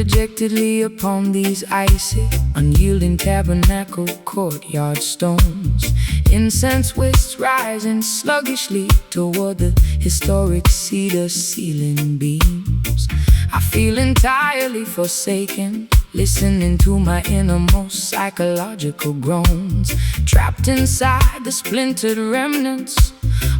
dejectedly upon these icy, unyielding tabernacle courtyard stones. Incense wisps rising sluggishly toward the historic cedar ceiling beams. I feel entirely forsaken, listening to my innermost psychological groans, trapped inside the splintered remnants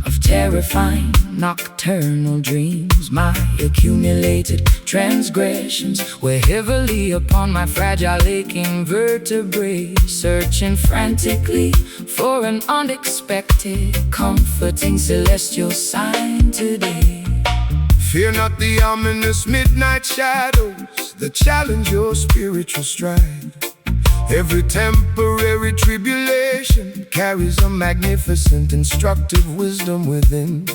of terrifying nocturnal dreams. My accumulated transgressions weigh heavily upon my fragile aching vertebrae, searching frantically for an unexpected, comforting celestial sign today. Fear not the ominous midnight shadows that challenge your spiritual stride. Every temporary tribulation carries a magnificent, instructive wisdom within.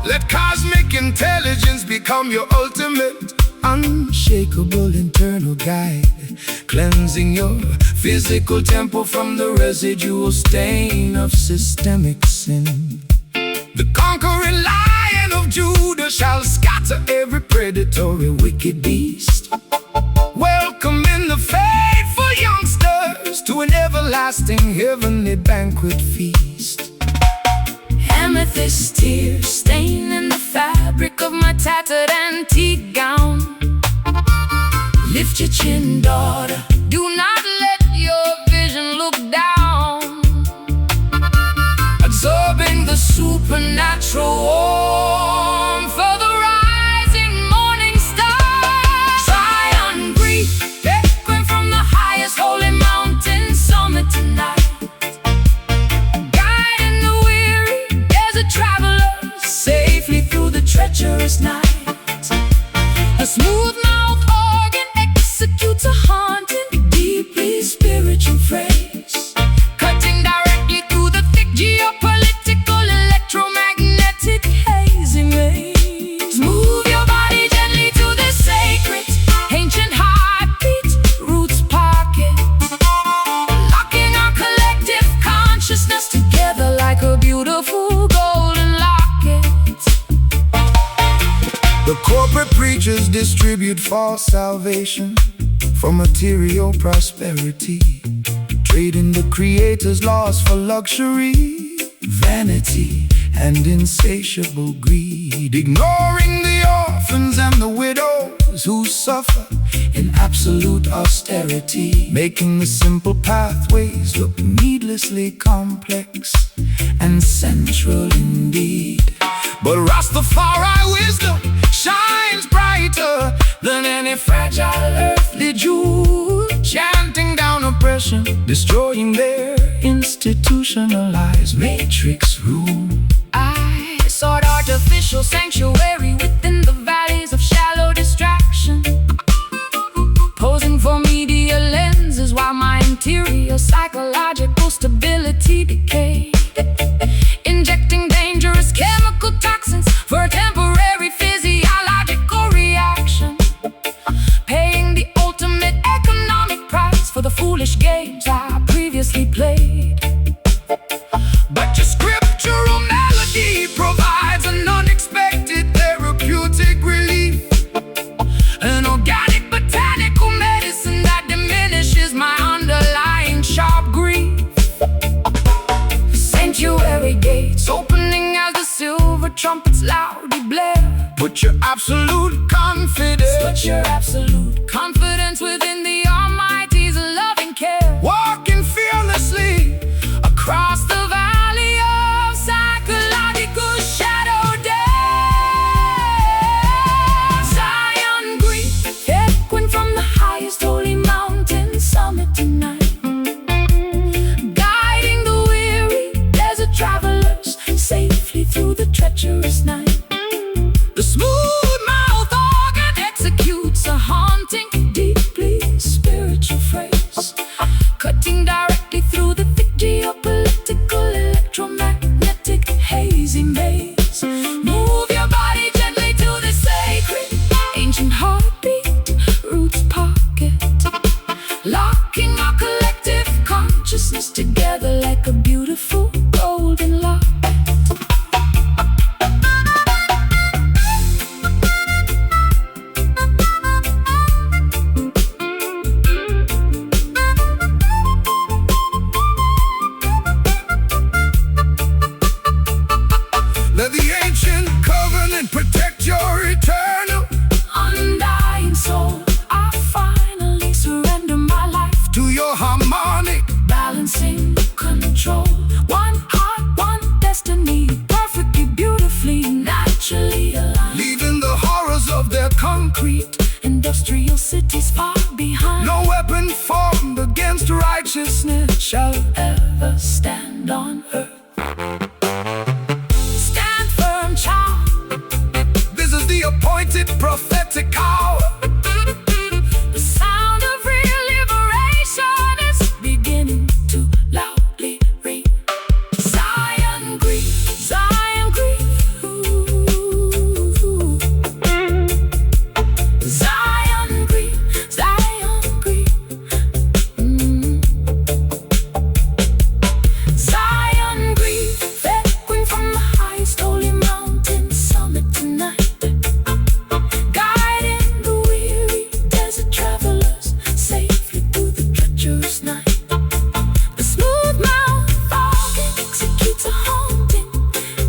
Let cosmic intelligence become your ultimate, unshakable internal guide, cleansing your physical temple from the residual stain of systemic sin. The conquering Lion of Judah shall scatter every predatory wicked beast, welcoming the faithful youngsters to an everlasting heavenly banquet feast. Amethyst tears staining the fabric of my tattered antique gown. Lift your chin, daughter, do not let your vision look down, absorbing the supernatural warmth of the rising morning star. Zion grief, echoing from the highest holy mountain summit tonight, guiding the weary desert travelers safely through the treacherous night. A smooth-mouthed organ executes a haunting, deeply spiritual phrase, cutting directly through the thick geopolitical electromagnetic hazing rays. Move your body gently to the sacred, ancient heartbeat, roots pocket, locking our collective consciousness together like a beautiful golden locket. The corporate preachers distribute false salvation for material prosperity, trading the Creator's laws for luxury, vanity, and insatiable greed, ignoring the orphans and the widows who suffer in absolute austerity, making the simple pathways look needlessly complex and central indeed. But Rastafari wisdom shines brighter than any fragile earthly jewel, chanting down oppression, destroying their institutionalized matrix rule. I sought artificial sanctuary within the valleys of shallow distraction, posing for media lenses while my interior psychological stability decayed, injecting dangerous chemical toxins for a temporary physiological reaction, paying the ultimate economic price for the foolish games I previously played. But your scriptural melody provides an unexpected therapeutic relief, An organic botanical medicine that diminishes my underlying sharp grief. Sanctuary gates opening as the silver trumpets loudly blare. Put your absolute confidence, Put your absolute confidence within the Almighty's loving care, walking fearlessly across the valley of psychological shadow depths. Zion grief, echoing from the highest holy mountain summit tonight, guiding the weary desert travelers safely through the treacherous night. The smooth-mouthed organ executes a haunting, deeply spiritual phrase, cutting directly through the thick geopolitical electromagnetic hazy maze. Move your body gently to the sacred, ancient heartbeat, roots pocket, locking our collective consciousness together like a beautiful golden locket. consciousness shall ever stand on earth. Stand firm, child. This is the appointed prophetic hour. The sound of real liberation is beginning to loudly ring. Zion grief, Zion grief. Ooh. Zion grief, Zion grief. Zion grief, echoing from the highest holy mountain summit tonight. Guiding the weary desert travelers safely through the treacherous night. The smooth mouth organ executes a haunting,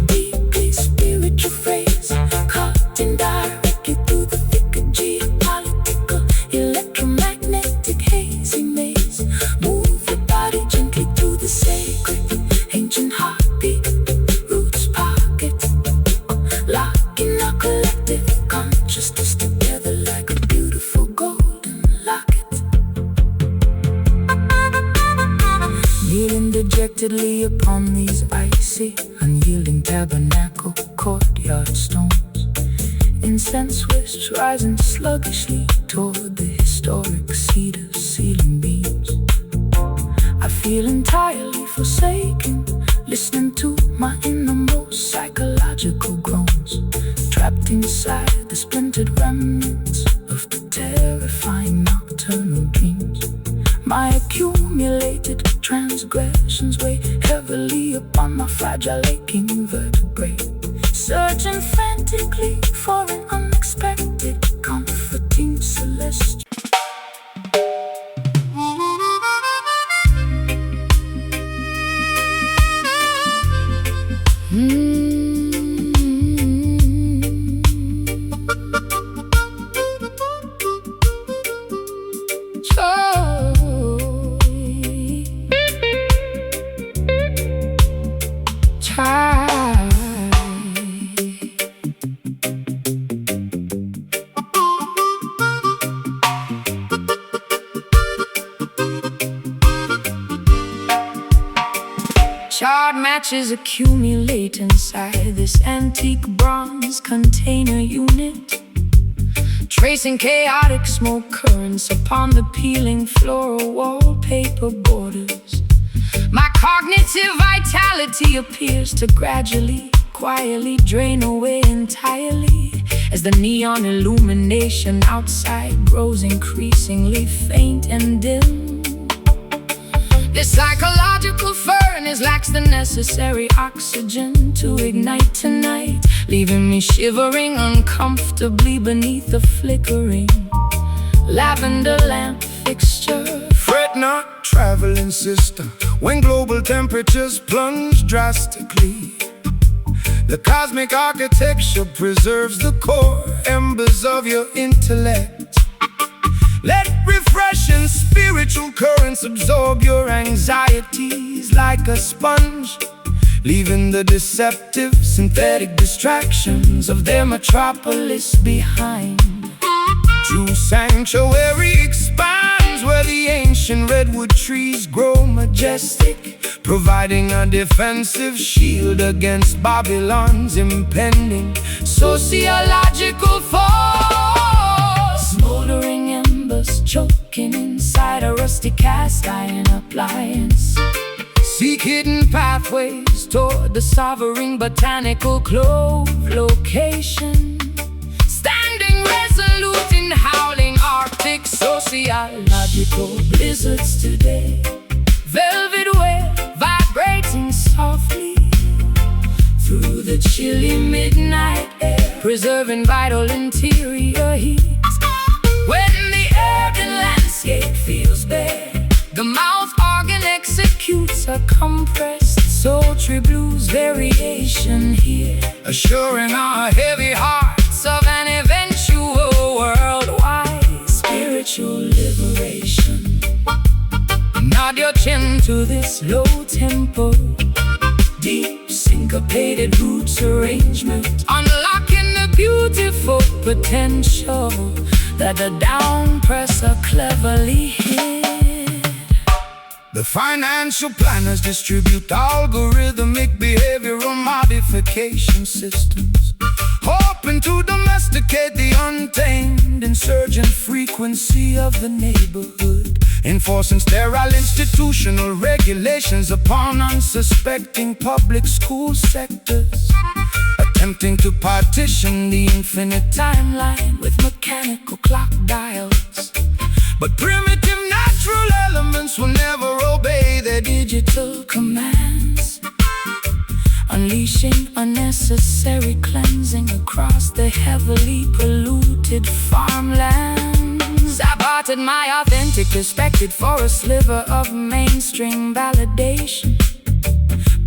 deeply spiritual phrase, cutting directly through the thicker geopolitical, electromagnetic hazy maze. Move your body gently through the sacred, ancient heartbeat, roots pocket, locking our collective consciousness together like a beautiful golden locket. Kneeling dejectedly upon these icy, unyielding tabernacle courtyard stones, incense wisps rising sluggishly toward the historic cedar ceiling beams. I feel entirely forsaken, listening to my innermost psychological groans, trapped inside the splintered remnants of the terrifying nocturnal dreams. My accumulated transgressions weigh heavily upon my fragile aching vertebrae, searching frantically for an unexpected, comforting celestial. Charred matches accumulate inside this antique bronze container unit, tracing chaotic smoke currents upon the peeling floral wallpaper borders. My cognitive vitality appears to gradually, quietly drain away entirely as the neon illumination outside grows increasingly faint and dim. This psychological furnace lacks the necessary oxygen to ignite tonight, leaving me shivering uncomfortably beneath the flickering lavender lamp fixture. Fret not, traveling sister, when global temperatures plunge drastically. The cosmic architecture preserves the core embers of your intellect. Let refreshing spiritual currents absorb your anxieties like a sponge, leaving the deceptive, synthetic distractions of their metropolis behind. True sanctuary expands where the ancient redwood trees grow majestic, providing a defensive shield against Babylon's impending sociological fall. Smoldering embers choking inside a rusty cast iron appliance. Seek hidden Pathways toward the sovereign botanical clove location, standing resolute in howling Arctic sociological blizzards today. Velvet web vibrating softly through the chilly midnight air, preserving vital interior heat. When the urban landscape feels bare, the mouth organ executes a compressed sultry blues variation here, assuring our heavy hearts of an eventual worldwide spiritual liberation. Nod your chin to this low tempo, deep syncopated roots arrangement, unlocking the beautiful potential that the down presser cleverly hid. The The financial planners distribute algorithmic behavioral modification systems, hoping to domesticate the untamed insurgent frequency of the neighborhood, enforcing sterile institutional regulations upon unsuspecting public school sectors, attempting to partition the infinite timeline with mechanical clock dials. But primitive natural elements will never obey their digital commands, unleashing unnecessary cleansing across the heavily polluted farmlands. I bartered my authentic perspective for a sliver of mainstream validation,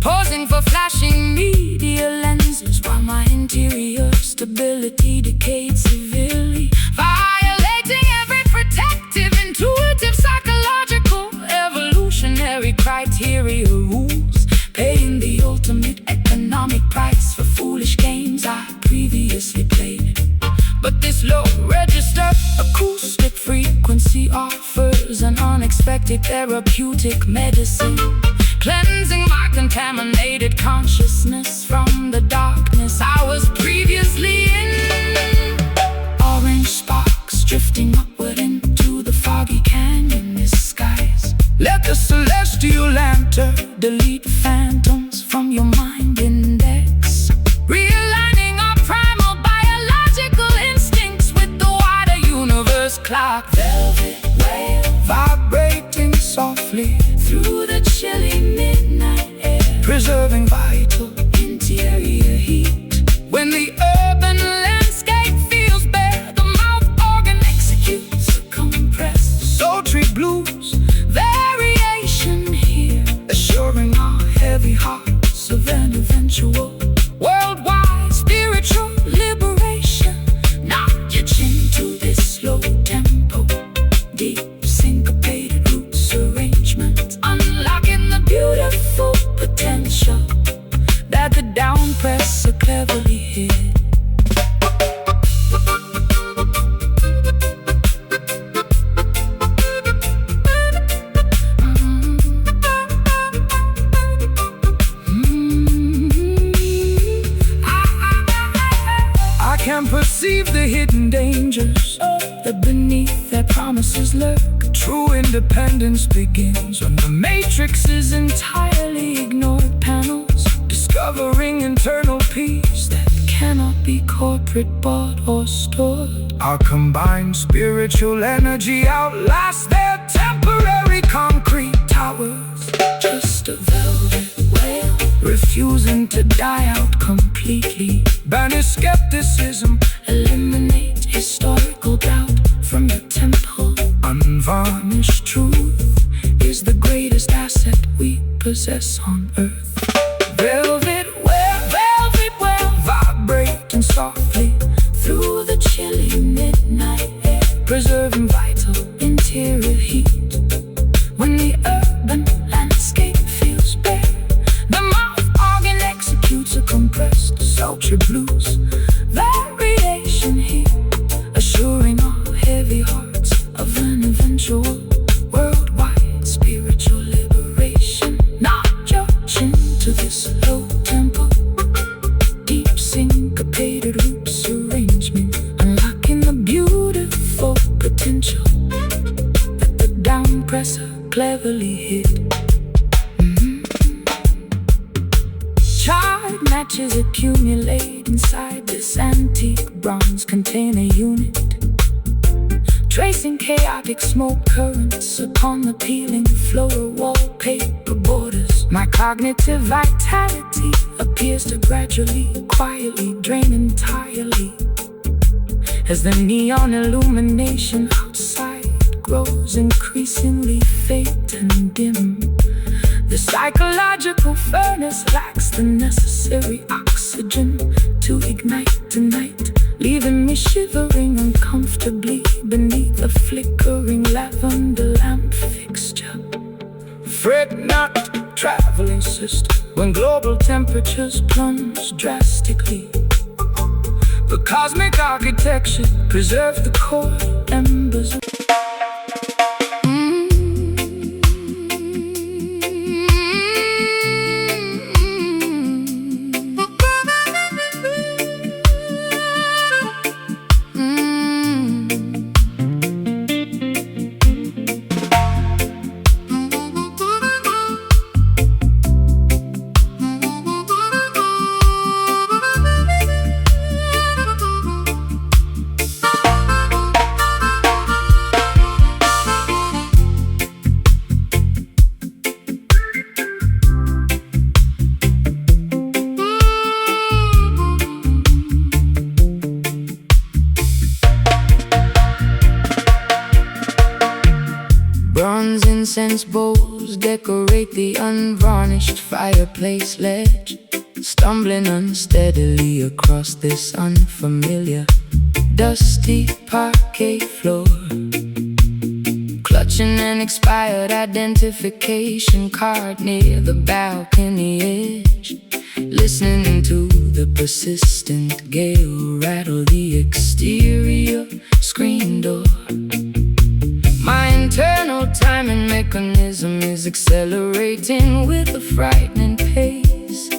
posing for flashing media lenses while my interior stability decayed severely, violating every protective, intuitive, psychological, evolutionary criteria rules, paying the ultimate economic price for foolish games I previously played. But this low-register acoustic frequency offers an unexpected therapeutic medicine, cleansing my contaminated consciousness from the darkness I was previously in. Orange sparks drifting upward into the foggy canyon skies. Let the celestial lantern delete phantoms from your mind index, realigning our primal biological instincts with the wider universe clock. Velvet wave vibrating softly through the chilly midnight air, preserving vital interior heat. When the urban landscape feels bare, the mouth organ executes a compressed sultry blues variation here, assuring our heavy hearts of an eventual worldwide spiritual liberation. Nod your chin to this slow tempo, deep syncopated roots arrangement, unlocking the beautiful potential that the down press so cleverly hid. I can perceive the hidden dangers that beneath their promises lurk. True independence begins when the matrix is entirely ignored panels, discovering internal peace that cannot be corporate bought or stored. Our combined spiritual energy outlasts their temporary concrete towers. Just a velvet whale, refusing to die out completely. Banish skepticism, eliminate historical doubt from your temple. Unvarnished truth is the greatest asset we possess on earth. Velvet whale, vibrating softly through the chilly midnight air, preserving vital interior heat. When the urban landscape feels bare, the mouth organ executes a compressed sultry blues variation here, assuring all heavy hearts of an eventual worldwide spiritual liberation. Nod your chin to this low tempo, deep syncopated roots arrangement, unlocking the beautiful potential that the down presser cleverly hid. Charred matches accumulate inside this antique bronze container unit, tracing chaotic smoke currents upon the peeling floral wallpaper borders. My cognitive vitality appears to gradually, quietly drain entirely as the neon illumination outside grows increasingly faint and dim. The psychological furnace lacks the necessary oxygen to ignite tonight, leaving me shivering uncomfortably beneath a flickering lavender lamp fixture. Fret not, traveling sister, when global temperatures plunge drastically. The cosmic architecture preserves the core embers of Bronze incense bowls decorate the unvarnished fireplace ledge, stumbling unsteadily across this unfamiliar, dusty parquet floor. Clutching an expired identification card near the balcony edge, listening to the persistent gale rattle the exterior screen door. My internal timing mechanism is accelerating with a frightening pace,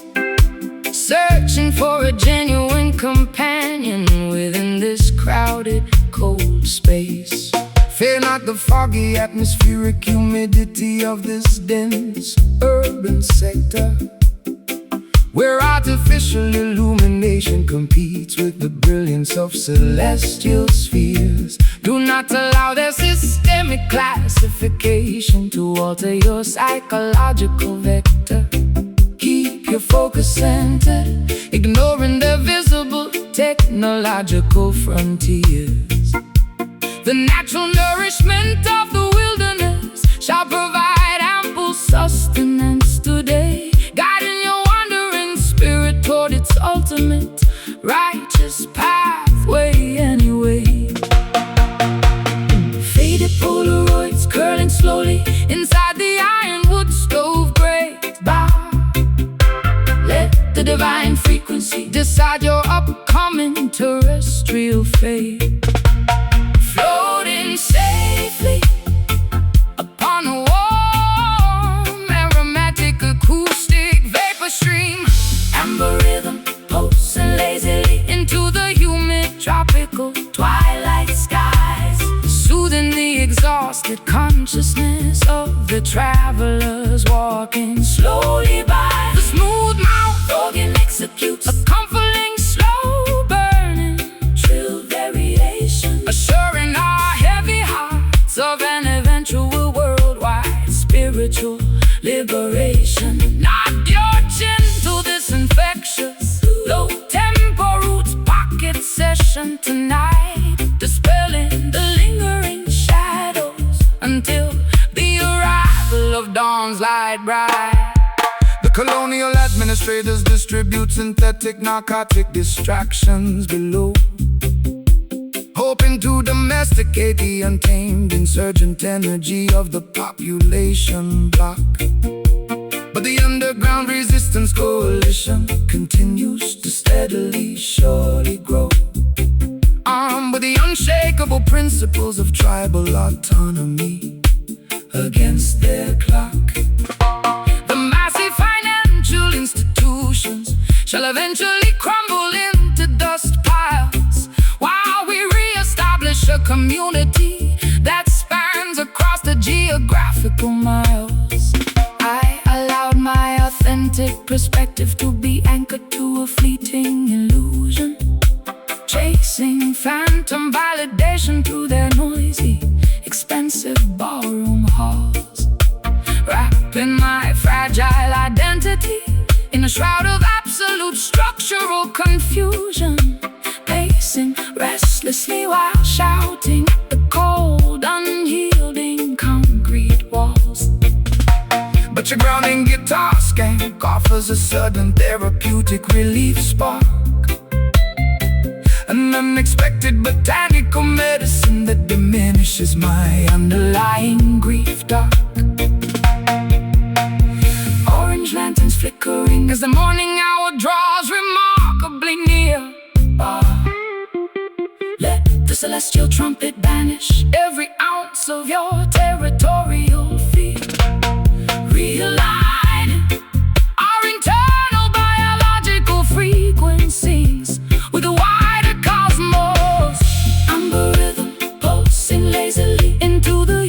searching for a genuine companion within this crowded, cold space. Fear not the foggy atmospheric humidity of this dense urban sector, where artificial illumination competes with the brilliance of celestial spheres. Do not allow their systemic classification to alter your psychological vector. Keep your focus centered, ignoring the visible technological frontiers. The natural nourishment of the wilderness shall provide ample sustenance today, guiding your wandering spirit toward its ultimate righteous pathway anyway. Faded Polaroids curling slowly inside the ironwood stove grate bar. Let the divine frequency decide your upcoming terrestrial fate. Floating safely upon a warm, aromatic, acoustic vapor stream, amber rhythm pulsing lazily into the humid tropical twilight skies, soothing the exhausted consciousness of the travelers walking slowly by. The smooth mouth organ executes a comforting, slow burning trill variation, assuring our heavy hearts of an eventual worldwide spiritual liberation. Nod your chin to this infectious low tempo roots pocket session tonight, dispelling the lingering shadows until the arrival of dawn's light bright. The colonial administrators distribute synthetic narcotic distractions below, hoping to domesticate the untamed insurgent energy of the population bloc. But the underground resistance coalition continues to steadily, surely grow, armed with the unshakable principles of tribal autonomy against their clock. The massive financial institutions shall eventually crumble into dust piles, while we re-establish a community that spans across the geographical miles. I allowed my authentic perspective to be anchored to a fleeting illusion, chasing phantom validation through their noisy, expensive ballroom halls, wrapping my fragile identity in a shroud of absolute structural confusion, pacing restlessly while shouting at the cold, unyielding concrete walls. But your grounding guitar skank offers a sudden therapeutic relief spark, an unexpected botanical medicine that diminishes my underlying grief dark. Orange lanterns flickering as the morning hour draws remarkably near. Let the celestial trumpet banish every ounce of your territorial fear, realigning our internal biological frequencies with the wider cosmos. Amber rhythm pulsing lazily into the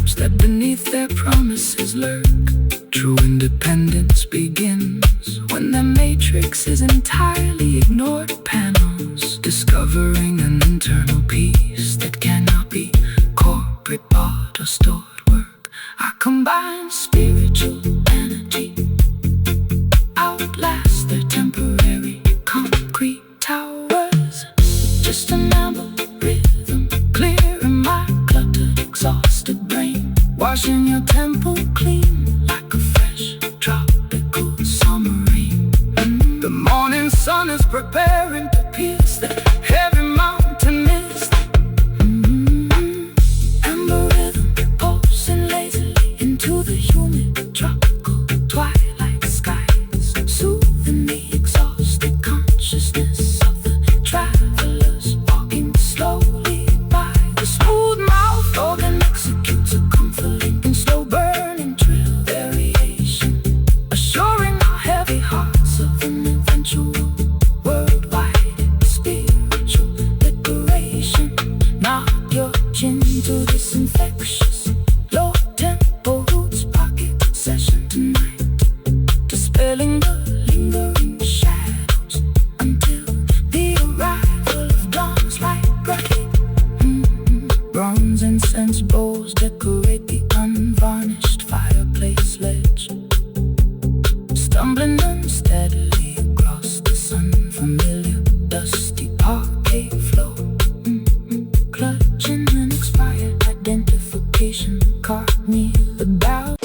hopes that beneath their promises lurk. True independence begins when the matrix is entirely ignored. Panels discovering an internal peace that cannot be corporate bought or stored. Work I combine spiritual energy, outlast their temporary concrete towers. Just an algorithm clearing my cluttered, exhausted brain, washing your temple clean like a fresh tropical summer rain. The morning sun is preparing to pierce the heavy mountain mist. Amber rhythm pulsing lazily into the humid tropical twilight skies, soothing the exhausted consciousness of the travelers walking slowly by. The smooth mouth organ executes a comforting and slow burning trill variation, assuring our heavy hearts of an eventual worldwide spiritual liberation. Knock your chin to this infectious low tempo roots pocket session tonight, dispelling the lingering shadows until the arrival of dawn's light bright. Bronze incense bowls decorate the unvarnished fireplace ledge, stumbling unsteadily across the sun-familiar dusty parquet floor. Clutching an expired identification card near the bow.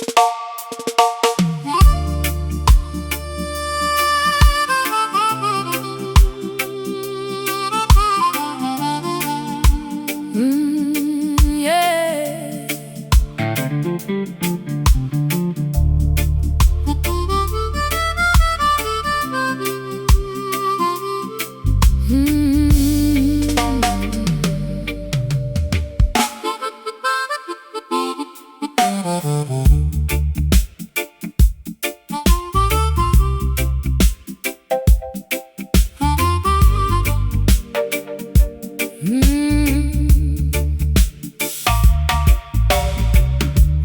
Yeah.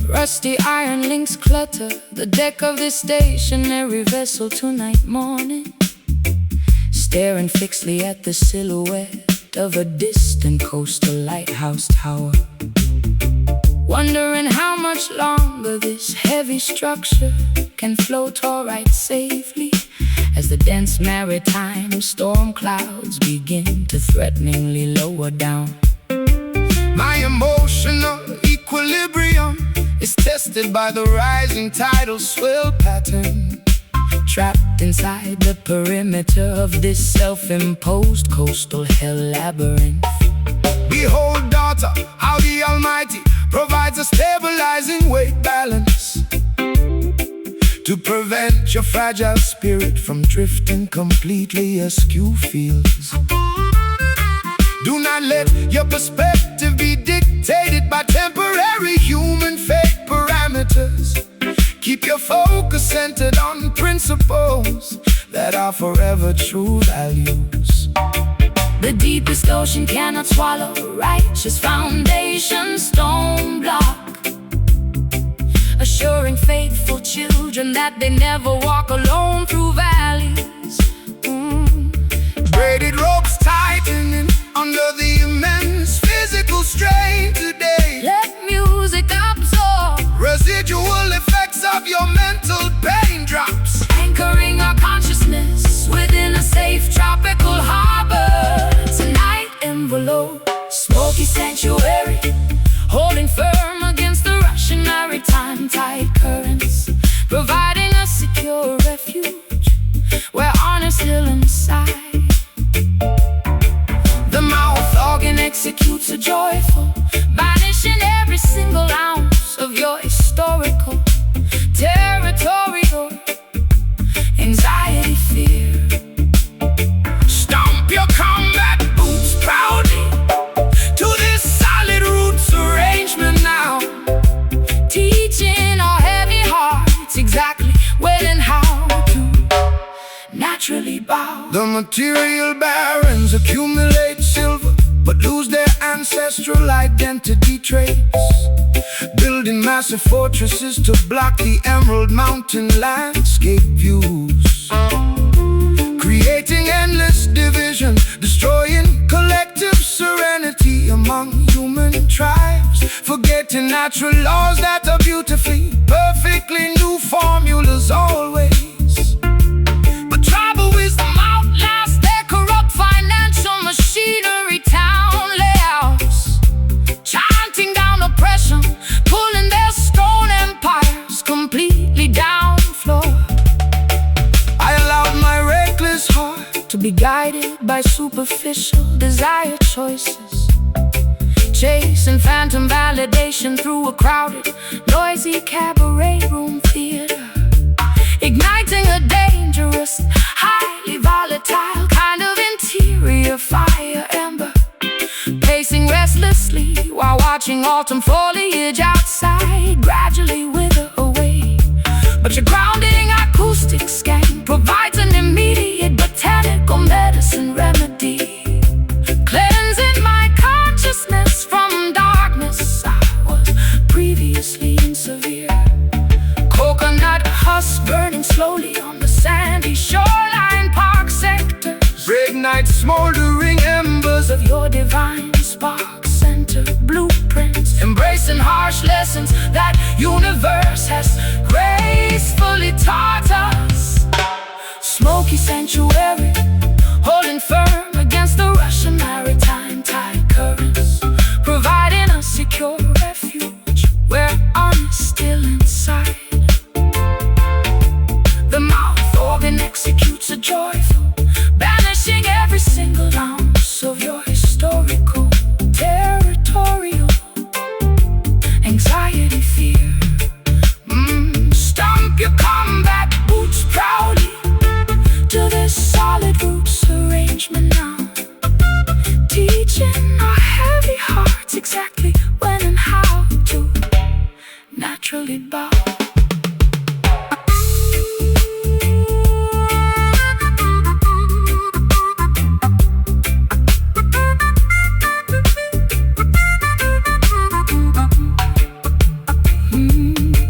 Rusty iron links clutter the deck of this stationary vessel tonight morning, staring fixedly at the silhouette of a distant coastal lighthouse tower, wondering how much longer this heavy structure can float or ride safely as the dense maritime storm clouds begin to threateningly lower down. My emotional equilibrium is tested by the rising tidal swell pattern, trapped inside the perimeter of this self-imposed coastal hell labyrinth. Behold, daughter, how the Almighty provides a stabilizing weight balance to prevent your fragile spirit from drifting completely askew fields. Do not let your perspective be dictated by temporary human fate parameters. Keep your focus centered on principles that are forever true values. The deepest ocean cannot swallow a righteous foundation stone block, assuring faithful children that they never walk alone through valleys. Braided ropes tightening under the immense physical strain today. Let music absorb residual effects of your mental pain drops, anchoring our consciousness within a safe tropical harbor. Tonight envelope, smoky sanctuary, holding firm against the rushing maritime tide currents, providing a secure refuge where honor's still inside. The mouth organ executes a joyful, banishing every single ounce of your historical, territorial anxiety, fear. Stomp your combat boots proudly to this solid roots arrangement now, teaching our heavy hearts exactly when and how to naturally bow. The material barons accumulate silver, but lose their ancestral identity traits, building massive fortresses to block the Emerald Mountain landscape views, creating endless division, destroying collective serenity among human tribes, forgetting natural laws that are beautifully, perfectly new formulas always. But tribal wisdom outlasts their corrupt financial machinery, town layouts, chanting down oppression, pulling their stone empires completely down the floor. I allowed my reckless heart to be guided by superficial desire choices, chasing phantom validation through a crowded, noisy cabaret room theater, igniting a dangerous, highly volatile kind of interior fire ember, pacing restlessly while watching autumn foliage outside gradually wither away. But your grounding acoustic scan provides an immediate botanical medicine remedy, cleansing my consciousness from darkness I was previously in severe. Coconut husks burning slowly on the sandy shoreline park sectors, reignite smoldering embers of your divine spark center blueprints, embracing harsh lessons that universe has gracefully taught us. Smoky sanctuary, holding firm against the Russian maritime tide currents, providing a secure refuge where honest still inside. The mouth organ executes a joyful, banishing every single ounce of your historical, territorial anxiety, fear. Stomp your combat boots proudly to this solid roots arrangement now, teaching our heavy hearts exactly when and how to naturally bow.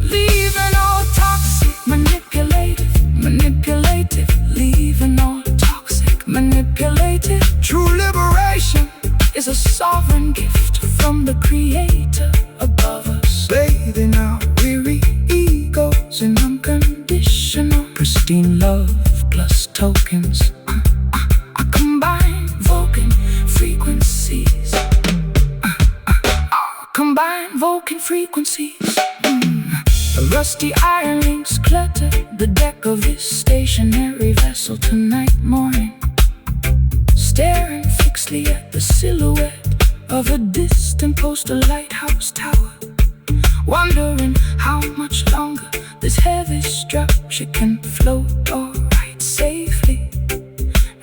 Leaving all toxic, manipulative, leaving all toxic, manipulative. True liberation is a sovereign gift from the Creator above us, bathing our weary egos in unconditional, pristine love plus tokens. I combine Vulcan frequencies. Combine Vulcan frequencies. The rusty iron links clutter the deck of this stationary vessel tonight morning, staring fixedly at the silhouette of a distant coastal lighthouse tower, wondering how much longer this heavy structure can float or ride safely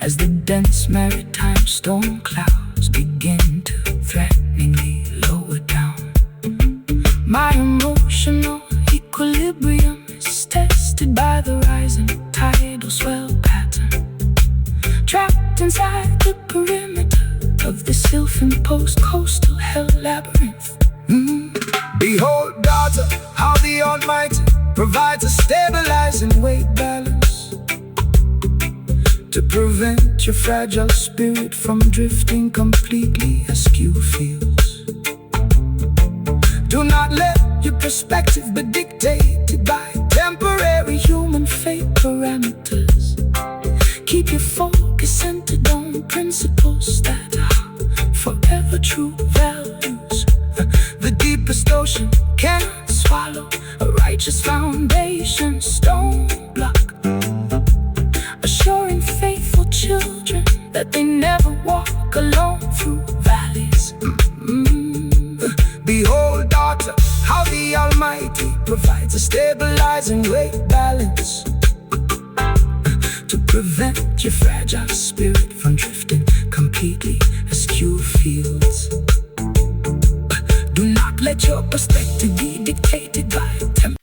as the dense maritime storm clouds begin to threateningly lower down. My emotional equilibrium is tested by the rising tidal swell pattern, trapped inside the perimeter of this self-imposed coastal hell labyrinth. Behold, daughter, how the Almighty provides a stabilizing weight balance to prevent your fragile spirit from drifting completely askew fields. Do not let your perspective be dictated by temporary human fate parameters. Keep your focus centered on principles that are forever true values. The deepest ocean can't swallow a righteous foundation stone block, assuring faithful children that they never walk alone through valleys. Behold, daughter, how the Almighty provides a stabilizing weight balance to prevent your fragile spirit from drifting completely askew fields. Do not let your perspective be dictated by temper.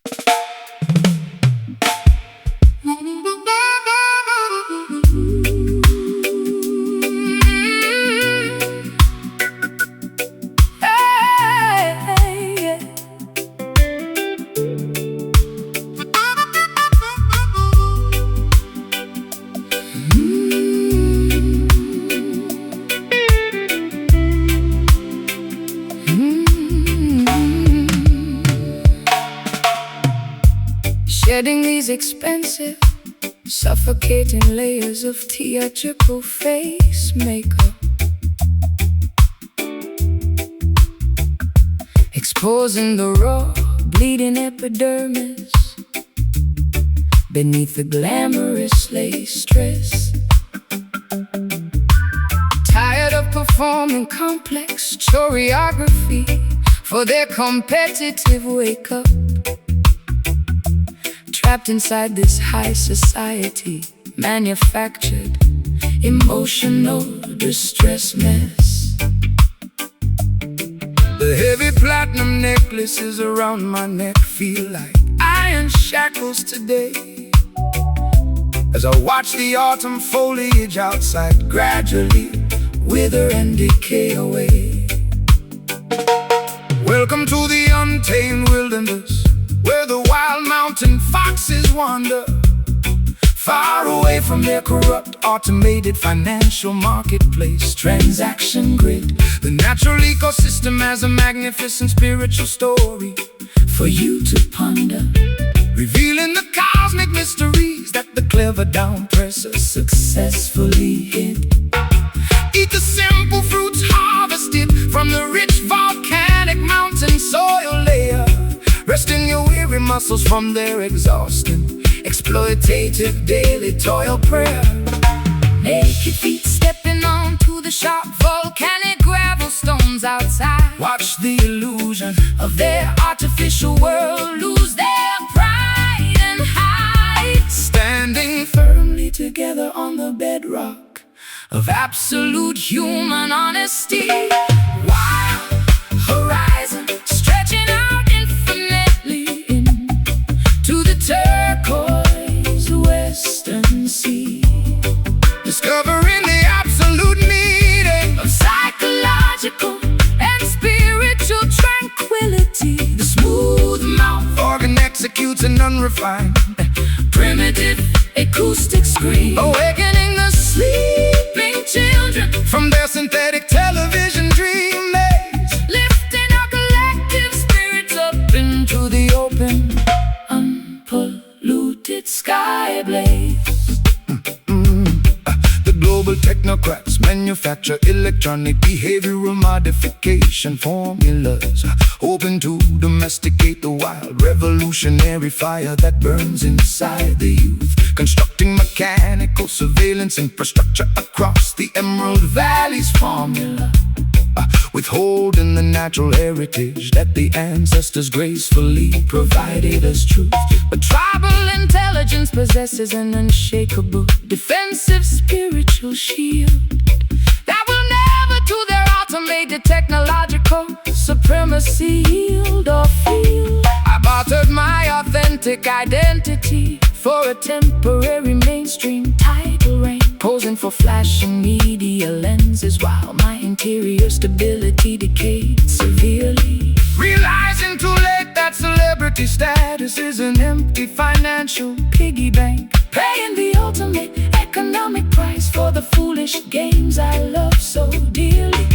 these expensive, suffocating layers of theatrical face makeup, exposing the raw, bleeding epidermis beneath the glamorous lace dress. Tired of performing complex choreography for their competitive wake-up, trapped inside this high society manufactured emotional distress mess. The heavy platinum necklaces around my neck feel like iron shackles today, as I watch the autumn foliage outside gradually wither and decay away. Welcome to the untamed wilderness, where the wild mountain foxes wander, far away from their corrupt automated financial marketplace transaction grid. The natural ecosystem has a magnificent spiritual story for you to ponder, revealing the cosmic mysteries that the clever down pressers successfully hid. Eat the simple fruits harvested from the rich volcanic mountain soil layer, resting your weary muscles from their exhausting exploitative daily toil prayer. Naked feet stepping onto the sharp volcanic gravel stones outside, watch the illusion of their artificial world lose their pride and height, standing firmly together on the bedrock of absolute human honesty. Wild horizon stretching out infinitely into the turquoise western sea, discovering the absolute meaning of psychological and spiritual tranquility. The smooth mouth organ executes an unrefined, primitive acoustic scream, awakening the sleeping children from their synthetic television dream maze, lifting our collective spirits up into the open, unpolluted sky blaze. The global technocrats manufacture electronic behavioral modification formulas, hoping to domesticate the wild revolutionary fire that burns inside the youth, constructing mechanical surveillance infrastructure across the Emerald Valley's formula, withholding the natural heritage that the ancestors gracefully provided as truth. But tribal intelligence possesses an unshakable defensive spiritual shield that will never to their automated technological supremacy yield or feel. I bartered my authentic identity for a temporary mainstream title reign, posing for flashing media lenses while my interior stability decayed severely. Realizing too late that celebrity status is an empty financial piggy bank, paying the ultimate economic price for the foolish games I love so dearly.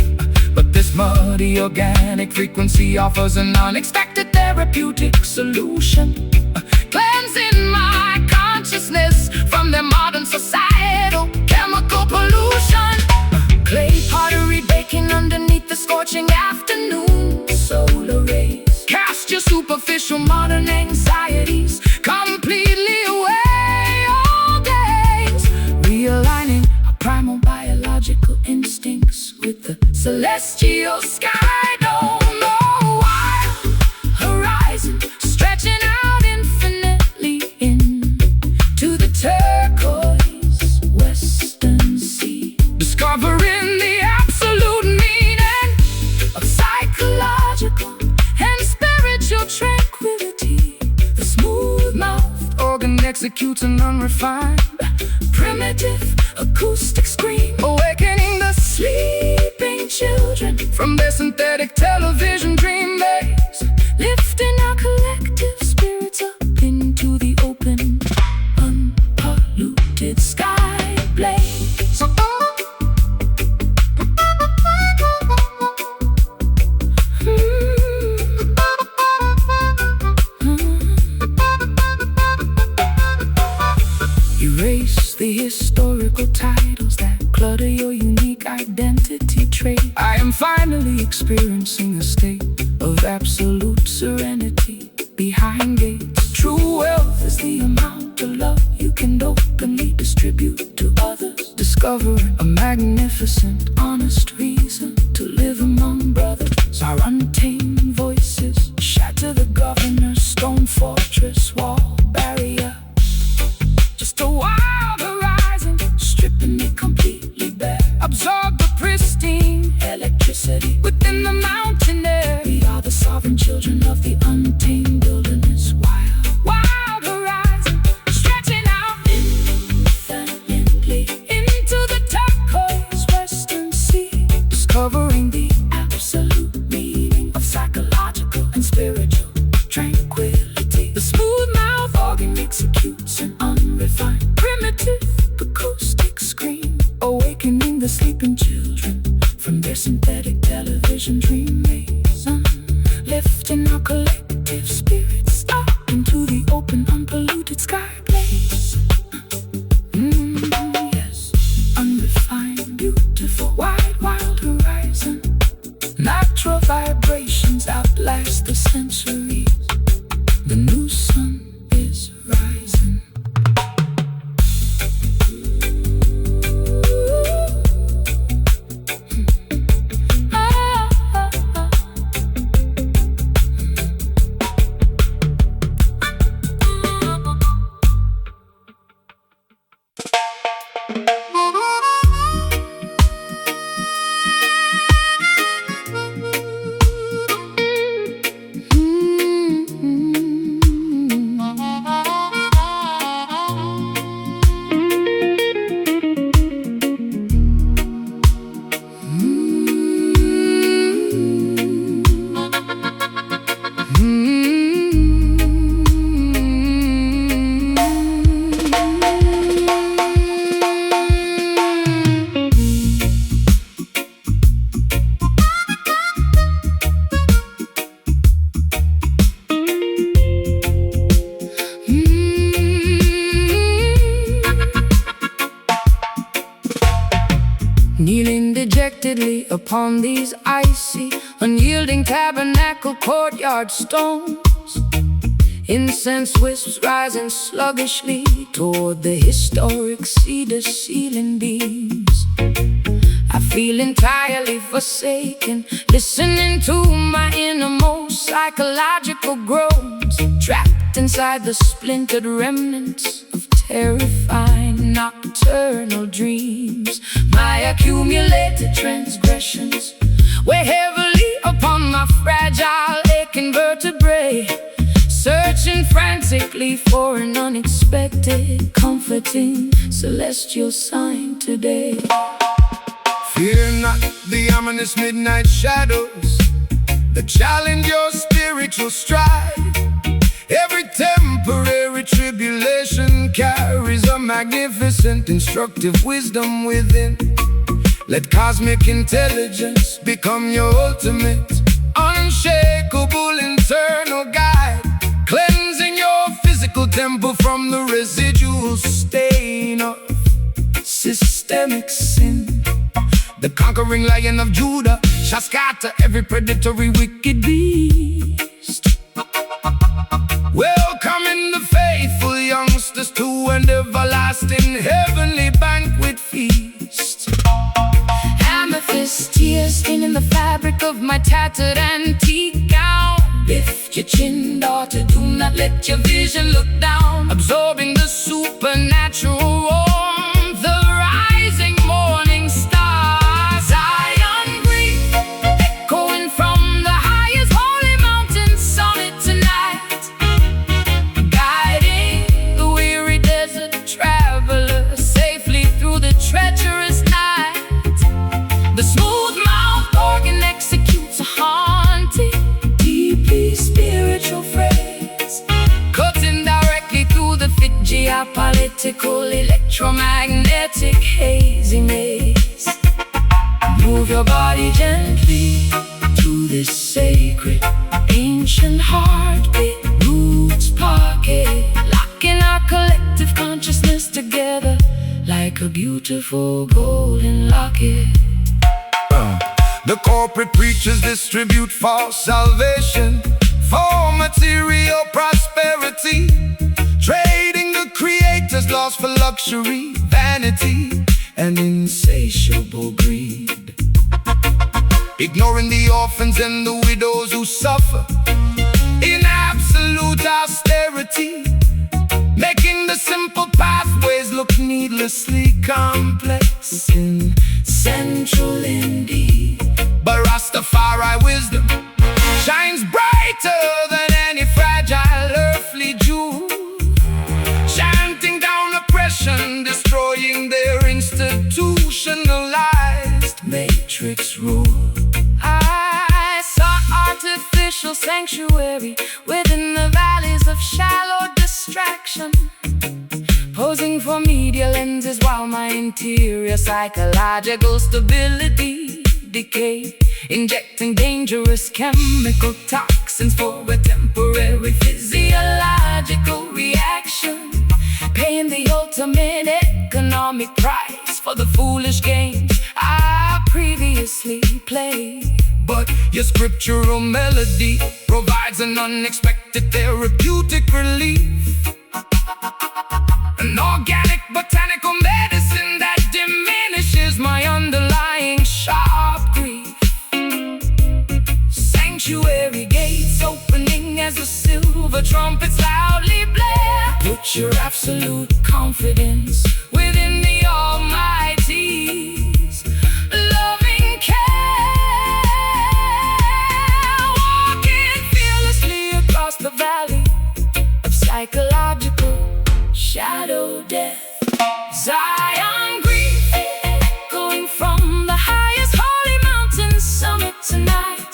But this muddy organic frequency offers an unexpected therapeutic solution, cleansing my consciousness from their modern societal chemical pollution. Clay pottery baking underneath the scorching afternoon solar rays, cast your superficial modern anxieties completely away all days, realigning our primal biological instincts with the celestial sky dome. Oh, wild horizon stretching out infinitely into the turquoise western sea, discovering the absolute meaning of psychological and spiritual tranquility. The smooth-mouthed organ executes an unrefined, primitive acoustic scream, awakening the sleeping children from their synthetic television dream maze, lifting our collective spirits up into the open, unpolluted sky blaze. Erase the historical titles that clutter your unique identity trait. I am finally experiencing a state of absolute serenity behind gates. True wealth is the amount of love you can openly distribute to others. Discover a magnificent, honest reason to live among brothers. Our untamed voices shatter the governor's stone fortress wall barrier. Just a wild horizon, stripping me completely bare. Absorb the pristine electricity within the mountain air. We are the sovereign children of the untamed wilderness. Wild horizon, stretching out infinitely into the turquoise western sea. Discovering the absolute meaning of psychological and spiritual tranquility. The smooth mouth organ executes an unrefined, primitive acoustic scream, awakening the sleeping children from their synthetic television dream maze, lifting our collective spirits up into the open, unpolluted sky blaze. Yes, unrefined, beautiful, wide, wild horizon. Natural vibrations outlast the centuries. The new sun is rising. Kneeling dejectedly upon these icy, unyielding tabernacle courtyard stones, incense wisps rising sluggishly toward the historic cedar ceiling beams. I feel entirely forsaken, listening to my innermost psychological groans, trapped inside the splintered remnants of terrifying nocturnal dreams. My accumulated transgressions weigh heavily upon my fragile, aching vertebrae, searching frantically for an unexpected, comforting, celestial sign today. Fear not the ominous midnight shadows that challenge your spiritual stride. Every temporary tribulation carries a magnificent, instructive wisdom within. Let cosmic intelligence become your ultimate, unshakable internal guide, cleansing your physical temple from the residual stain of systemic sin. The conquering Lion of Judah shall scatter every predatory wicked beast, welcoming the faithful youngsters to an everlasting heavenly banquet feast. Amethyst tears staining the fabric of my tattered antique gown. Lift your chin, daughter, do not let your vision look down. Absorbing the supernatural warmth, the rising morning star. Zion breathe, echoing from the highest holy mountain summit tonight, guiding the weary desert traveler safely through the treacherous night. The smooth mouth organ executes a haunting, deeply spiritual phrase, cutting directly through the thick geopolitical, electromagnetic hazy maze. Move your body gently through this sacred, ancient heartbeat, roots pocket, locking our collective consciousness together like a beautiful golden locket. The corporate preachers distribute false salvation for material prosperity, trading the creator's loss for luxury, vanity, and insatiable greed. Ignoring the orphans and the widows who suffer in absolute austerity, making the simple pathways look needlessly complex and central indeed. But Rastafari wisdom shines brighter than any fragile earthly jewel, chanting down oppression, destroying their institutionalized matrix rule. I saw artificial sanctuary within the valleys of shallow distraction, posing for media lenses while my interior psychological stability decay, injecting dangerous chemical toxins for a temporary physiological reaction, paying the ultimate economic price for the foolish games I previously played. But your scriptural melody provides an unexpected therapeutic relief, an organic botanical medicine that diminishes my underlying sharp grief. Sanctuary gates opening as the silver trumpets loudly blare. Put your absolute confidence Within the Almighty's loving care, walking fearlessly across the valley of psychological shadow death. Zion grief echoing from the highest holy mountain summit tonight,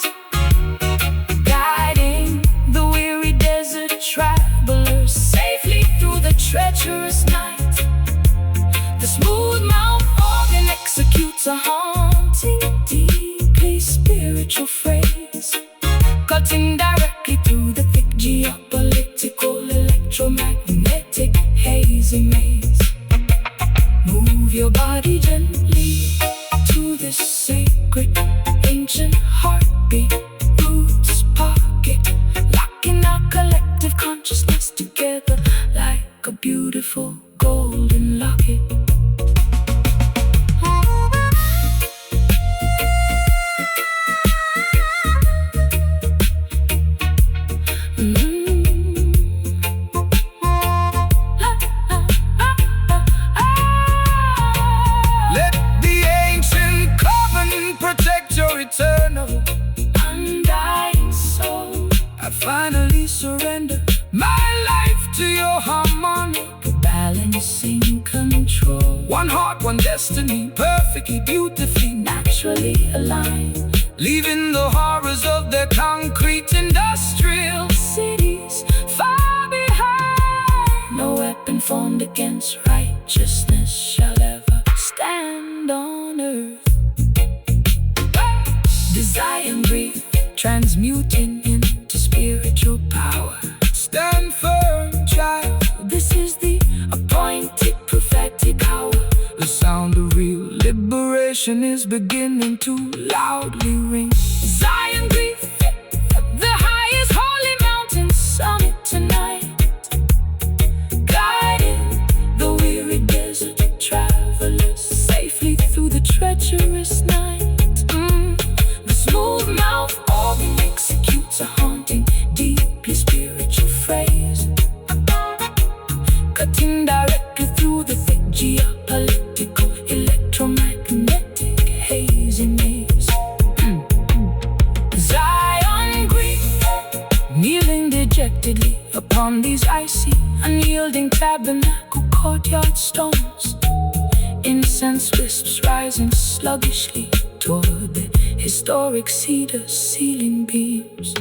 guiding the weary desert travelers safely through the treacherous night. The smooth mouth organ executes a haunting, deeply spiritual phrase, cutting directly through the thick geopolitical electromagnetic hazy maze. Move your body gently to this sacred ancient heartbeat, roots pocket, locking our collective consciousness together like a beautiful golden locket. let the ancient covenant protect your eternal Undying soul, I finally surrender my life to your harmonic balancing control, one heart, one destiny, perfectly, beautifully, naturally aligned. leaving the horrors of their concrete industrial Cities far behind. No weapon formed against righteousness shall ever stand on earth. Desire and grief transmuting into spiritual power. Stand firm, child. This is the appointed prophetic hour. The sound of real liberation is beginning to loudly ring. Zion grief, the highest holy mountain summit tonight, guiding the weary desert travelers safely through the treacherous night. The smooth mouth organ executes a haunting, deeply spiritual phrase, cutting directly through the thick geopolitical electromagnetic hazy maze. Zion grief, kneeling dejectedly upon these icy, unyielding tabernacle courtyard stones. Incense wisps rising sluggishly toward the historic cedar ceiling beams.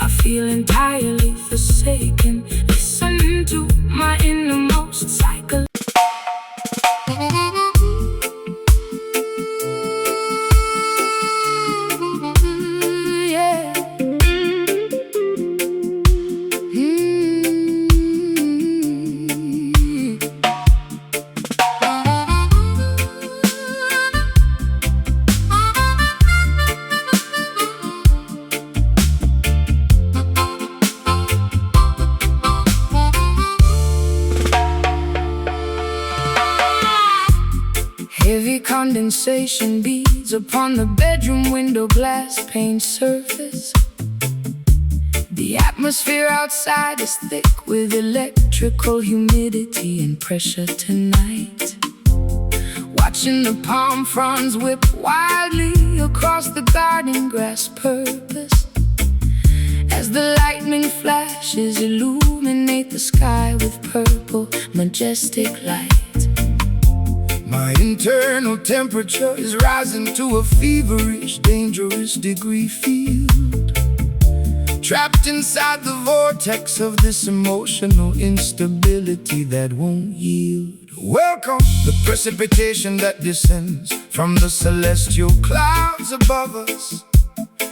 I feel entirely forsaken. Listen to my innermost cycle. Yeah. Heavy condensation beads upon the bedroom window glass pane surface. The atmosphere outside is thick with electrical humidity and pressure tonight. Watching the palm fronds whip wildly across the garden grass purpose, as the lightning flashes illuminate the sky with purple, majestic light. My internal temperature is rising to a feverish, dangerous degree field, trapped inside the vortex of this emotional instability that won't yield. Welcome the precipitation that descends from the celestial clouds above us.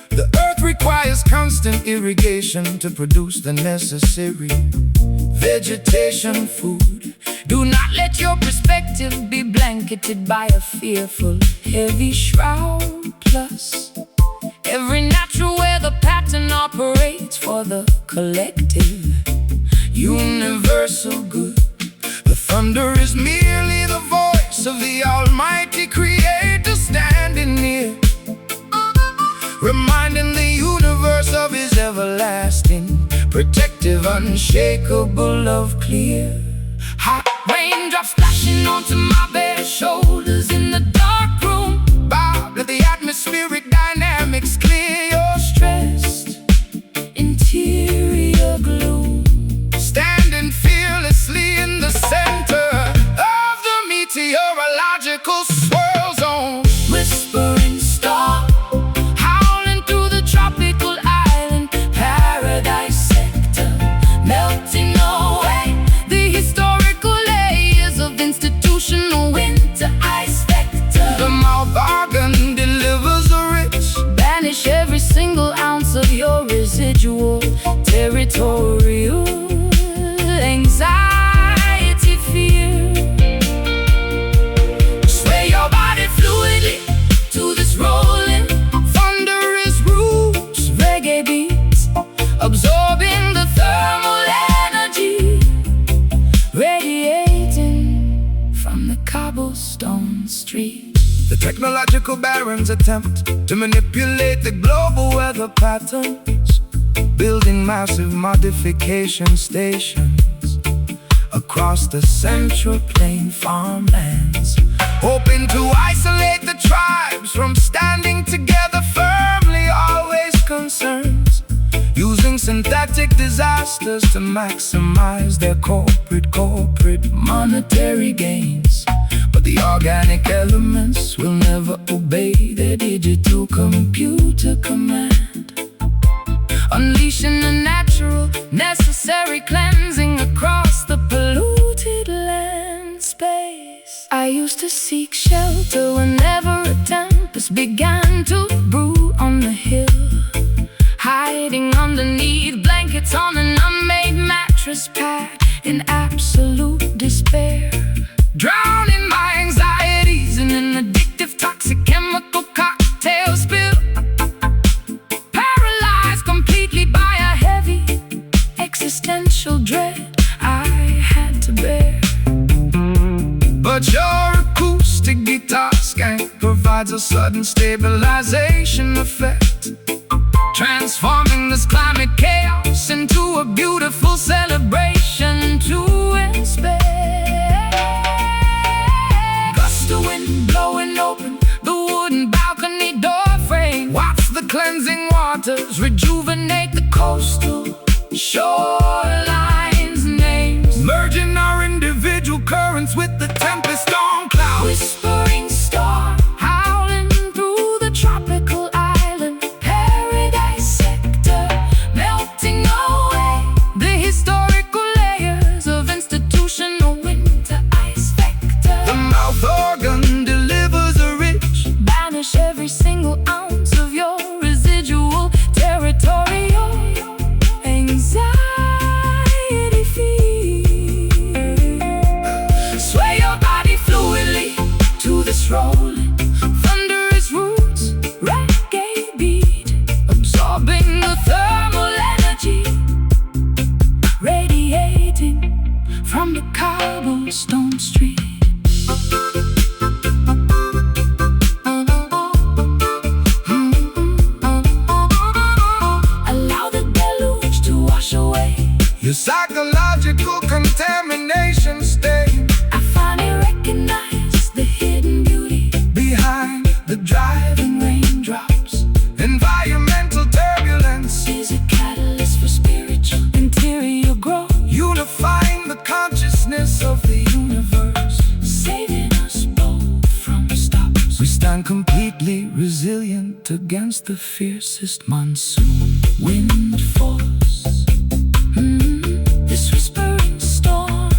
The earth requires constant irrigation to produce the necessary vegetation food. Do not let your perspective be blanketed by a fearful, heavy shroud. Plus, every natural weather pattern operates for the collective, universal good. The thunder is merely the voice of the Almighty Creator standing near, reminding the universe of His everlasting, protective, unshakable love clear. Hot raindrops splashing onto my bare shoulders in the dark room. Bow, let the atmospheric dynamics clear your Stressed interior gloom, standing fearlessly in the center of the meteorological swirl zone. whispering star, howling through the tropical island paradise sector, melting away the historical layers of institutional winter ice vector. The mouth organ delivers a rich, Banish every single ounce of your residual territorial anxiety, fear. sway your body fluidly to this rolling, thunderous roots, Reggae beats absorbing the thermal energy, radiating from the cobblestone street. The technological barons attempt to manipulate the global weather patterns, building massive modification stations across the Central Plain farmlands, hoping to isolate the tribes from standing together firmly, always concerns, using synthetic disasters to maximize their corporate monetary gains. But the organic elements will never obey their digital computer command, Unleashing the natural, necessary cleansing across the polluted land space. I used to seek shelter whenever a tempest began to brew on the hill, hiding underneath blankets on an unmade mattress pad in absolute despair, drowning my anxieties in an addictive toxic chemical cocktail spill, paralyzed completely by a heavy existential dread I had to bear. but your acoustic guitar skank provides a sudden stabilization effect, transforming this climate chaos into a beautiful celebration to inspire. Gust of wind blowing open the wooden balcony door frame. Watch the cleansing waters rejuvenate the coastal Shorelines names, merging our individual currents with the tempest storm clouds. whispering star, howling through the tropical island paradise sector, melting away the historical layers of institutional winter ice vector. The mouth organ delivers a rich, Banish every single ounce of your residual territorial anxiety fear. sway your body fluidly To this rolling, thunderous roots, reggae beat, absorbing the thermal energy, radiating from the cobblestone street. Your psychological contamination stain. I finally recognize the hidden beauty Behind the driving raindrops. environmental turbulence, Is a catalyst for spiritual interior growth, unifying the consciousness of the universe. saving us both from stops. We stand completely resilient against the fiercest monsoon. Wind force, this whispering storm.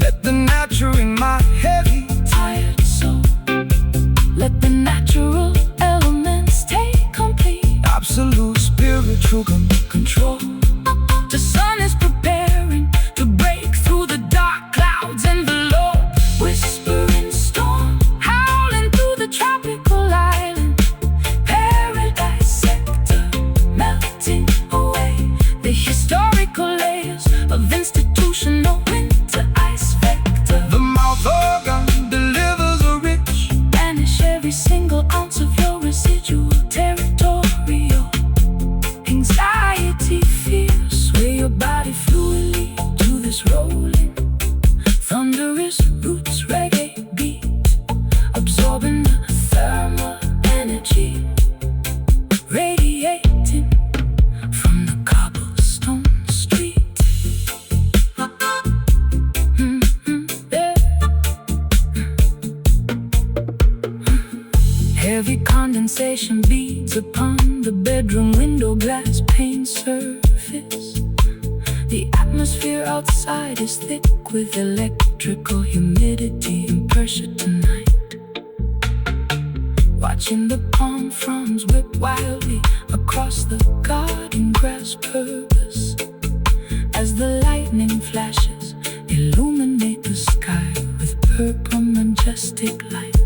Let the natural in my heavy Tired soul, let the natural elements take complete absolute spiritual control. The sun is preparing to break through the dark clouds envelope. Whispering storm, howling through the tropical island. Paradise sector, melting away the historical layers of institutional winter ice vector. The mouth organ delivers a rich Banish every single ounce of your residual territorial anxiety, fear. Sway your body fluidly to this rolling, thunderous roots reggae beat, absorbing the thermal energy, radiating from the cobblestone street. Yeah. Heavy condensation beads upon the bedroom window glass pane surface. The atmosphere outside is thick with electrical humidity and pressure tonight. Watching the palm fronds whip wildly across the garden grass purpose as the lightning flashes illuminate the sky with purple majestic light.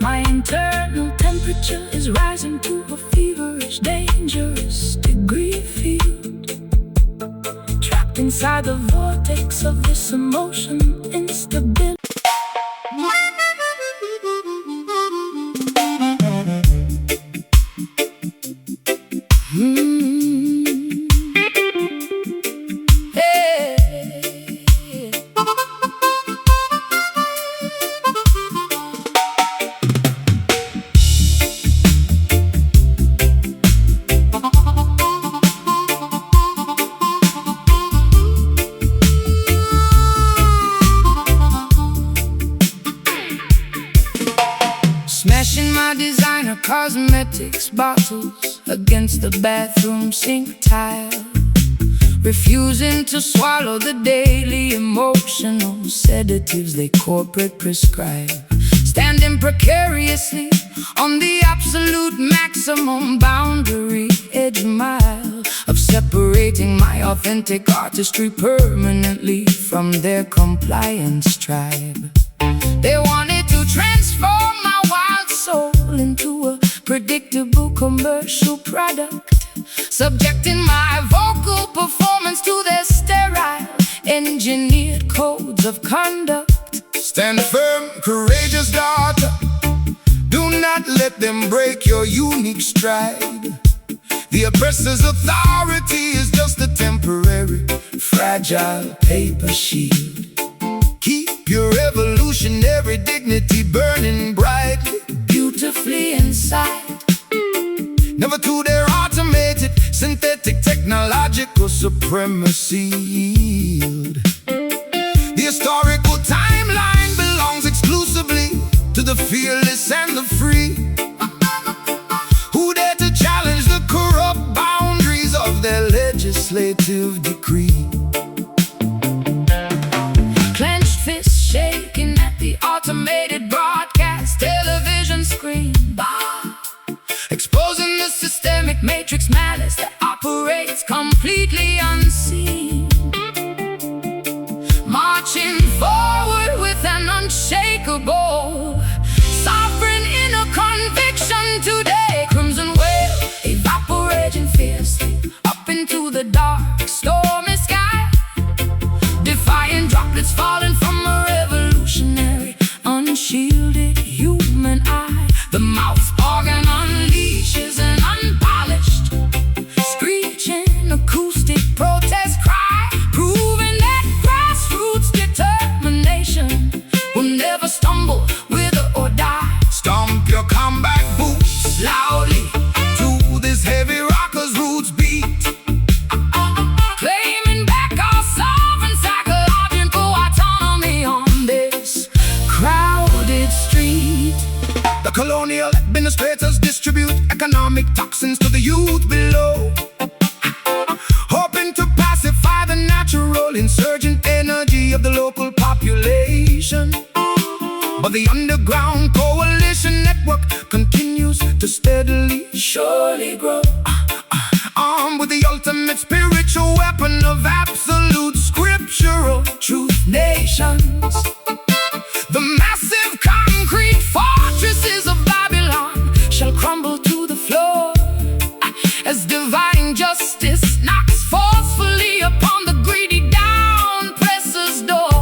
My internal temperature is rising to a feverish, dangerous degree field. Trapped inside the vortex of this emotion instability. Smashing my designer cosmetics bottles against the bathroom sink tile. Refusing to swallow the daily emotional sedatives they corporate prescribe. Standing precariously on the absolute maximum boundary edge mile of separating my authentic artistry permanently from their compliance tribe. They wanted to transform my wild soul into a predictable commercial product, subjecting my vocal performance to their sterile, engineered codes of conduct. Stand firm, courageous daughter. Do not let them break your unique stride. The oppressor's authority is just a temporary, fragile paper shield. Keep your evolutionary dignity burning brightly, Beautifully inside, never to their automated, synthetic, technological supremacy yield. The historical timeline belongs exclusively to the fearless and the free, who dare to challenge the corrupt boundaries of their legislative decree. clenched fists shaking at the automated broadcast television screen. Exposing the Systemic matrix malice that operates completely unseen. Marching forward with an unshakable, sovereign inner conviction today. Crimson wave evaporating fiercely up into the dark, stormy sky. Defying droplets falling from a revolutionary unshielded colonial administrators distribute economic toxins to the youth below, hoping to pacify the natural insurgent energy of the local population. But the underground coalition network continues to steadily, surely grow, armed with the ultimate spiritual weapon of absolute scriptural truth. Nations, the massive concrete fortresses of Babylon shall crumble to the floor as divine justice knocks forcefully upon the greedy down-presser's door.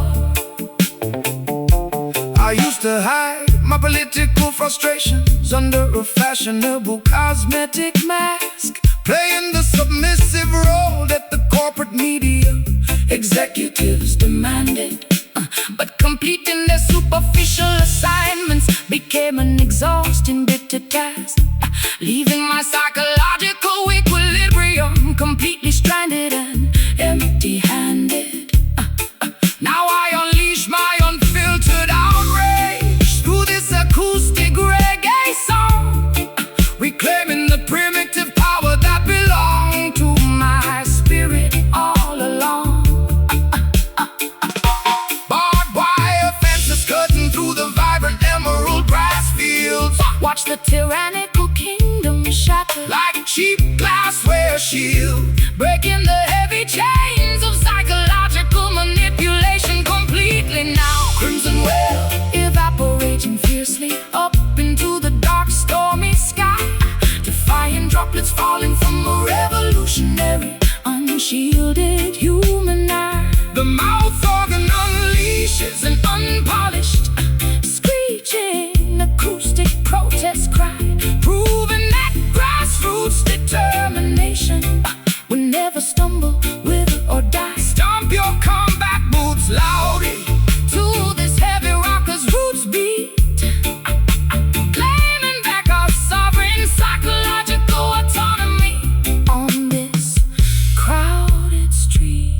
I used to hide my political frustrations under a fashionable cosmetic mask, playing the submissive role that the corporate media executives demanded. But completing their superficial assignments became an exhausting bitter task, leaving my psychological equilibrium completely stranded and empty-handed. Now I unleash my unfiltered outrage through this acoustic reggae song, reclaiming the primitive power that belonged to my spirit all along. Barbed wire fences cutting through the vibrant emerald grass fields. Watch the tyrannical kingdom shatter like cheap glassware shield, breaking the heavy chains of psychological manipulation completely now. Crimson whale evaporating fiercely up into the dark stormy sky, defying droplets falling from a revolutionary unshielded human eye. The mouth organ unleashes an unpolished screeching acoustic protest cry, proving that grassroots determination will never stumble, wither or die. Stomp your combat boots loudly to this heavy rocker's roots beat, claiming back our sovereign psychological autonomy on this crowded street.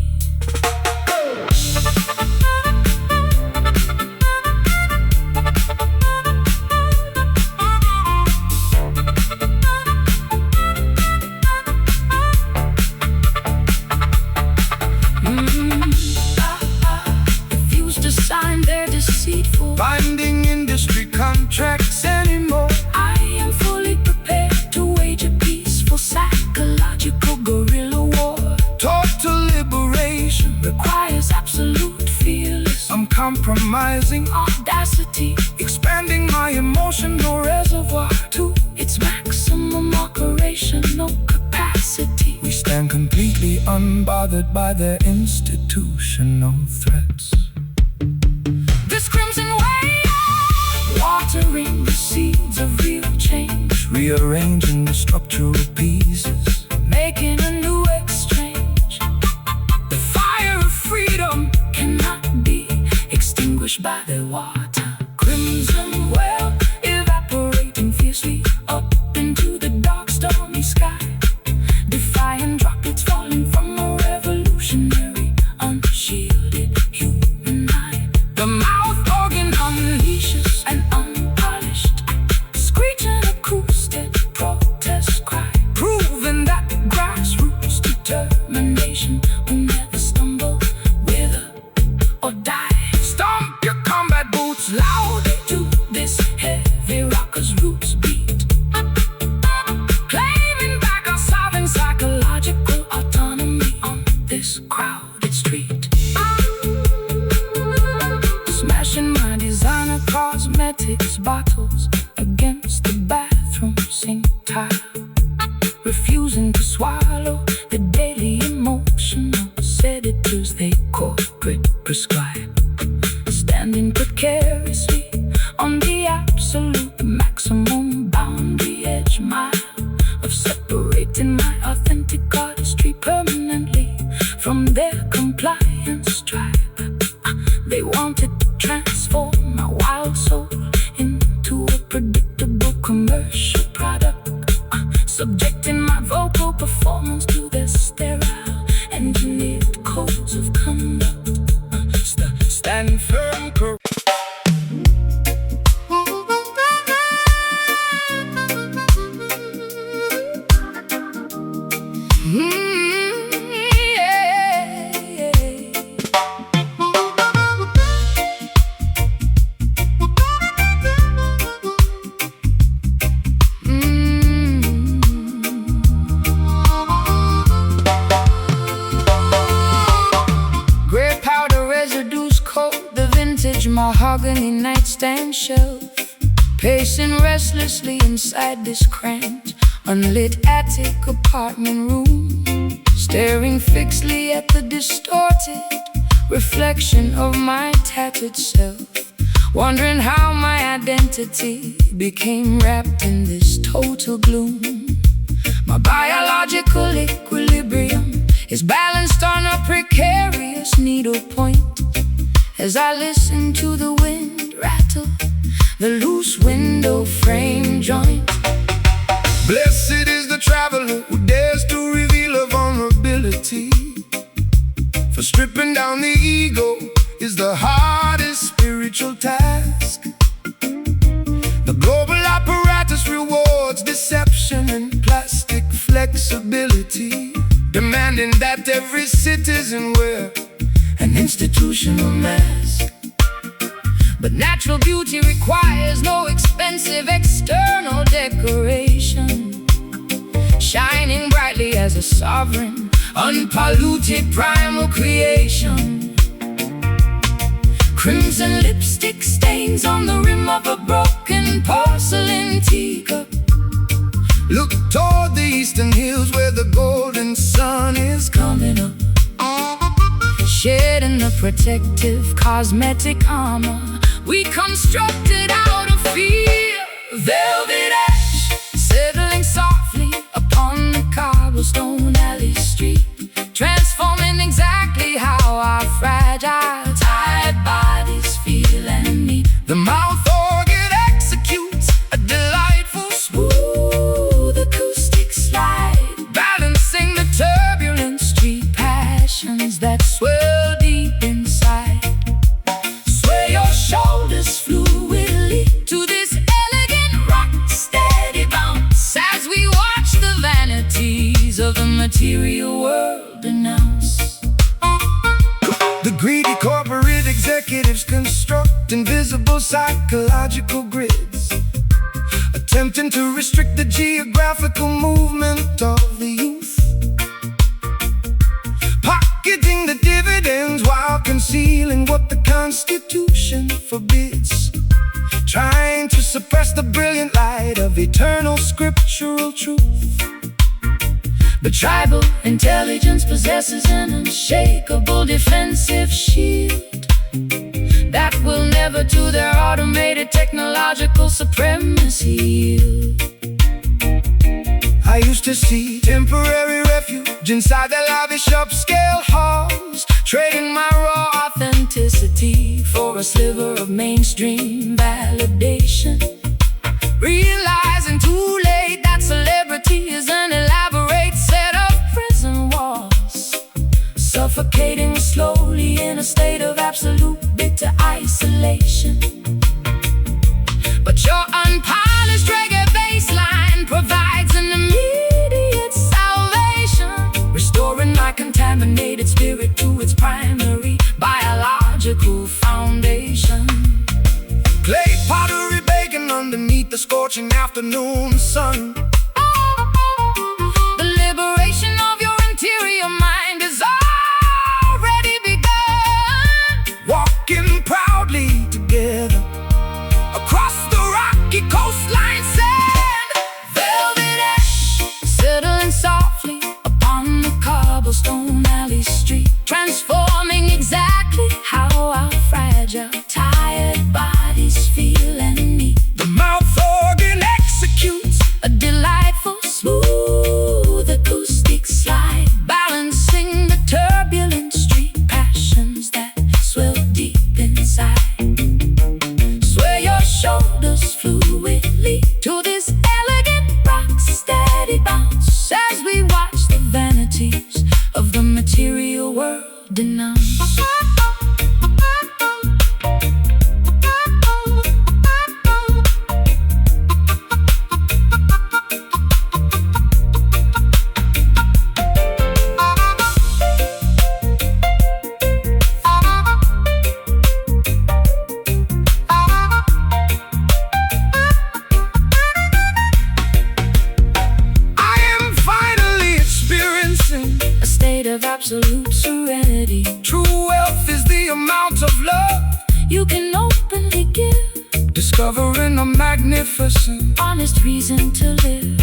Refuse to sign their deceitful binding industry contracts anymore. I am fully prepared to wage a peaceful psychological guerrilla war. Total liberation requires absolute fearless, uncompromising audacity, expanding my emotional reservoir to its maximum operational capacity. We stand completely unbothered by their institutional threats. This crimson wave, watering the seeds of real change, rearranging the structural pieces, making a new exchange. The fire of freedom cannot be extinguished by the water. Crimson well evaporating fiercely up into the dark stormy sky, defying droplets falling from a revolutionary unshielded human eye. The mouth organ unleashes an unpolished screeching acoustic protest cry, proving that grassroots determination will never stumble, wither or die. Stomp your combat boots loudly to this heavy rocker's roots beat, claiming back our sovereign psychological autonomy on this crowded street. Smashing my designer cosmetics bottles against the bathroom sink tile, refusing to swallow the daily emotional sedatives they corporate prescribe, standing precariously on the absolute maximum boundary edge mile of separating my authentic artistry permanently from their compliance tribe. They wanted to transform my wild soul into a predictable commercial product, subjecting my vocal performance to their sterile, engineered codes of conduct. Stand firm, mahogany nightstand shelf, pacing restlessly inside this cramped, unlit attic apartment room, staring fixedly at the distorted reflection of my tattered self, wondering how my identity became wrapped in this total gloom. My biological equilibrium is balanced on a precarious needlepoint as I listen to the wind rattle the loose window frame joint. Blessed is the traveler who dares to reveal a vulnerability, for stripping down the ego is the hardest spiritual task. The global apparatus rewards deception and plastic flexibility, demanding that every citizen wear an institutional mask. But natural beauty requires no expensive external decoration, shining brightly as a sovereign, unpolluted primal creation. Crimson lipstick stains on the rim of a broken porcelain teacup. Look toward the eastern hills where the golden sun is coming up, shedding the protective cosmetic armor we constructed out of fear. Velvet ash settling softly upon the cobblestone alley street, transforming exactly how our fragile, tired bodies feel and need. The mouth organ executes a delightful, smooth acoustic slide, balancing the turbulent street passions that swell deep inside. Sway your shoulders fluidly to this elegant rock steady bounce as we watch the vanities of the material world denounce. The greedy corporate executives construct invisible psychological grids, attempting to restrict the geographical movement of the youth, pocketing the dividends while concealing what the Constitution forbids, trying to suppress the brilliant light of eternal scriptural truth. But tribal intelligence possesses an unshakable defensive shield that will never to their automated technological supremacy yield. I used to see temporary refuge inside their lavish upscale halls, trading my raw authenticity for a sliver of mainstream validation, realizing too late that celebrity is an elaborate set of prison walls, suffocating slowly in a state of absolute bitter isolation. But your unpolished reggae bassline provides an immediate salvation, restoring my contaminated spirit to its primary biological foundation. Clay pottery baking underneath the scorching afternoon sun. The liberation of your interior mind is already begun. Walking proudly together across the rocky coastline sand, velvet ash settling softly upon the cobblestone alley street, transforming exactly how our fragile, tired bodies feel and need. The mouth organ executes a delightful, smooth acoustic slide, balancing the turbulent street passions that swell deep inside. Sway your shoulders fluidly to this elegant rock steady bounce as we watch the vanities of the material world denounce. A state of absolute serenity, true discovering a magnificent, honest reason to live.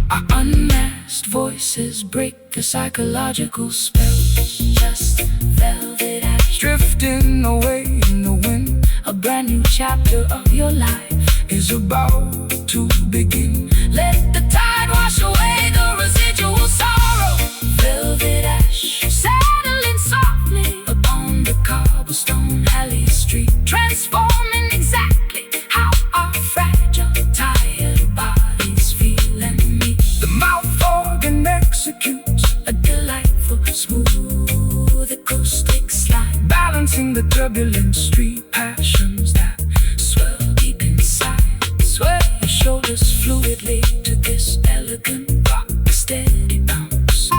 our Unmasked voices break the psychological spells. Just velvet ash, drifting away in the wind A brand new chapter of your life. is about to begin. let the tide wash away the residual sorrow. Velvet ash, Settling softly upon the cobblestone alley street, transforming exactly how our fragile, tired bodies feel and meet. The mouth organ executes, A delightful, smooth acoustic slide, balancing the turbulent street passions that swell deep inside. sway Your shoulders fluidly to this elegant rock steady bounce,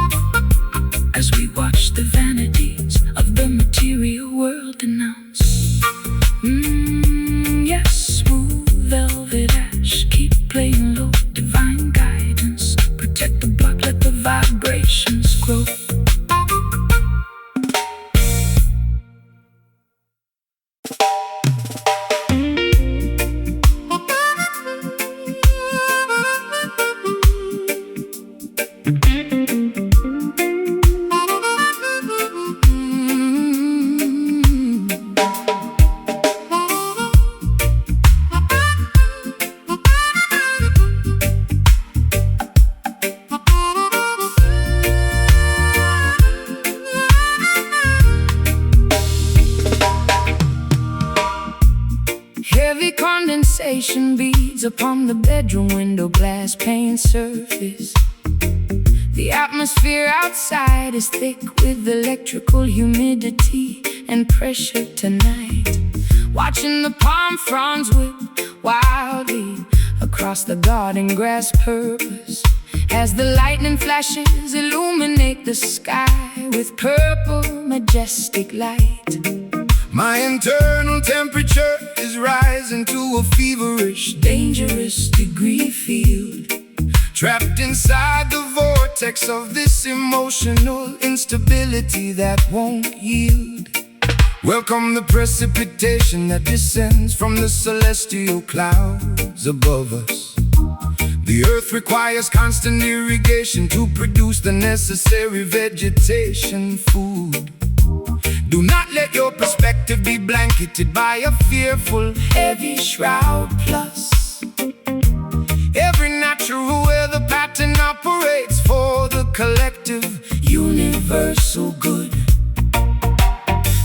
as we watch the vanities of the material world denounce. Yes, smooth velvet ash, keep playing low, divine guidance. Protect the block, let the vibrations grow. Heavy condensation beads upon the bedroom window glass pane surface. The atmosphere outside is thick with electrical humidity and pressure tonight. Watching the palm fronds whip wildly across the garden grass purpose, as the lightning flashes illuminate the sky with purple majestic light. my internal temperature is rising to a feverish, Dangerous degree field, trapped inside the vortex of this emotional instability that won't yield. Welcome the precipitation that descends from the celestial clouds above us. The earth requires constant irrigation to produce the necessary vegetation food. Do not let your perspective be blanketed by a fearful, heavy shroud plus. every natural weather pattern operates for the collective, Universal good,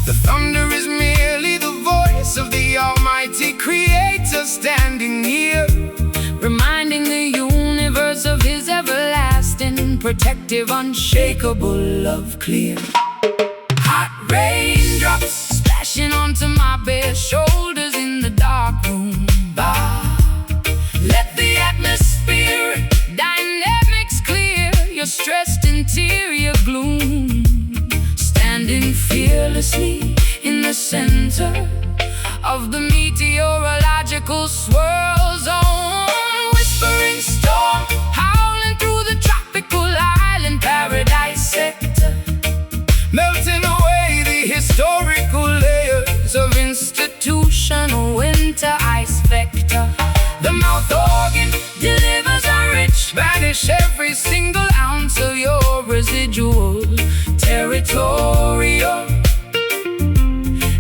the thunder is merely the voice of the Almighty Creator standing near, Reminding the universe of his everlasting, protective, unshakable love clear. hot raindrops, Splashing onto my bare shoulders in the dark room. let the atmosphere, Dynamics clear your stressed interior gloom. standing fearlessly In the center of the meteorological swirl zone, whispering storm, howling through the tropical island paradise sector. melting away the historical layers of Institutional winter ice vector. the mouth organ delivers a rich, banish Every single ounce of your residual territorial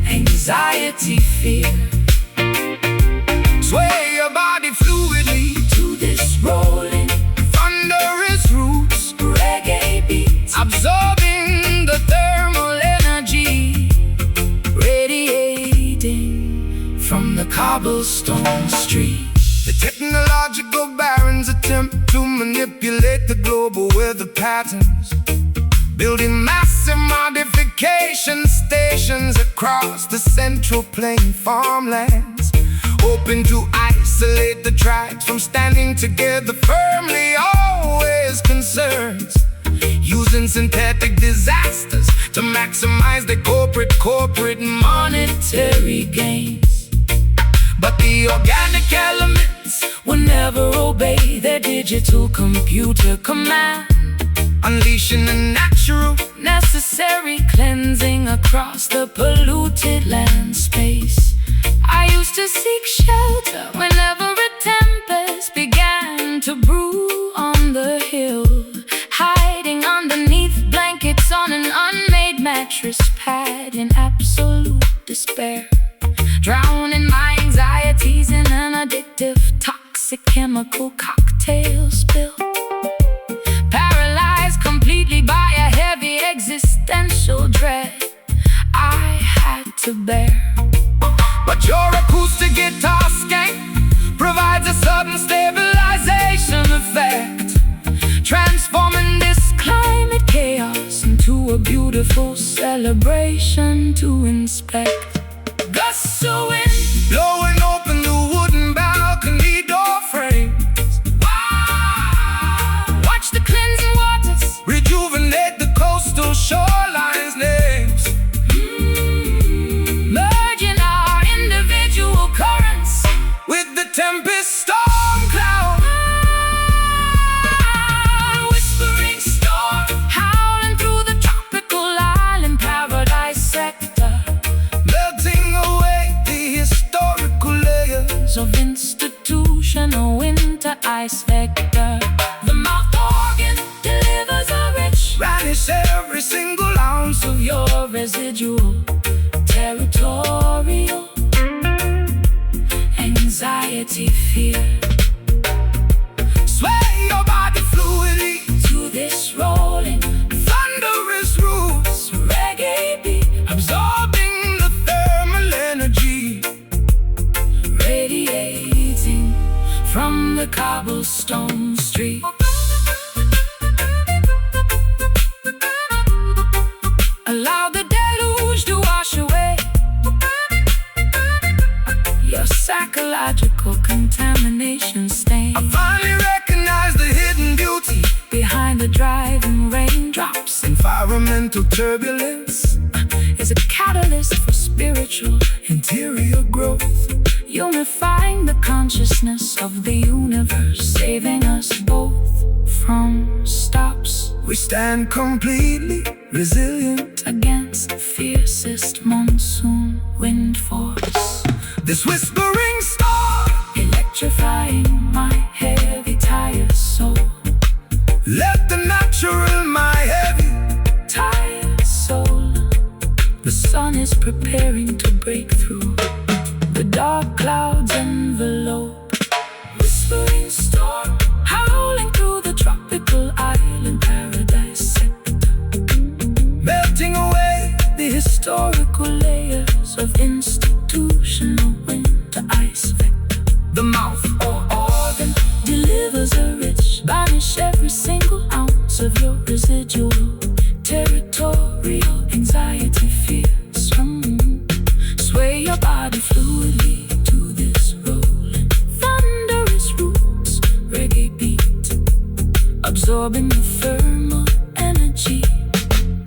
anxiety, fear. sway your body fluidly to this rolling thunderous roots, reggae beat. absorbing the thermal energy Radiating From the cobblestone street, The technological barons attempt to manipulate the global weather patterns, building massive modification stations across the central plain farmlands, hoping to isolate the tribes from standing together firmly. Always concerns using synthetic disasters to maximize their corporate monetary gains. But the organic elements Will never obey their digital computer command, unleashing the natural, necessary cleansing across the polluted land space. I use used to seek shelter whenever a tempest began to brew on the hill, hiding underneath blankets on an unmade mattress pad in absolute despair, drowning my anxieties in an addictive, toxic chemical cocktail spill, paralyzed completely by a heavy existential dread I had to bear. But your acoustic guitar skank provides a sudden stabilization effect, transforming this climate chaos into a beautiful celebration to inspect. Gusts of wind blowing open the wooden balcony door frames. Wow. Watch the cleansing waters rejuvenate the coastal shorelines names, merging our individual currents with the tempest storm cloud. Whispering storm howling through the tropical island paradise sector, Melting away the historical layers of institutional winter ice vector. The mouth organ delivers a rich, vanish every single ounce of your residual territorial anxiety, fear. sway your body fluidly To this rolling thunderous roots, reggae beat, absorbing the thermal energy, radiating from the cobblestone street. Allow the deluge to wash away your psychological contamination stain. I finally recognize the hidden beauty Behind the driving raindrops environmental turbulence, is a catalyst for spiritual interior growth, unifying the consciousness of the universe, saving us both from stops we stand completely resilient. against the fiercest monsoon wind force, This whispering star electrifying my heavy tired soul. let the natural my heavy. Tired soul, the sun is preparing to break through the dark clouds envelope. Whispering storm howling through the tropical island paradise sector, Melting away the historical layers of institutional winter ice vector. the mouth Or organ delivers a rich, banish every single ounce of your residual territorial anxiety, fears. Sway your body fluidly to this rolling thunderous roots reggae beat, absorbing the thermal energy,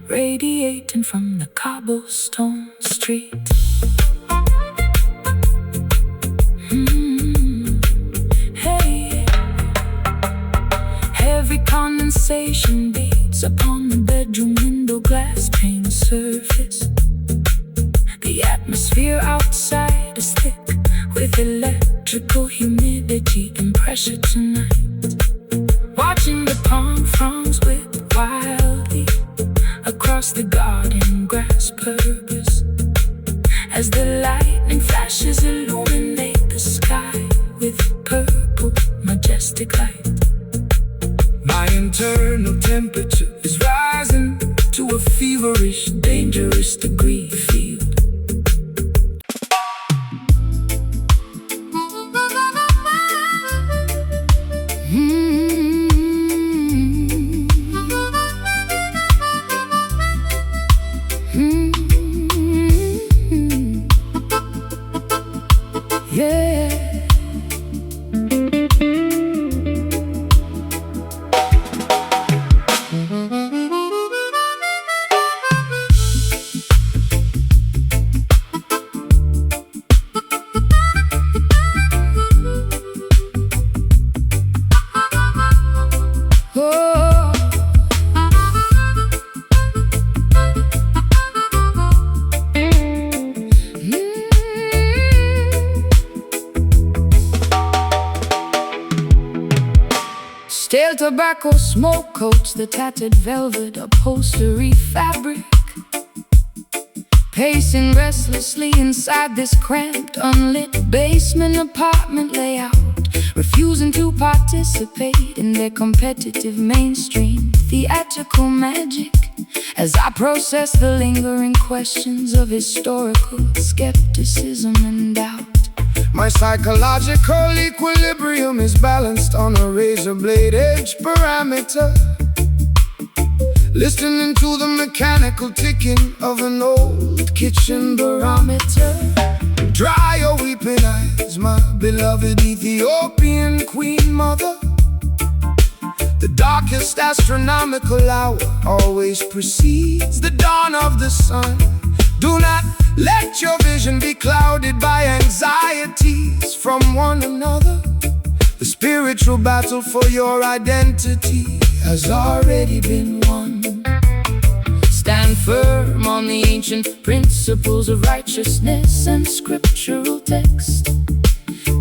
radiating from the cobblestone street. Hey, heavy condensation beats upon the bedroom window glass pane surface. The atmosphere outside is thick with electrical humidity and pressure tonight. Watching the palm fronds whip wildly across the garden grass purpose, as the lightning flashes illuminate the sky with purple majestic light. My internal temperature is rising to a feverish, dangerous degree field. Yeah. Stale tobacco smoke coats the tattered velvet upholstery fabric. Pacing restlessly inside this cramped, unlit basement apartment layout, refusing to participate in their competitive mainstream theatrical magic. As I process the lingering questions of historical skepticism and doubt, my psychological equilibrium is balanced on a razor blade edge parameter, listening to the mechanical ticking of an old kitchen barometer. Dry your weeping eyes, my beloved Ethiopian queen mother. The darkest astronomical hour always precedes the dawn of the sun. Do not let your vision be clouded by anxieties from one another. The spiritual battle for your identity has already been won. Stand firm on the ancient principles of righteousness and scriptural text,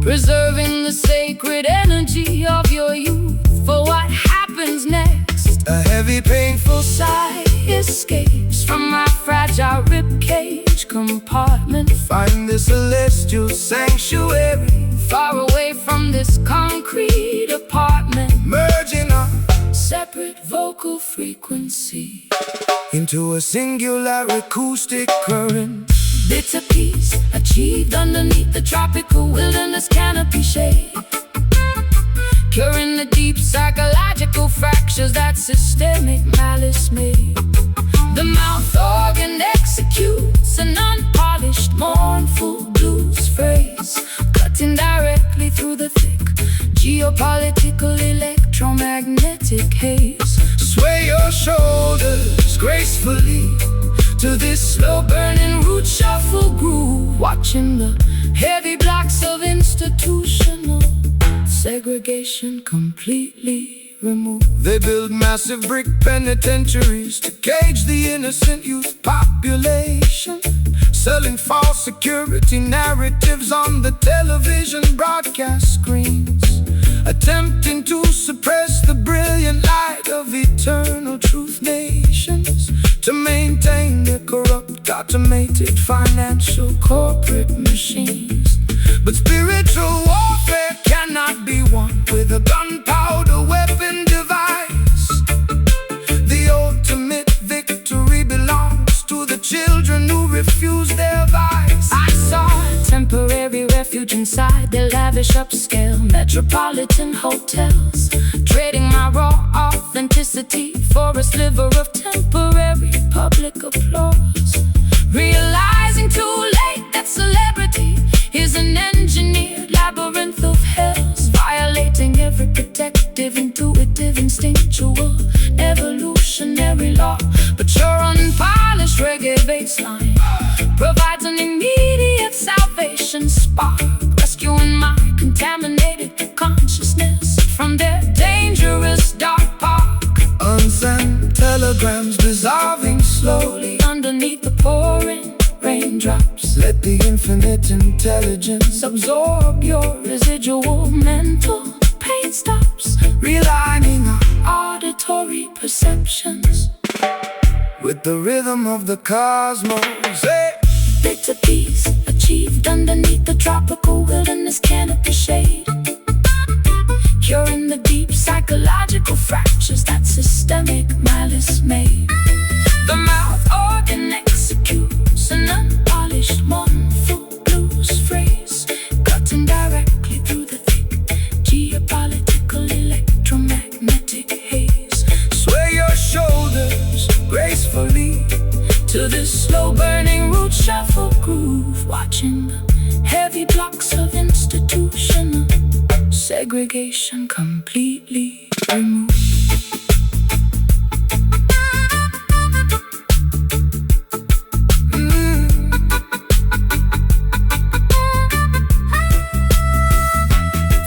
preserving the sacred energy of your youth for what happens next. A heavy, painful Sigh escapes from my fragile ribcage compartment. find the celestial sanctuary, Far away from this concrete apartment, merging our separate vocal frequency into a singular acoustic current. bitter peace achieved underneath the tropical wilderness canopy shade, curing the deep psychological fractures that systemic malice made. The mouth organ executes an unpolished, mournful blues phrase, cutting directly through the thick geopolitical electromagnetic haze. Sway your shoulders gracefully to this slow-burning root shuffle groove, Watching the heavy blocks of institutional segregation completely removed. They build massive brick penitentiaries to cage the innocent youth population, selling false security narratives on the television broadcast screens, attempting to suppress the brilliant light of eternal truth nations, to maintain their corrupt, automated financial corporate machines. But spiritual warfare cannot be won with a gunpowder weapon device. The ultimate victory belongs to the children who refuse their vice. I saw temporary refuge inside their lavish upscale metropolitan hotels, trading my raw authenticity for a sliver of temporary public applause, realizing too late that celebrity is an engineered labyrinth of hells, violating every protective, intuitive, instinctual, evolutionary law. But your unpolished reggae baseline provides an immediate salvation spark, rescuing my contaminated consciousness from their dangerous dark park. Unsent telegrams dissolving slowly Underneath the pouring raindrops, let the infinite intelligence absorb your residual mental pain stops, realigning our auditory perceptions with the rhythm of the cosmos. Hey! bitter peace achieved underneath the tropical wilderness canopy shade, curing the deep psychological fractures that systemic malice made. The mouth organ executes an unpolished, mournful blues phrase, cutting directly through the thick geopolitical electromagnetic haze. Sway your shoulders gracefully To this slow-burning root shuffle groove, watching the heavy blocks of institutional segregation completely removed.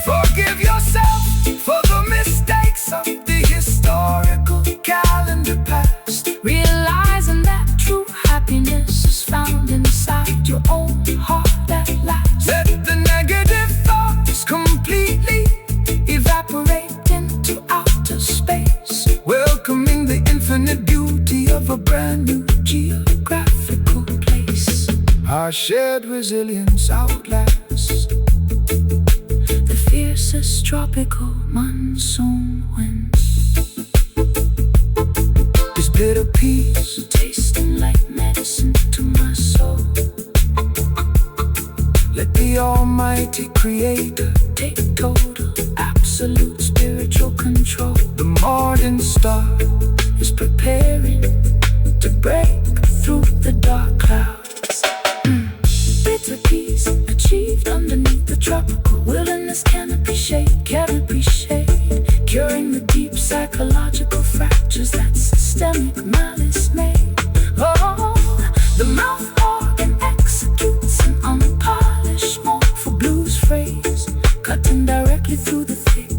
Forgive yourself for the mistakes of the historical calendar past, Realizing that true happiness is found inside your own heart at last. let the negative thoughts completely evaporate into out shared resilience outlast the fiercest tropical monsoon winds. This bitter peace Tasting like medicine to my soul. let the Almighty Creator Take total, absolute spiritual control. the modern star Is preparing to break through the dark clouds. Bitter peace achieved underneath the tropical wilderness canopy shade, curing the deep psychological fractures that systemic malice made. Oh, the mouth organ executes an unpolished mournful blues phrase, cutting directly through the thick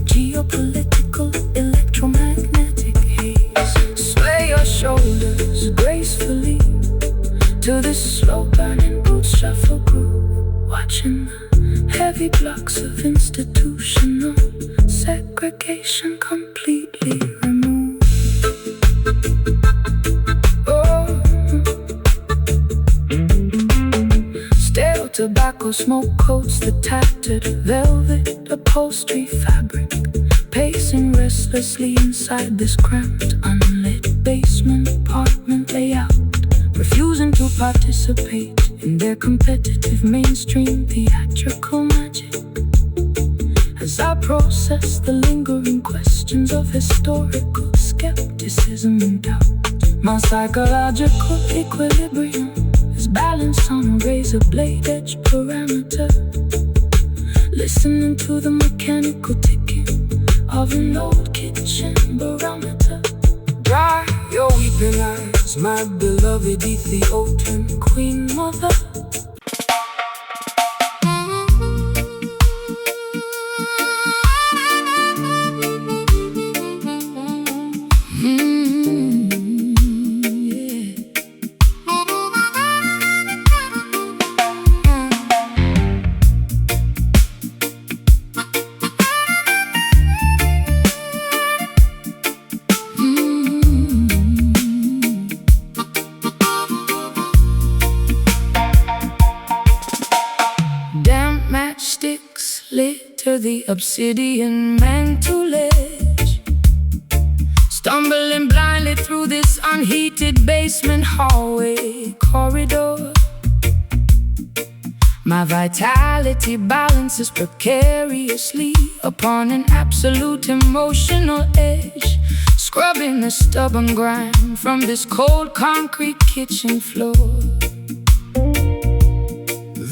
geopolitical electromagnetic haze. Sway your shoulders gracefully to this slow burning boot shuffle groove, watching the heavy blocks of institutional segregation completely removed. Oh, stale tobacco smoke coats the tattered velvet upholstery fabric, pacing restlessly inside this cramped, unlit basement apartment layout, refusing to participate in their competitive mainstream theatrical magic. As I process the lingering questions of historical skepticism and doubt, my psychological equilibrium is balanced on a razor blade edge parameter, listening to the mechanical ticking of an old kitchen barometer. Dry your weeping eyes, my beloved Ethiopian Queen Mother, litter the obsidian mantelage, stumbling blindly through this unheated basement hallway corridor. My vitality balances precariously upon an absolute emotional edge, scrubbing the stubborn grime from this cold concrete kitchen floor.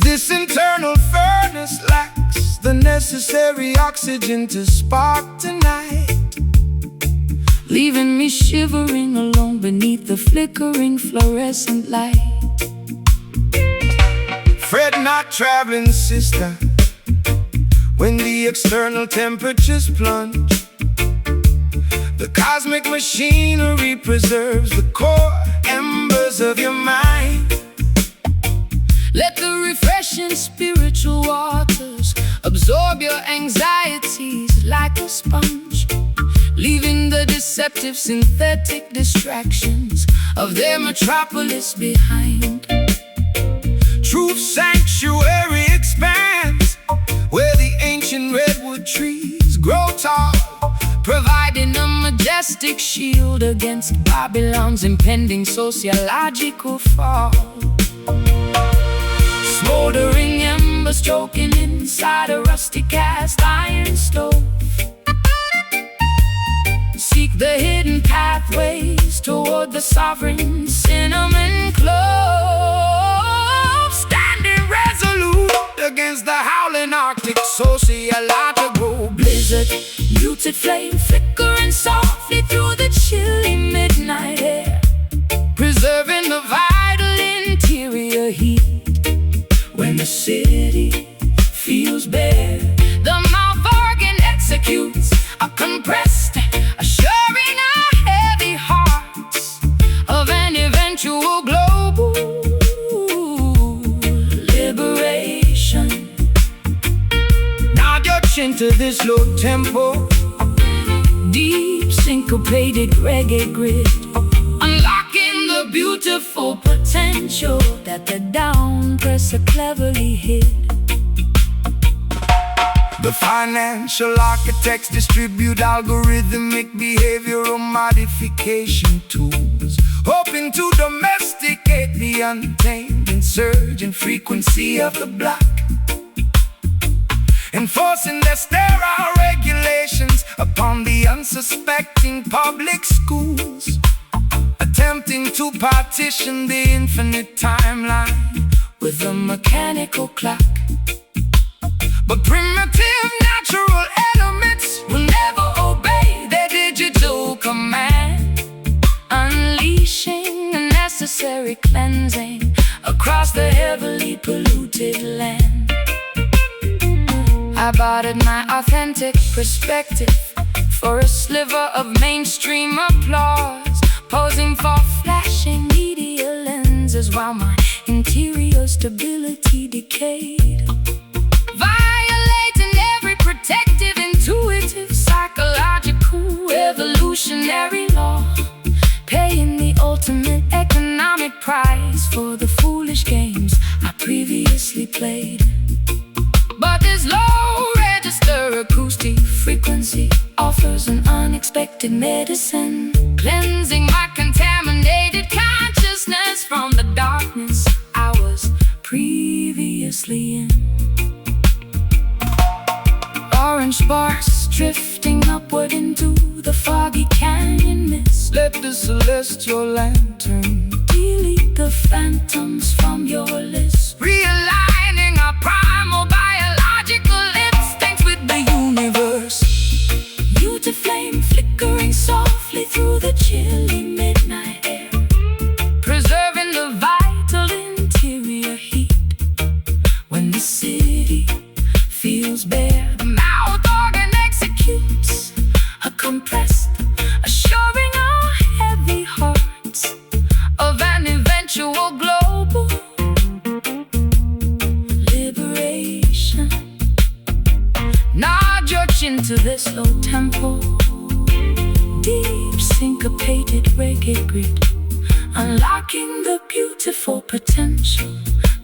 This internal furnace lacks the necessary oxygen to spark tonight, leaving me shivering alone beneath the flickering fluorescent light. Fret not, traveling sister, when the external temperatures plunge. The cosmic machinery preserves the core embers of your mind. Let the refreshing spiritual waters absorb your anxieties like a sponge, leaving the deceptive synthetic distractions of their metropolis behind. Truth's sanctuary expands where the ancient redwood trees grow tall, providing a majestic shield against Babylon's impending sociological fall. Smoldering embers choking inside a rusty cast iron stove, seek the hidden pathways toward the sovereign cinnamon clove, standing resolute against the howling Arctic sociological blizzard. Muted flame flickering softly through the chilly midnight air, preserving the vital interior heat when the city feels bare. The mouth organ executes a compressed, assuring our heavy hearts of an eventual global liberation. Nod your chin to this low tempo, deep syncopated reggae grid, unlocking the beautiful potential that the down presser cleverly hid. The financial architects distribute algorithmic behavioral modification tools, hoping to domesticate the untamed insurgent frequency of the black, enforcing their sterile regulations upon the unsuspecting public schools, attempting to partition the infinite timeline with a mechanical clock. But primitive natural elements will never obey their digital command, unleashing a necessary cleansing across the heavily polluted land. I bartered my authentic perspective for a sliver of mainstream applause, posing for flashing media lenses while my interior stability decayed, violating every protective, intuitive, psychological, evolutionary law, paying the ultimate economic price for the foolish games I previously played. But this low-register acoustic frequency offers an unexpected medicine, cleansing my contaminated consciousness from the darkness I was previously in. Orange sparks drifting upward into the foggy canyon mist. Let the celestial lantern delete the phantoms from your list, realigning our primal biological instincts with the universe. Mute flame flickering softly through the chilly midnight air, preserving the vital interior heat when the city feels bare. The mouth organ Executes a compressed, assuring our heavy hearts of an eventual global liberation. Nod your chin To this low tempo, deep syncopated reggae grid, unlocking the beautiful potential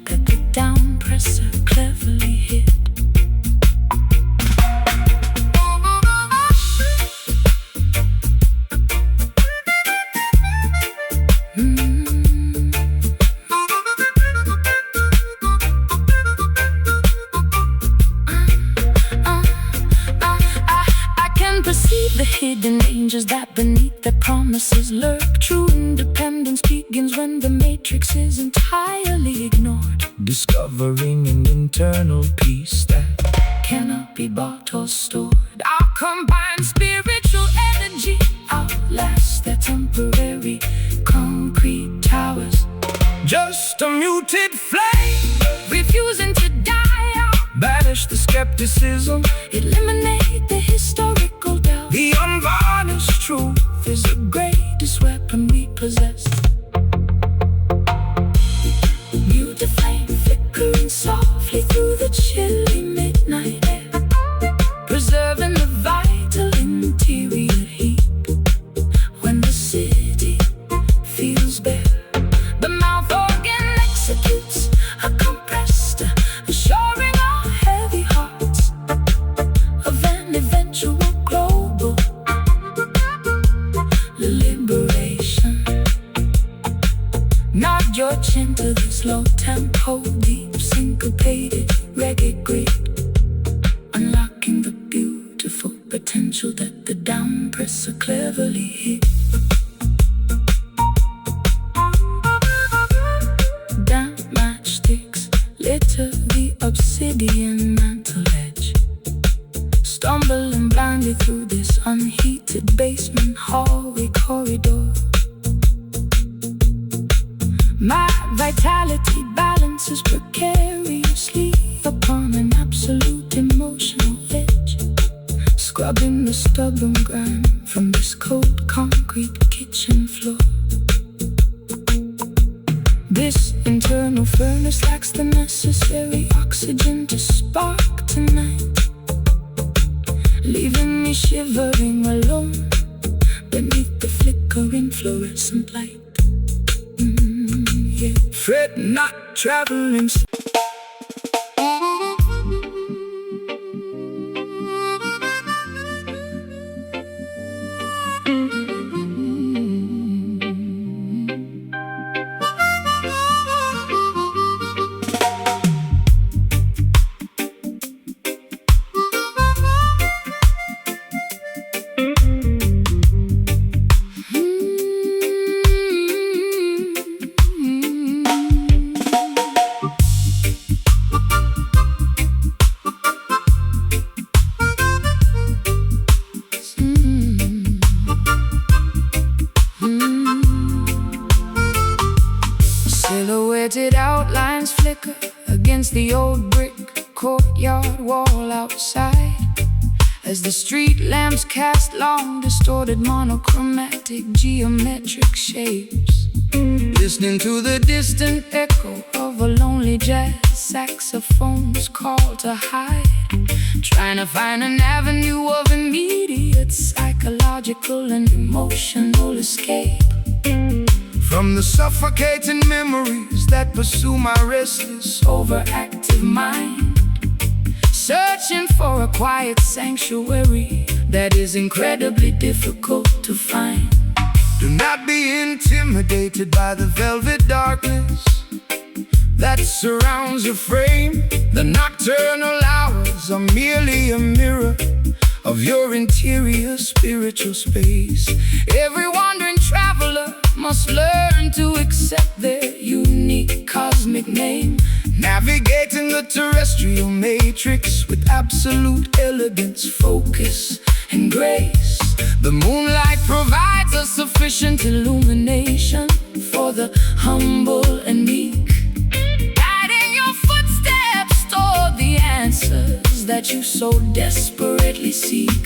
that the down presser cleverly hid. Perceive the hidden dangers that beneath the promises lurk. True independence begins when the matrix is entirely ignored, discovering an internal peace that cannot be bought or stored. our combined spiritual energy Outlast their temporary concrete towers, just a muted flame, refusing to die out. banish the skepticism. Eliminate the historical doubt. The unvarnished truth is the greatest weapon we possess. Mute the flame flickering softly through the chilly midnight air, preserving the vital interior heat when the city feels bare. The mouth organ executes a compressed, assuring our heavy hearts of an eventual global liberation. Nod your chin to this low tempo, deep syncopated reggae grid, unlocking the beautiful potential that the down presser cleverly hid. Damp matchsticks litter the obsidian mantle edge, stumbling blindly through this unheated basement hallway corridor. My vitality balances precariously upon an absolute emotional edge, scrubbing the stubborn grime from this cold concrete kitchen floor. This internal furnace lacks the necessary oxygen to spark tonight, leaving me shivering alone beneath the flickering fluorescent light. Fret not, traveling. Silhouetted outlines flicker against the old brick courtyard wall outside, as the street lamps cast long, distorted, monochromatic, geometric shapes. Listening to the distant echo of a lonely jazz saxophone's call to hide, trying to find an avenue of immediate psychological and emotional escape from the suffocating memories that pursue my restless, overactive mind, searching for a quiet sanctuary that is incredibly difficult to find. Do not be intimidated by the velvet darkness that surrounds your frame. The nocturnal hours are merely a mirror of your interior spiritual space. Every wandering traveler must learn to accept their unique cosmic name, navigating the terrestrial matrix with absolute elegance, focus, and grace. The moonlight Provides a sufficient illumination for the humble and meek, guiding your footsteps toward the answers that you so desperately seek.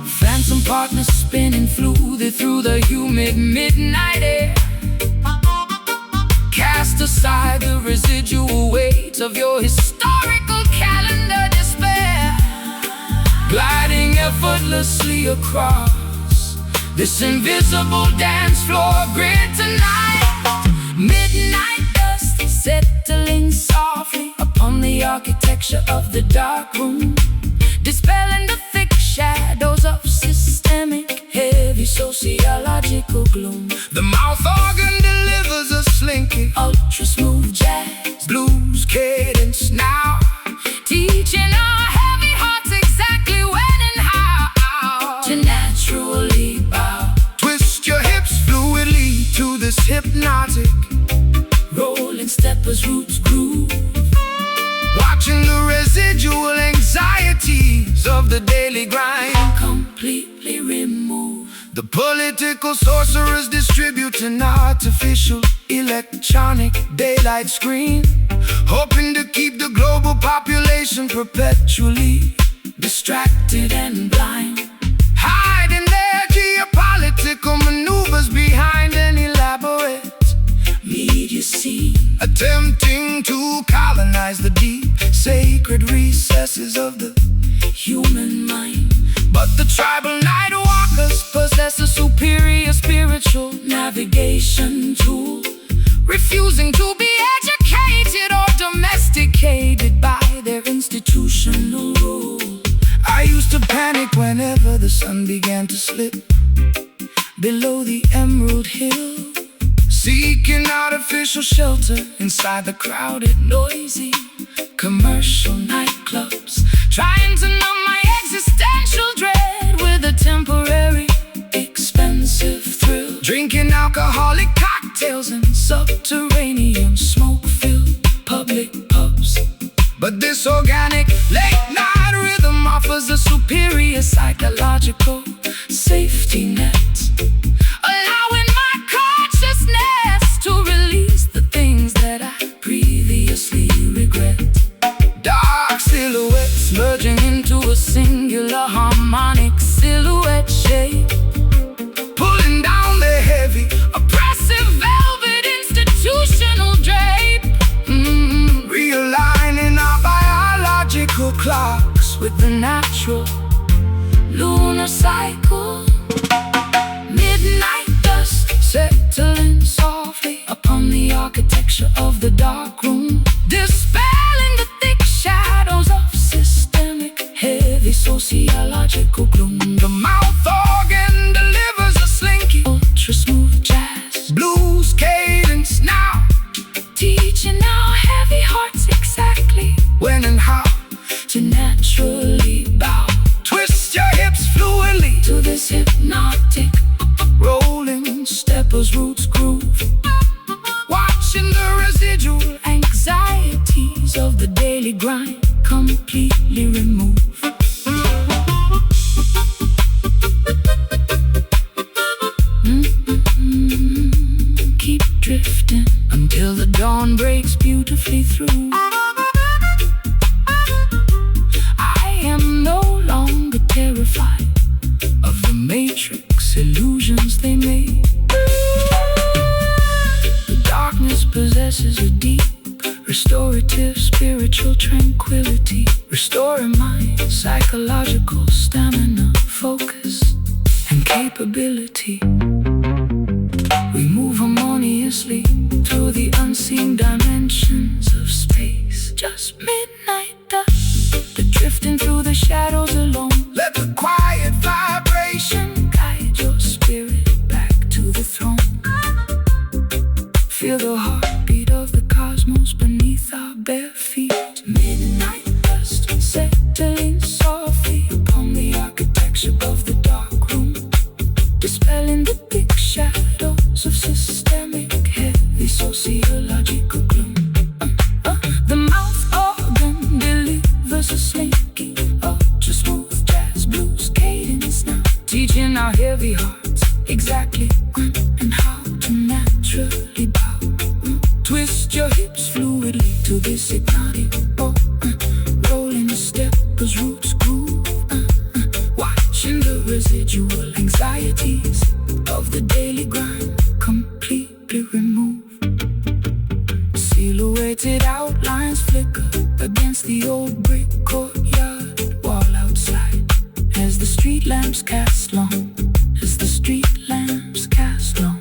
Phantom partners spinning fluidly through the humid midnight air, cast aside the residual weight of your historical calendar despair, gliding effortlessly across this invisible dance floor grid tonight. Midnight dust settling softly upon the architecture of the dark room, dispelling the thick shadows of systemic, heavy sociological gloom. The mouth organ delivers a slinky, ultra smooth jazz, blues cadence now, teaching our heavy hearts exactly when and how to naturally bow. Twist your hips fluidly to this hypnotic rolling steppers roots groove, watching the residual anxieties of the daily grind completely remove. The political sorcerers distribute an artificial electronic daylight screen, hoping to keep the global population perpetually distracted and blind, hiding their geopolitical maneuvers behind an elaborate media scene, attempting to colonize the deep, sacred recesses of the human mind. But the tribal night walkers possess a superior spiritual navigation tool, refusing to be educated or domesticated by their institutional rule. I used to panic whenever the sun began to slip below the Emerald Hill, seeking artificial shelter inside the crowded, noisy commercial nightclubs, trying to numb my existential dread with a temporary, expensive thrill, drinking alcoholic cocktails in subterranean, smoke-filled public pubs. But this organic late-night rhythm offers a superior psychological safety net, allowing my consciousness to release the things that I previously regret. Dark silhouettes merging into a singular harmonic silhouette shape, pulling down the heavy, oppressive velvet institutional drape, realigning our biological clocks with the natural lunar cycle. Midnight dust settling softly upon the architecture of the dark room, dispelling the thick shadows of systemic, heavy sociological gloom. The mouth organ delivers a slinky, Ultra smooth jazz, blues cadence now, teaching our heavy hearts exactly when and how to naturally bow twist your hips fluidly to this hypnotic rolling stepper's roots groove. watching the residual Anxieties of the daily grind completely remove. Keep drifting until the dawn breaks beautifully through. I am no longer terrified of the matrix illusions they made. The darkness possesses a deep, restorative spiritual tranquility, restoring my psychological stamina, focus, and capability. We move harmoniously through the unseen dimensions of space. Just midnight dust, the drifting through the shadows alone. let the quiet vibration Guide your spirit back to the throne. Feel the heartbeat of the cosmos beneath our bare feet. Midnight dust settling softly upon the architecture of the dark room, dispelling the thick shadows of systemic, heavy sociological gloom. The mouth organ delivers a slinky, ultra smooth jazz blues cadence now, teaching our heavy hearts exactly when and how to naturally bow. Twist your hips fluidly to this hypnotic rolling the stepper's roots groove. Watching the residual anxieties of the daily grind completely remove. Silhouetted outlines flicker against the old brick courtyard wall outside, as the street lamps cast long, as the street lamps cast long.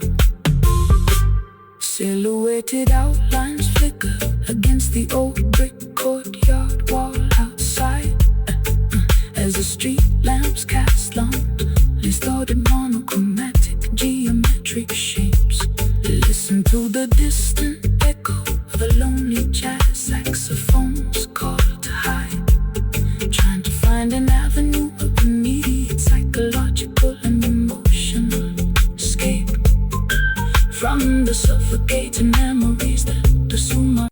Silhouetted outlines flicker against the old brick courtyard wall outside, as the street lamps cast long, distorted monochromatic geometric shapes. Listen to the distant echo of a lonely jazz saxophone's call to hide, trying to find an avenue of immediate psychological and emotional escape from the suffocating memories that assume our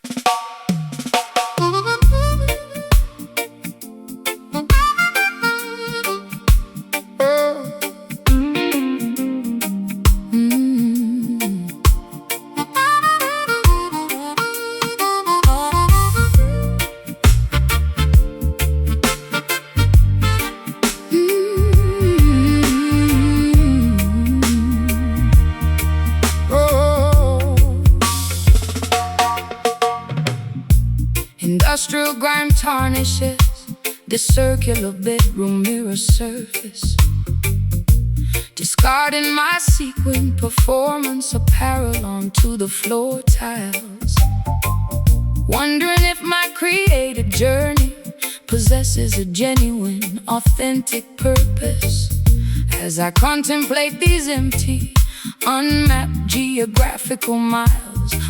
industrial grime tarnishes the circular bedroom mirror surface, discarding my sequin performance apparel onto the floor tiles. Wondering if my creative journey possesses a genuine, authentic purpose, as I contemplate these empty, unmapped geographical miles.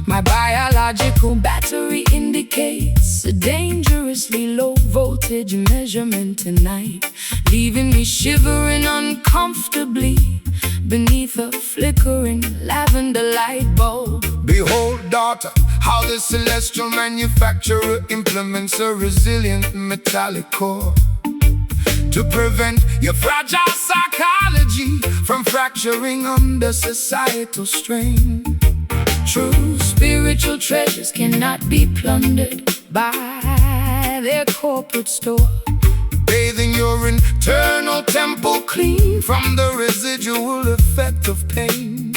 My biological battery indicates a dangerously low voltage measurement tonight, leaving me shivering uncomfortably beneath a flickering lavender light bulb. Behold, daughter, how the celestial manufacturer implements a resilient metallic core to prevent your fragile psychology from fracturing under societal strain. True spiritual treasures cannot be plundered by their corporate store, bathing your internal temple clean from the residual effect of pain.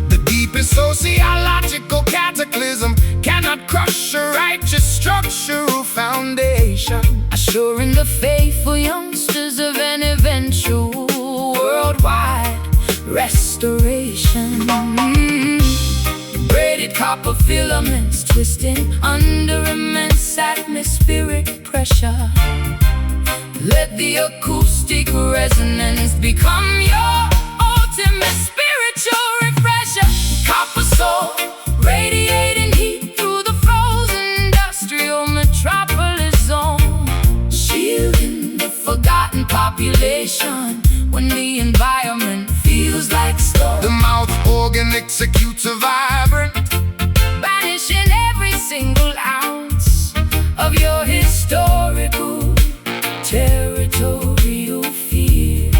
The deepest sociological cataclysm cannot crush a righteous structural foundation, assuring the faithful youngsters of an eventual worldwide restoration. Braided copper filaments twisting under immense atmospheric pressure. Let the acoustic resonance become your ultimate spiritual refresher. Copper soul, radiating heat through the frozen industrial metropolis zone, shielding the forgotten population when the environment feels like stone. The mouth organ executes a vibrant, banishing every single ounce of your historical territorial fear.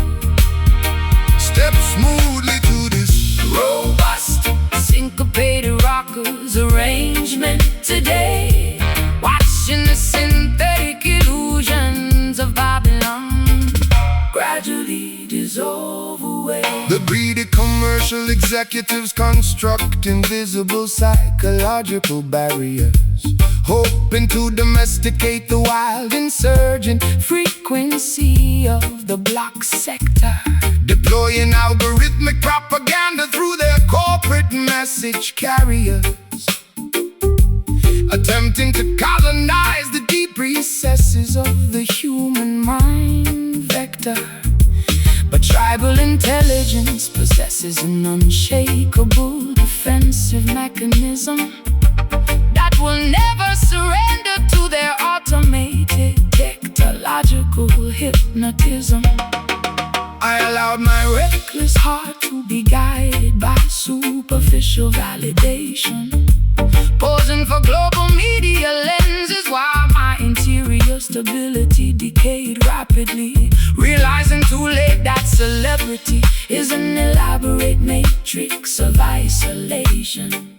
step smoothly to this Robust, syncopated rockers arrangement today, watching the synthetic illusions of Babylon gradually dissolve away. The greedy commercial executives construct invisible psychological barriers, hoping to domesticate the wild insurgent Frequency of the block sector, deploying algorithmic propaganda through their corporate message carriers, attempting to colonize the deep recesses of the human mind vector. But tribal intelligence possesses an unshakable defensive mechanism that will never surrender to their automated technological hypnotism. I allowed my reckless heart to be guided by superficial validation, posing for global media lenses while my interior stability decayed rapidly, realizing too late that celebrity is an elaborate matrix of isolation,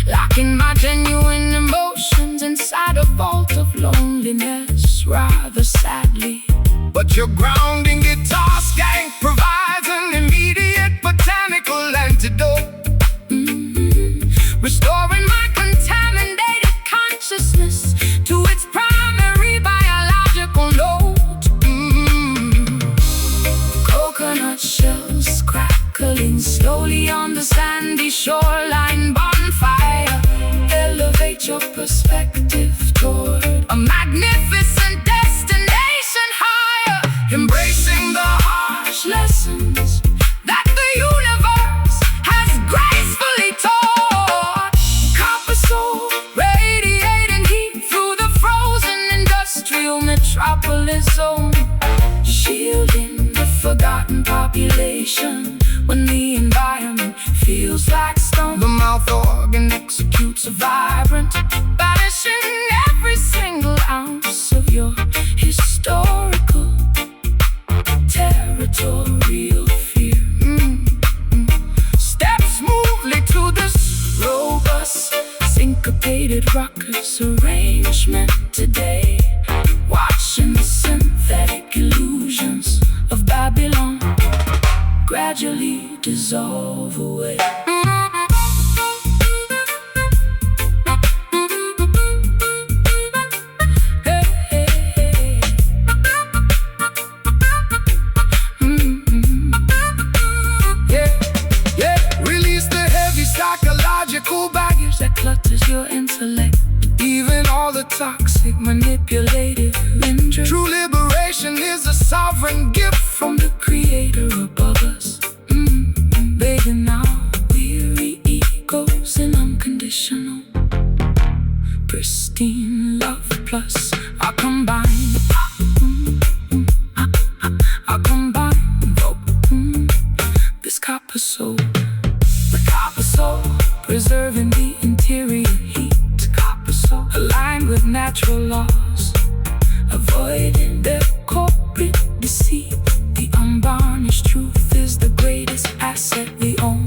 locking my genuine emotions inside a vault of loneliness, rather sadly. But your grounding guitar skank provides an immediate botanical antidote, Restoring my contaminated consciousness to its primary biological note. Coconut shells crackling slowly on the sandy shoreline bonfire elevate your perspective toward a magnificent destination higher, embracing the harsh lessons that the universe has gracefully taught. Copper soul, radiating heat through the frozen industrial metropolis zone, shielding the forgotten population when the environment feels like stone. the mouth organ Executes a vibrant, banishing every single ounce of your historical territorial fear. Step smoothly to this robust, syncopated rockers arrangement today, watching the synthetic illusions of Babylon gradually dissolve away. release the heavy psychological baggage That clutters your intellect, even all the toxic, manipulative imagery true liberation is a sovereign gift from the creator above us, bathing our weary egos in unconditional, pristine love plus our combined, this copper soul, the copper soul, preserving the interior heat, copper soul, aligned with natural laws, avoiding their corporate deceit. The unvarnished truth is the greatest asset we own.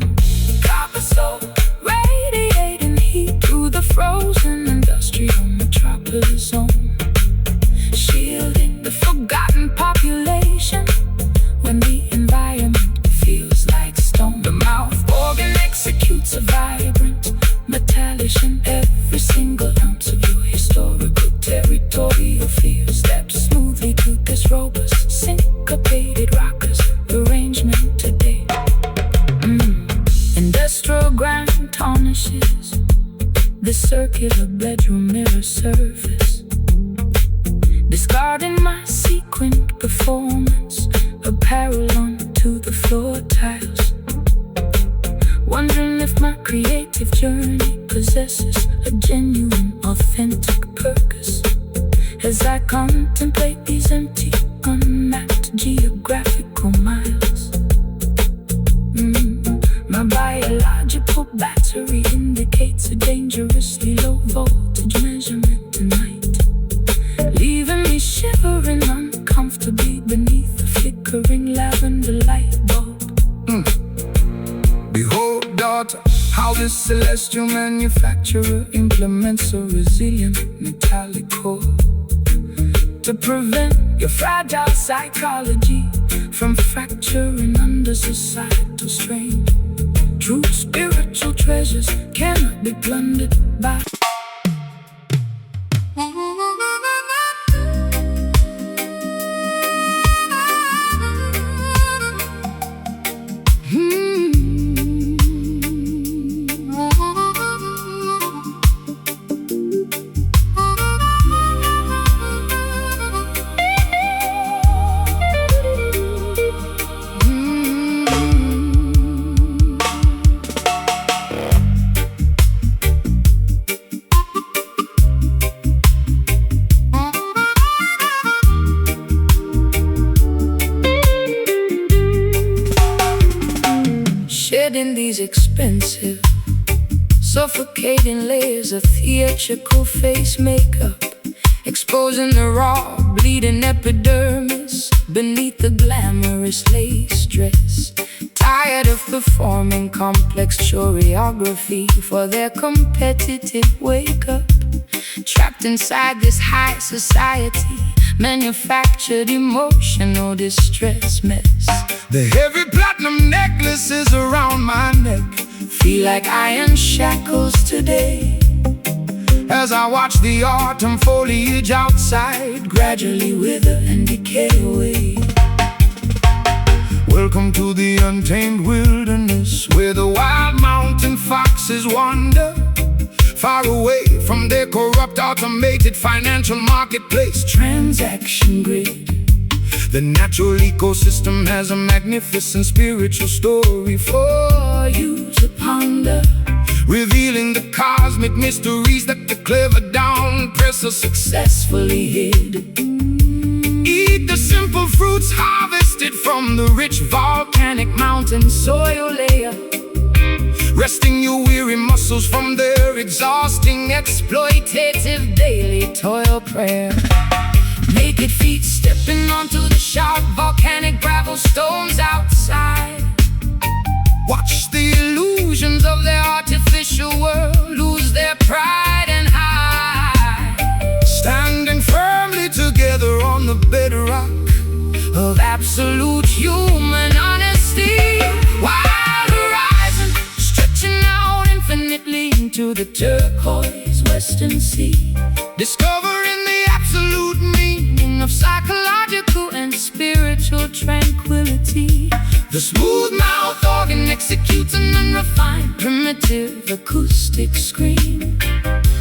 Copper soul, radiating heat through the frozen industrial metropolis zone, shielding the forgotten population when the environment feels like stone. The mouth organ executes a vibrant, metallician every single ounce of your historical territorial fear. Step smoothly to this robust, syncopated rockers arrangement today. Industrial grand tarnishes discarding my sequined performance, apparel onto the floor tiles, wondering if my creative journey possesses a genuine, authentic purpose. As I contemplate these empty, unmapped geographical miles, my biological battery indicates a dangerously low voltage measurement tonight, leaving me shivering uncomfortably beneath the flickering lavender light bulb. Behold, daughter, how this celestial manufacturer implements a resilient metallic core to prevent your fragile psychology from fracturing under societal strain. True spiritual treasures cannot be plundered by shedding these expensive, suffocating layers of theatrical face makeup, exposing the raw, bleeding epidermis beneath the glamorous lace dress. Tired of performing complex choreography for their competitive wake-up, trapped inside this high society manufactured emotional distress mess. the heavy platinum necklaces around my neck Feel like iron shackles today, as I watch the autumn foliage outside gradually wither and decay away. Welcome to the untamed wilderness, where the wild mountain foxes wander, far away from their corrupt automated financial marketplace. Transaction grid, The natural ecosystem has a magnificent spiritual story for you to ponder, revealing the cosmic mysteries that the clever down presser successfully hid. eat the simple fruits harvested from the rich Volcanic mountain soil layer, resting your weary muscles from their exhausting exploitative daily toil prayer. Naked feet stepping onto the sharp volcanic gravel stones outside. Watch the Illusions of their artificial world lose their pride and hide, standing firmly together on the bedrock of absolute human honesty. Wild horizon stretching out infinitely into the turquoise western sea, discovering the absolute meaning of psychological and spiritual tranquility. The smooth mouth Organ executes an unrefined primitive acoustic scream,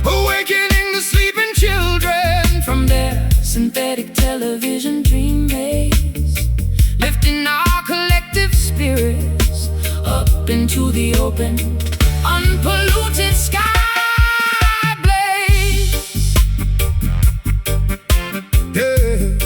awakening the sleeping children from their synthetic television dream maze, lifting our collective spirits up into the open, unpolluted sky blaze. Yeah.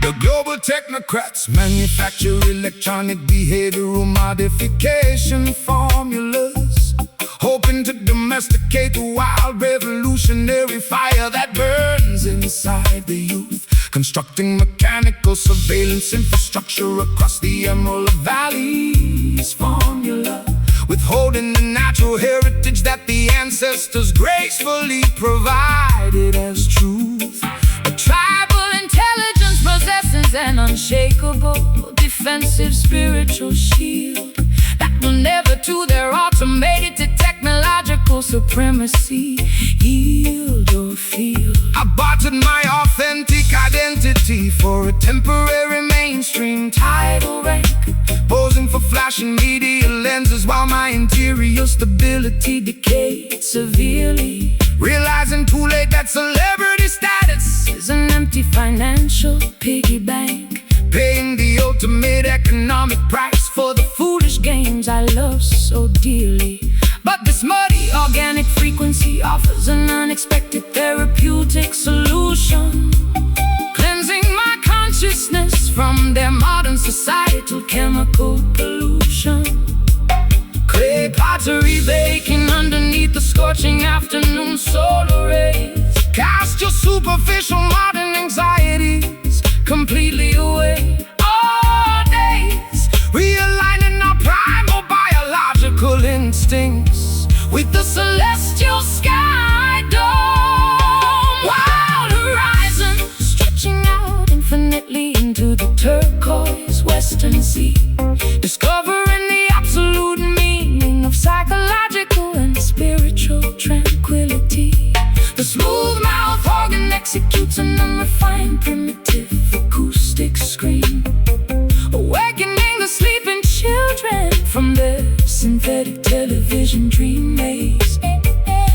The global technocrats manufacture electronic behavioral modification formulas, hoping to domesticate the wild revolutionary fire that burns inside the youth, constructing mechanical surveillance infrastructure across the Emerald Valley's formula, withholding the natural heritage that the ancestors gracefully provided as truth. A tribal intelligence possesses an unshakable defensive spiritual shield that will never to their automated to technological supremacy yield or feel. I bartered my authentic identity for a temporary mainstream Title rank, posing for flashing media lenses while my interior stability decayed severely, realizing too late that celebrity status is an financial piggy bank, paying the ultimate economic price for the foolish games I love so dearly. But this muddy organic frequency offers an unexpected therapeutic solution, cleansing my consciousness from their modern societal chemical pollution. Clay pottery baking underneath the scorching afternoon solar rays. Cast your superficial modern anxieties completely away. All days, realigning our primal biological instincts with the celestial sky dome. Wild horizon stretching out infinitely into the turquoise western sea, discovering the absolute meaning of psychological and spiritual tranquility. The smooth mouth organ executes an unrefined primitive acoustic scream, awakening the sleeping children from their synthetic television dream maze,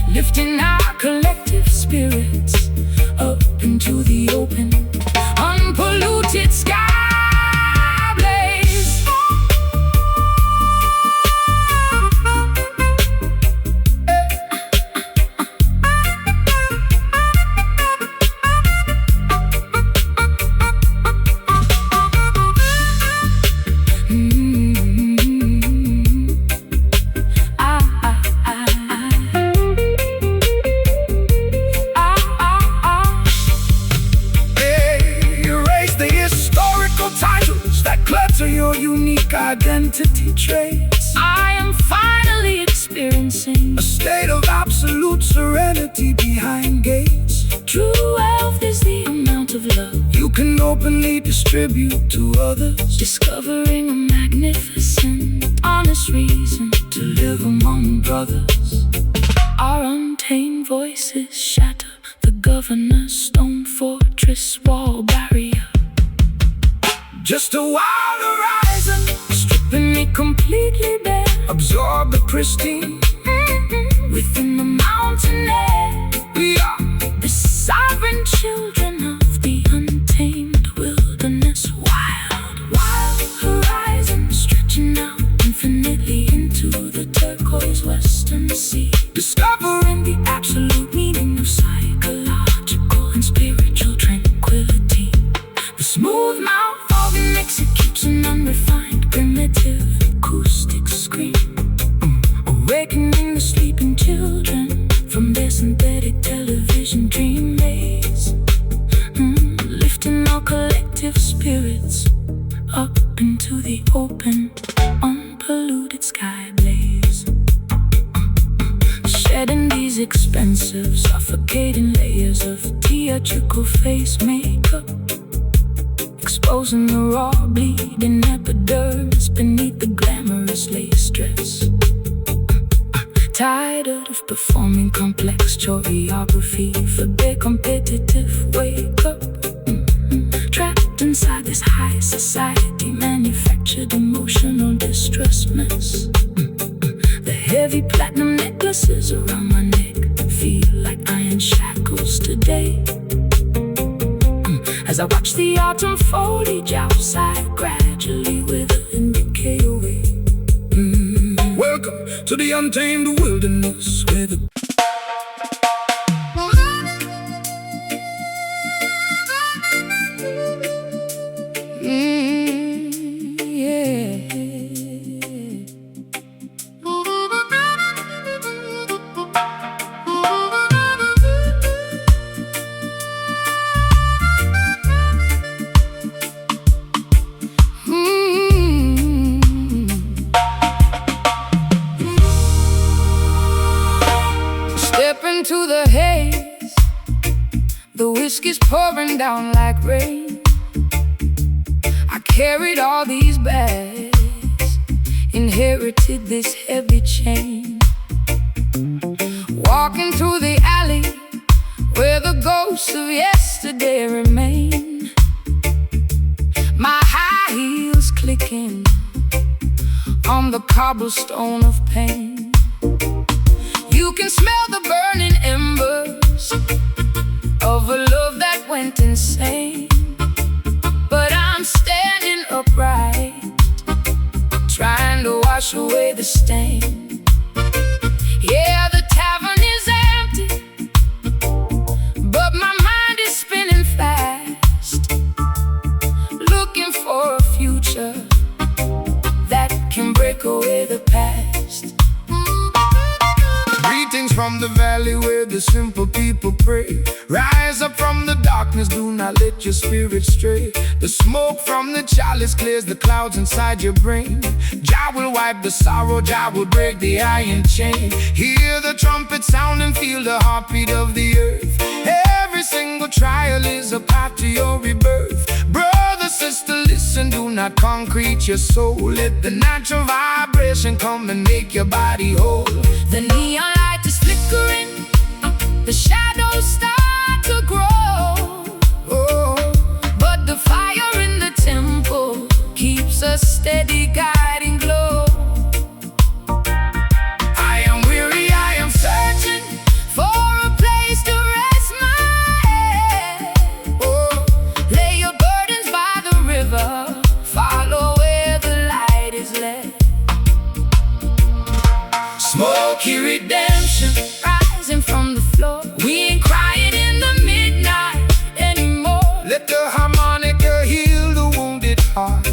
lifting our collective spirits up into the open, unpolluted sky blaze. Your unique identity traits. I am finally experiencing a state of absolute serenity behind gates. True wealth is the amount of love you can openly distribute to others, discovering a magnificent, honest reason to live among brothers. Our untamed voices shatter the governor's stone fortress wall barrier. Just a wild horizon, stripping me completely bare. Absorb the pristine within the mountain air. We are the sovereign children of the untamed wilderness. Wild horizon stretching out infinitely into the turquoise western sea, discovering the absolute meaning of psychological and spiritual tranquility. The smooth mouth organ executes an unrefined primitive acoustic scream, awakening the sleeping children from their synthetic television dream maze, lifting our collective spirits up into the open, unpolluted sky blaze, shedding these expensive, suffocating layers of theatrical face makeup, exposing the raw, bleeding epidermis beneath the glamorous lace dress. Tired of performing complex choreography for their competitive wake-up, trapped inside this high society manufactured emotional distress mess. The heavy platinum necklaces around my neck feel like iron shackles today, as I watch the autumn foliage outside gradually wither and decay away. Welcome to the untamed wilderness where the into the haze, the whiskey's pouring down like rain. I carried all these bags, inherited this heavy chain, walking through the alley where the ghosts of yesterday remain. My high heels clicking on the cobblestone of pain. You can smell the burning embers of a love that went went insane, but I'm standing upright, trying to wash away the stain. Yeah, the tavern is empty, but my mind is spinning fast, looking for a future that can break away the past. Greetings from the valley where the simple people pray. Rise up from the darkness, do not let your spirit stray. The smoke from the chalice clears the clouds inside your brain. Jah will wipe the sorrow, Jah will break the iron chain. Hear the trumpet sound and feel the heartbeat of the earth. Every single trial is a path to your rebirth. Brother, sister, listen, do not concrete your soul. Let the natural vibration come and make your body whole. The neon light is flickering, the shadows start to grow. But the fire in the temple keeps a steady guiding glow. I am weary, I am Searching for a place to rest my head. Lay your burdens by the river, follow where the light is led. smoky redemption. Rising from the floor, we ain't crying in the midnight anymore. Let the harmonica heal the wounded heart.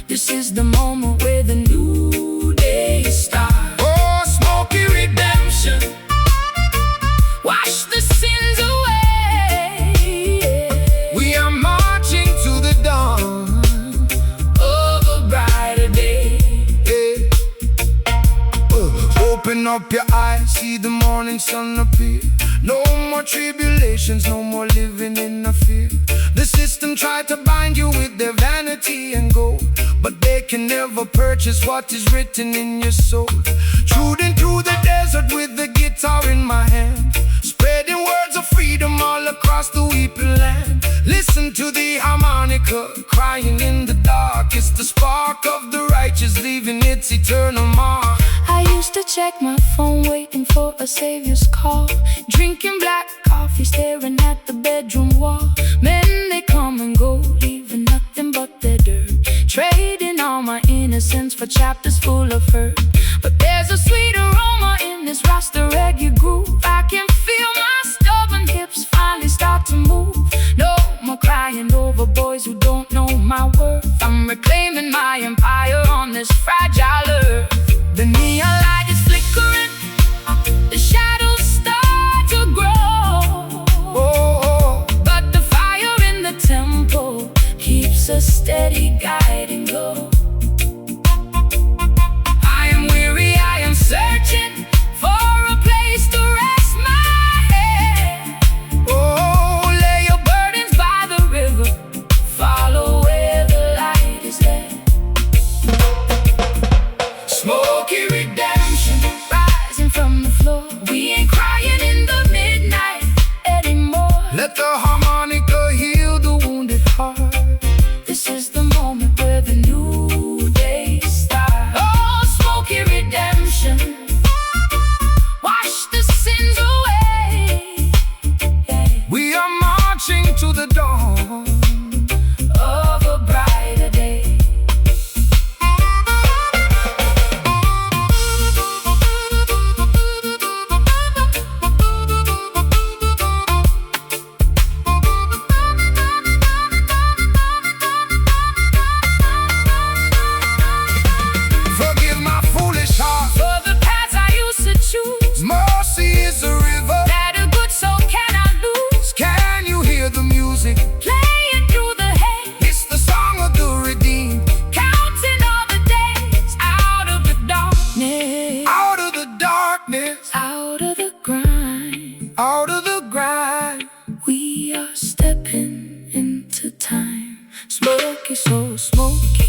This is the moment where the new day starts. Oh, smoky redemption. Wash the sins away. We are marching to the dawn Of a brighter day. Open up your eyes, see the morning sun appear. No more tribulations, no more living in a fear. The system tried to bind you with their vanity and gold, but they can never purchase what is written in your soul. Trudging through the desert with the guitar in my hand, spreading words of freedom all across the weeping land. Listen to the harmonica crying in the dark. It's the spark of the righteous leaving its eternal mark. I used to check my phone waiting for a savior's call, drinking black coffee, staring at the bedroom wall. Men, they come and go, leaving nothing but their dirt, trading all my innocence for chapters full of hurt. But there's a sweet aroma in this Rasta reggae groove. I can feel my stubborn hips finally start to move. No more crying over boys who don't know my worth. I'm reclaiming my empire on this fragile earth. The neon light is flickering, the shadows start to grow. But the fire in the temple keeps a steady guiding glow. I am weary, I am searching for a place to rest my head. Lay your burdens by the river, follow where the light is led. Smoky redemption. Rising from the floor, we ain't crying in the midnight anymore. Let the harmonica heal the wounded heart. This is the moment where the new day starts. Oh, smoky redemption, wash the sins away. We are marching to the dawn Of a brighter day. Forgive my foolish heart. For the paths I used to choose, Mercy is a river. that a good soul cannot lose. Can you hear the music? Playing through the haze, It's the song of the redeemed. counting all the days out of the darkness, Out of the darkness, out of the grind. out of the grind. We are stepping into time. Smoky, so smoky,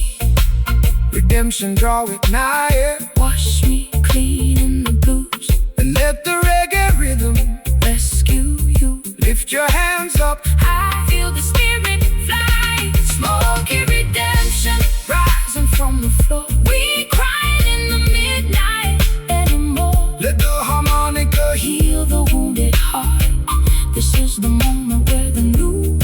Redemption, draw it nigher. wash me clean in the blues. And let the reggae rhythm Rescue you. lift your hands up. I feel the spirit fly. Smoky redemption, rising from the floor. We ain't crying in the midnight anymore. Let the harmonica Heal the wounded heart. This is the moment where the new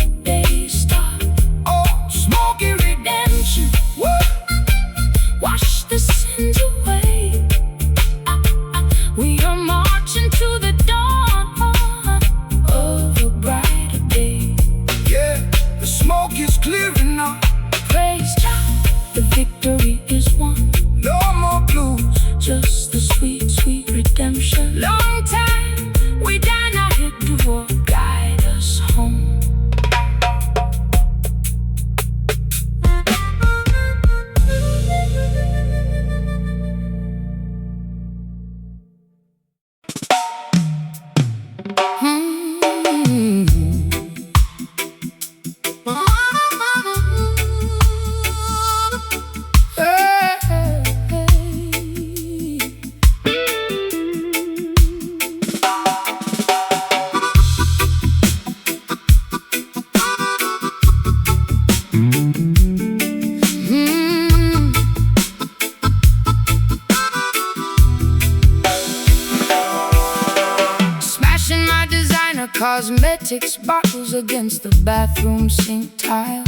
heretics' bottles against the bathroom sink tile,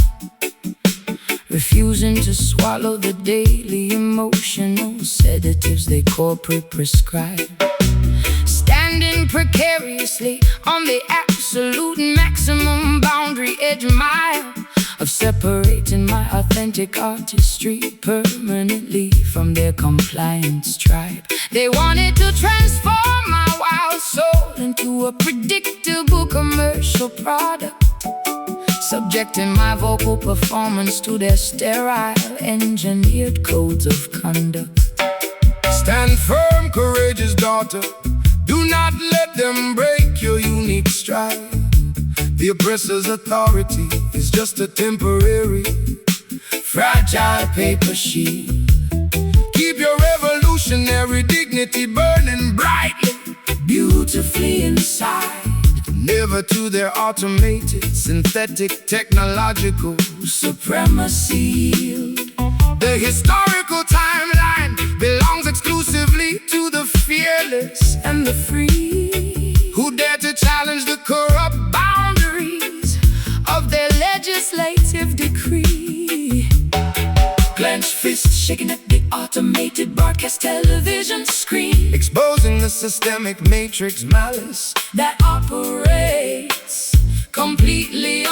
refusing to swallow the daily emotional sedatives they corporate prescribe. Standing precariously on the absolute maximum boundary edge mile of separating my authentic artistry permanently from their compliance tribe. They wanted to transform my wild soul into a predictable commercial product, subjecting my vocal performance to their sterile, engineered codes of conduct. Stand firm, courageous daughter. Do not let them break your unique stride. The oppressor's authority is just a temporary, fragile paper sheet. Keep your revolutionary dignity burning brightly, beautifully inside. Never to their automated, synthetic, technological supremacy. The historical timeline belongs exclusively to the fearless and the free, who dare to challenge the corrupt boundaries of their legislative decree. Clenched fists shaking at the automated broadcast television screen, exposing the systemic matrix malice that operates completely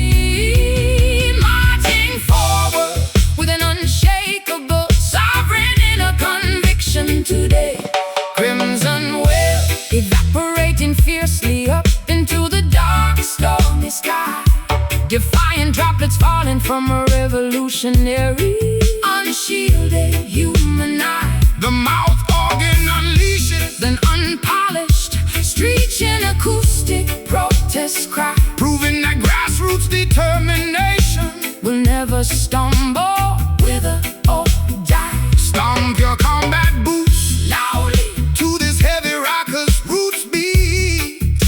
unseen. Marching forward with an unshakable sovereign inner conviction today. Crimson whale evaporating fiercely up into the dark, stormy sky. Defiant droplets falling from a revolutionary, unshielded human eye. The mouth organ unleashes an unpolished, screeching acoustic protest cry, proving that grassroots determination will never stumble, wither, or die. Stomp your combat boots loudly to this heavy rocker's roots beat,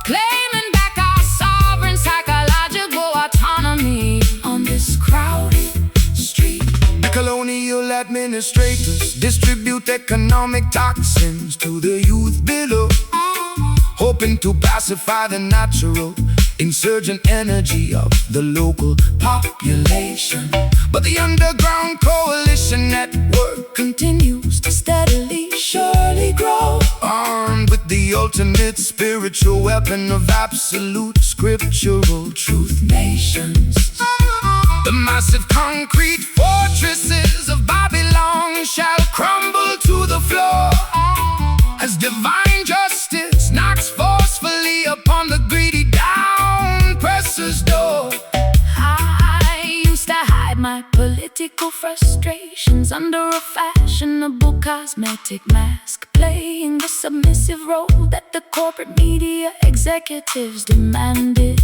claiming back our sovereign psychological autonomy on this crowded street. The colonial administrators distribute economic toxins to the youth below, hoping to pacify the natural insurgent energy of the local population. But the underground coalition network continues to steadily, surely grow, armed with the ultimate spiritual weapon of absolute scriptural truth nations. The massive concrete fortresses of Babylon shall crumble to the floor as divine justice knocks forcefully upon the greedy down-presser's door. I used to hide my political frustrations under a fashionable cosmetic mask, playing the submissive role that the corporate media executives demanded.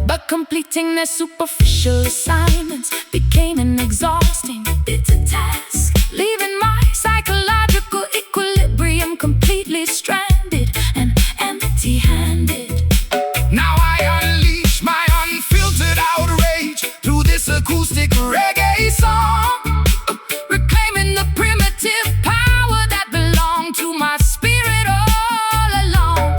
But completing their superficial assignments became an exhausting, bitter task, leaving my psychological equilibrium completely stranded and empty-handed. Now I unleash my unfiltered outrage through this acoustic reggae song, Reclaiming the primitive power that belonged to my spirit all along.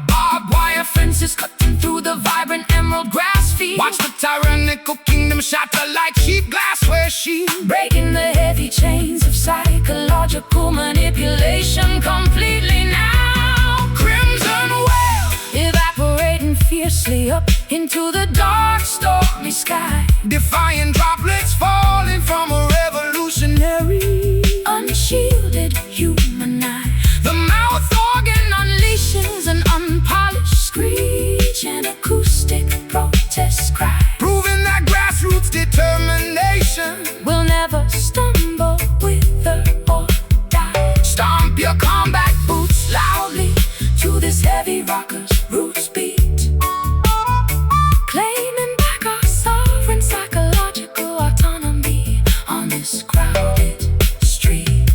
barbed wire fences cutting through the vibrant emerald grass field. Watch the tyrannical kingdom shatter like cheap glassware sheet, Breaking the heavy chains of psychological manipulation completely now. crimson whale Evaporating fiercely up into the dark, stormy sky. defying droplets falling from a revolutionary, Unshielded human eye. the mouth organ Unleashes an unpolished screech and acoustic protest cry. proving that grassroots determination We'll never stumble, wither, or die. stomp your combat Boots loudly to this heavy rocker's roots beat, claiming back our sovereign psychological autonomy on this crowded street.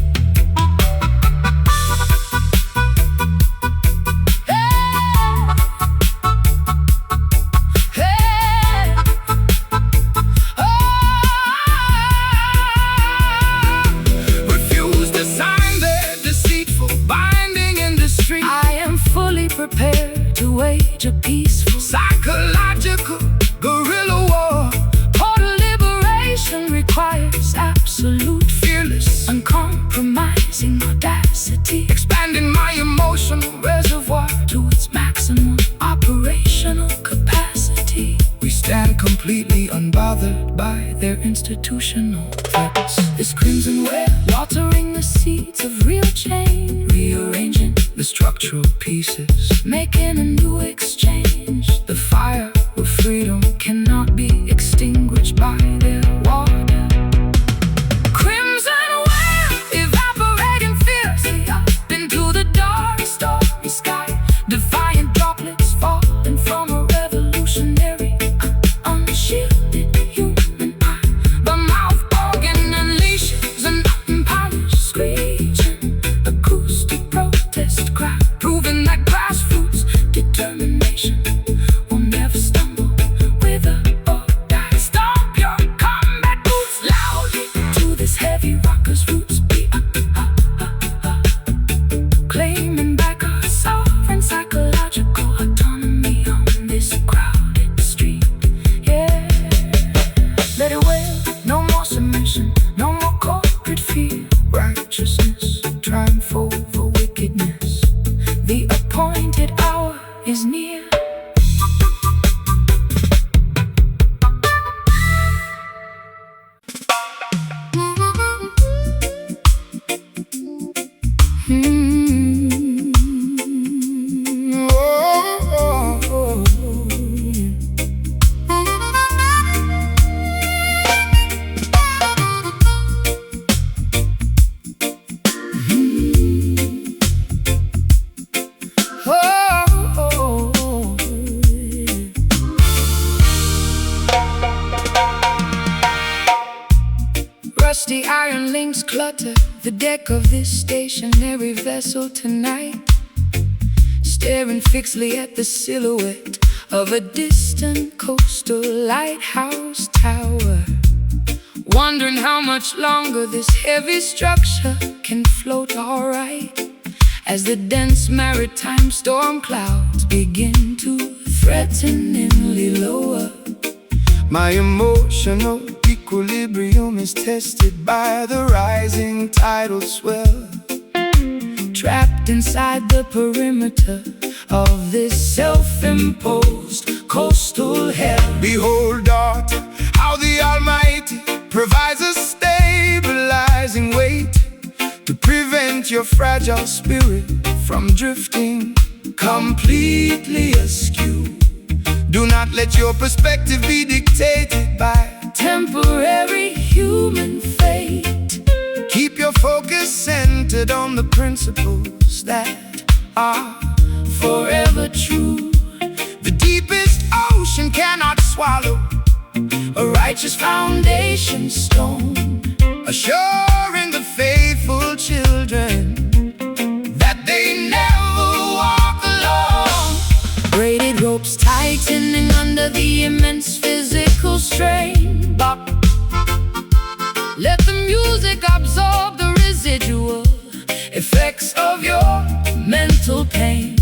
prepare to wage a peaceful psychological guerrilla war. total liberation requires absolute, fearless, uncompromising audacity, Expanding my emotional reservoir to its maximum operational capacity. We stand completely unbothered by Their institutional threats. This crimson wave, watering the seeds of real change, rearranging the structural pieces, making a new exchange. The fire of freedom cannot be extinguished by their water. Crimson wave, evaporating fiercely up into the dark, stormy sky. Defiant droplets falling from a revolutionary, unshielded human eye. The mouth organ unleashes an unpolished, screeching acoustic protest cry, proving that grassroots determination will never stumble, wither, or die. Stomp your combat boots loudly to this heavy rocker's roots. Be claiming back our sovereign psychological autonomy on this crowded street. Yeah, let it wail, no more submission, no more corporate fear. Righteousness triumph over wickedness. The appointed hour is near. Rusty iron links clutter the deck of this stationary vessel tonight, staring fixedly at the silhouette of a distant coastal lighthouse tower, wondering how much longer this heavy structure can float alright, as the dense maritime storm clouds begin to threateningly lower. My emotional equilibrium is tested by the rising tidal swell. Trapped inside the perimeter of this self-imposed coastal hell. Behold, daughter, how the Almighty provides a stabilizing weight to prevent your fragile spirit from drifting completely askew. Do not let your perspective be dictated by temporary human fate. Keep your focus centered on the principles that are forever true. The deepest ocean cannot swallow a righteous foundation stone, assuring the faithful children that they never walk alone. Braided ropes tightening under the immense physical strain. Bop. Let the music absorb the residual effects of your mental pain,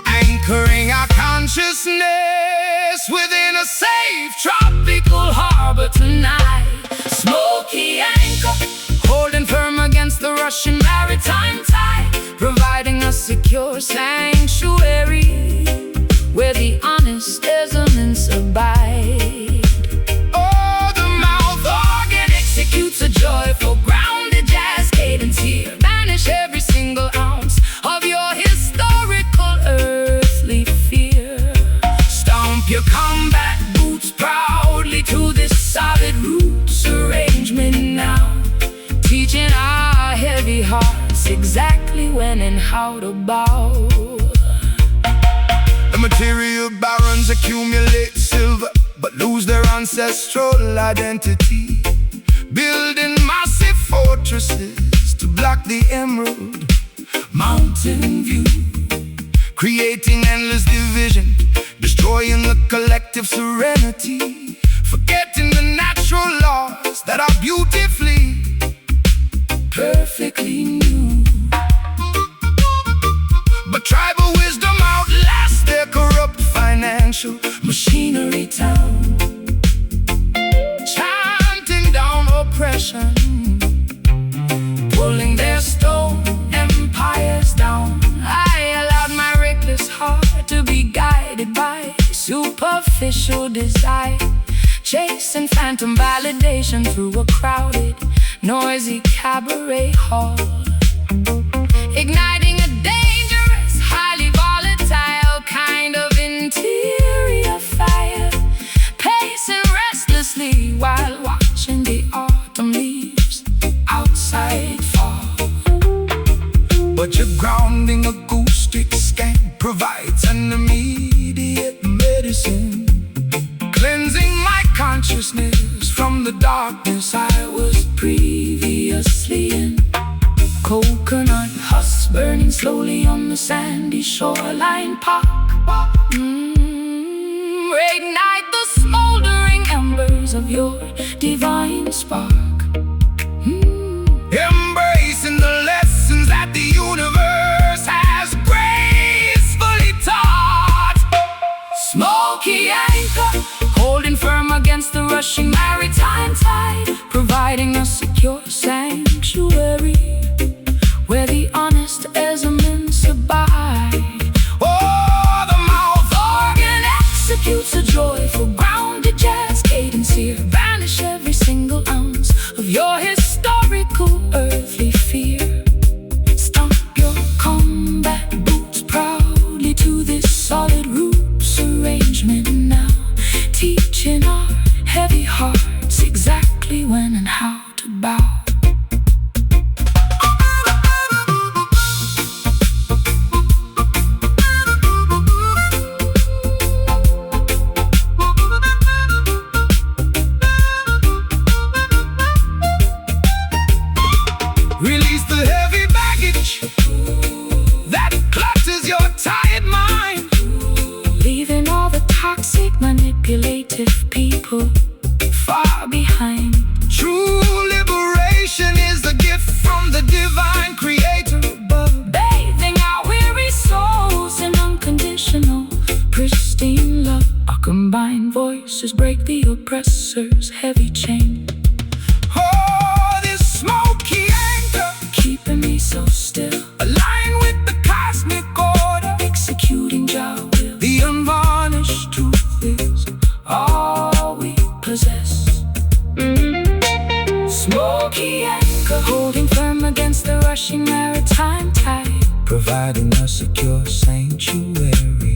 anchoring our consciousness within a safe tropical harbor tonight. Smoky anchor, holding firm against the rushing maritime tide, providing a secure sanctuary where the honest elements abide. Oh, the mouth organ executes a joyful, grounded jazz cadence here. Banish every single ounce of your historical earthly fear. Stomp your combat boots proudly to this solid roots arrangement now, teaching our heavy hearts exactly when and how to bow. The material barons accumulate silver but lose their ancestral identity, building massive fortresses to block the emerald mountain view, creating endless division, destroying the collective serenity, forgetting the natural laws that are beautifully, perfectly new. but tribal wisdom outlives to be guided by superficial desire, chasing phantom validation through a crowded, noisy cabaret hall, igniting a dangerous, highly volatile kind of interior fire, pacing restlessly while watching the autumn leaves outside fall. But your grounding acoustic scan provides an immediate medicine, cleansing my consciousness from the darkness I was previously in. Coconut husks burning slowly on the sandy shoreline park. Reignite the smoldering embers of your divine spark. Embracing the lessons that the universe has gracefully taught. Smoky anchor, holding firm against the rushing maritime tide, providing a secure sanctuary where the honest elements abide. Oh, the mouth Organ executes a joyful, grounded jazz cadence here. Banish every single ounce of your historical earthly fear. Stomp your combat boots proudly to this solid roots arrangement now, teaching our heavy hearts exactly when and how to bow. Release the heavy baggage that clutches your tired mind, Leaving all the toxic, manipulative people far behind. True liberation is a gift from the divine creator above. Bathing our weary souls in unconditional, pristine love. Our combined voices break the oppressor's heavy chain, Oh, this smoky anchor, keeping me so still, aligned with the cosmic order. executing Jah will. The unvarnished truth is All we possess. Smoky anchor, holding firm against the rushing maritime tide, providing a secure sanctuary.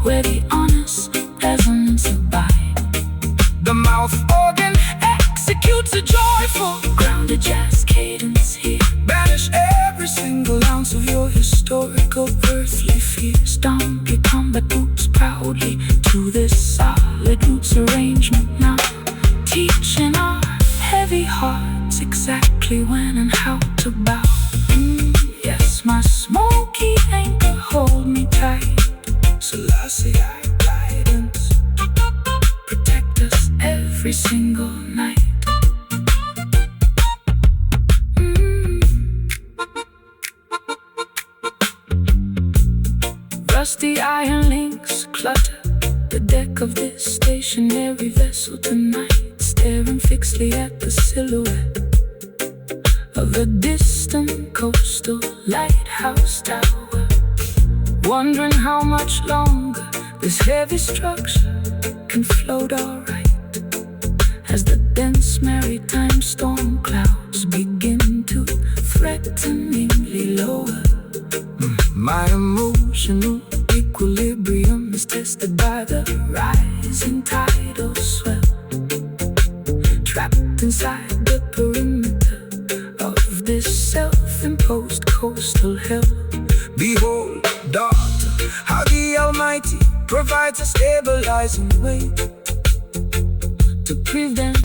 where the honest elements abide. The mouth organ executes a joyful, Grounded jazz cadence here. banish every single ounce of your historical earthly fear. Stomp your combat boots proudly to this solid roots arrangement now, teaching our heavy hearts exactly when and how to bow. Yes, my smoky anchor, hold me tight. Selassie, guidance, Protect us every single night. Rusty iron links clutter the deck of this stationary vessel tonight, staring fixedly at the silhouette of a distant coastal lighthouse tower, wondering how much longer this heavy structure can float alright as the dense maritime storm clouds begin to threateningly lower. my emotional Equilibrium is tested by the rising tidal swell, trapped inside the perimeter of this self-imposed coastal hell. Behold, daughter, how the Almighty provides a stabilizing weight to prevent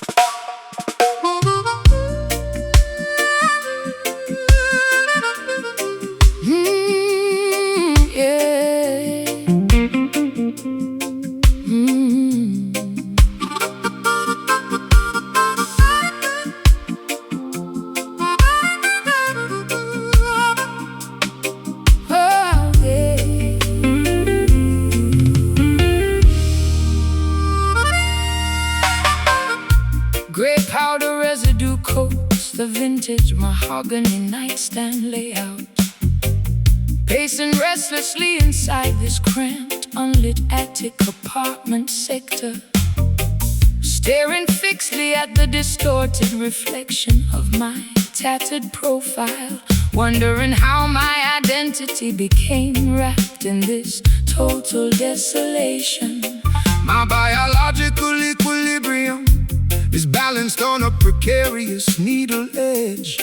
gray powder residue coats the vintage mahogany nightstand layout, pacing restlessly inside this cramped, unlit attic apartment sector, staring fixedly at the distorted reflection of my tattered profile, wondering how my identity became wrapped in this total desolation. My biological equilibrium is balanced on a precarious needle edge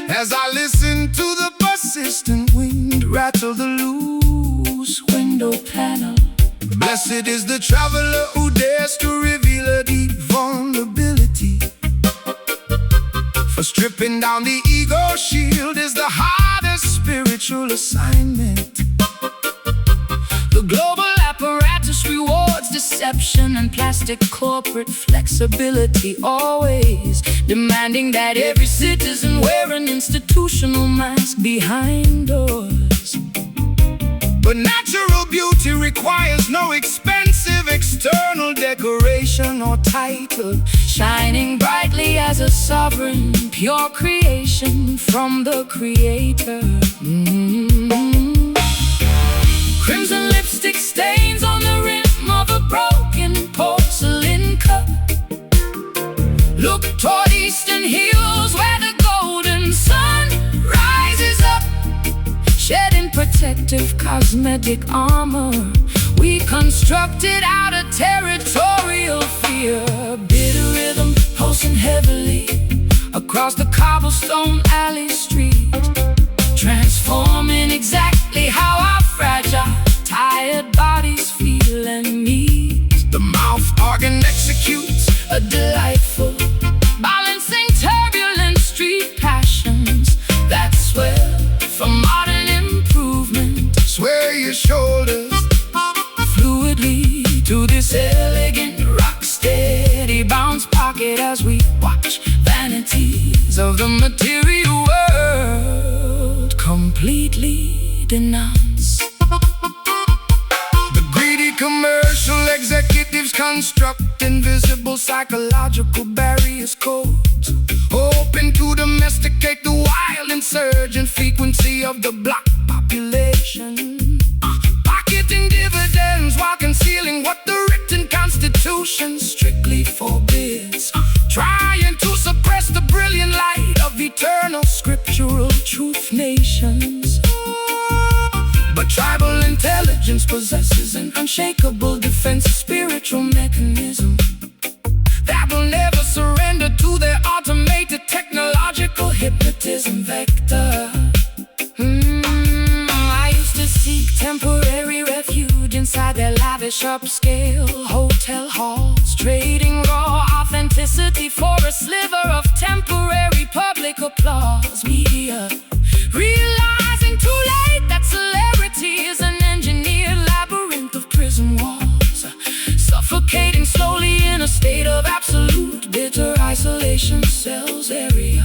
as I listen to the persistent wind rattle the loose window panel. Blessed is the traveler who dares to reveal a deep vulnerability, for stripping down the ego shield is the hardest spiritual assignment. The global apparatus rewards deception and plastic corporate flexibility, always demanding that every citizen wear an institutional mask behind doors. But natural beauty requires no expensive external decoration or title, shining brightly as a sovereign, pure creation from the Creator. Crimson lipstick stains on the rim of a broken porcelain cup. Look toward eastern hills where the golden sun rises up, shedding protective cosmetic armor we constructed out of territorial fear. Bitter rhythm pulsing heavily across the cobblestone alley street, transforming exactly how our fragile, tired bodies feel and need. The mouth organ executes a delightful, balancing turbulent street passions that swell from modern improvement. Sway your shoulders fluidly to this elegant, rock-steady bounce pocket as we watch vanities of the material world completely denounce. The greedy commercial executives construct invisible psychological barriers, codes, hoping to domesticate the wild insurgent frequency of the black population, pocketing dividends while concealing what the written constitution strictly forbids, trying to suppress the brilliant light of eternal scriptural truth nations. But tribal intelligence possesses an unshakable defense spiritual mechanism that will never surrender to their automated technological hypnotism vector. I used to seek temporary refuge inside their lavish upscale hotel halls, trading raw authenticity for a sliver of temporary public applause. Media realizing too late that celebrity is an engineered labyrinth of prison walls, suffocating slowly in a state of absolute bitter isolation cells area.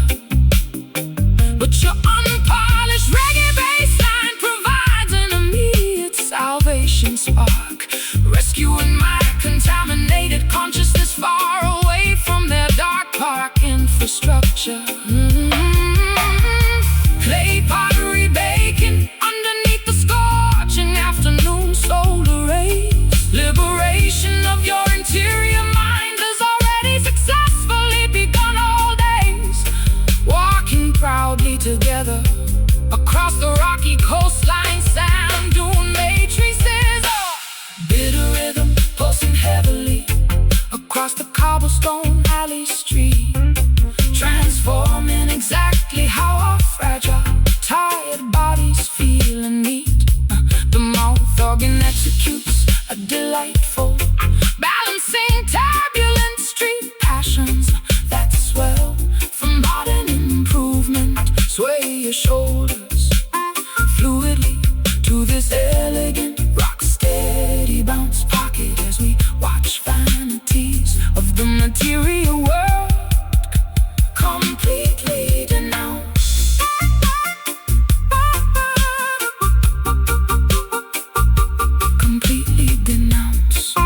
But your unpolished reggae bassline provides an immediate salvation spark, rescuing my contaminated consciousness far away from their dark park infrastructure. Clay pottery baking underneath the scorching afternoon solar rays. Liberation of your interior mind has already successfully begun. All days walking proudly together across the rocky coastline, sand dune matrices. Bitter rhythm pulsing heavily across the cobblestone alley street, transforming exactly how our fragile, tired bodies feel and need. The mouth organ executes a delightful, balancing turbulent street passions that swell from modern improvement. Sway your shoulders fluidly to this elegant, rock-steady bounce pocket as we watch vanities of the material world completely denounced. Completely denounced.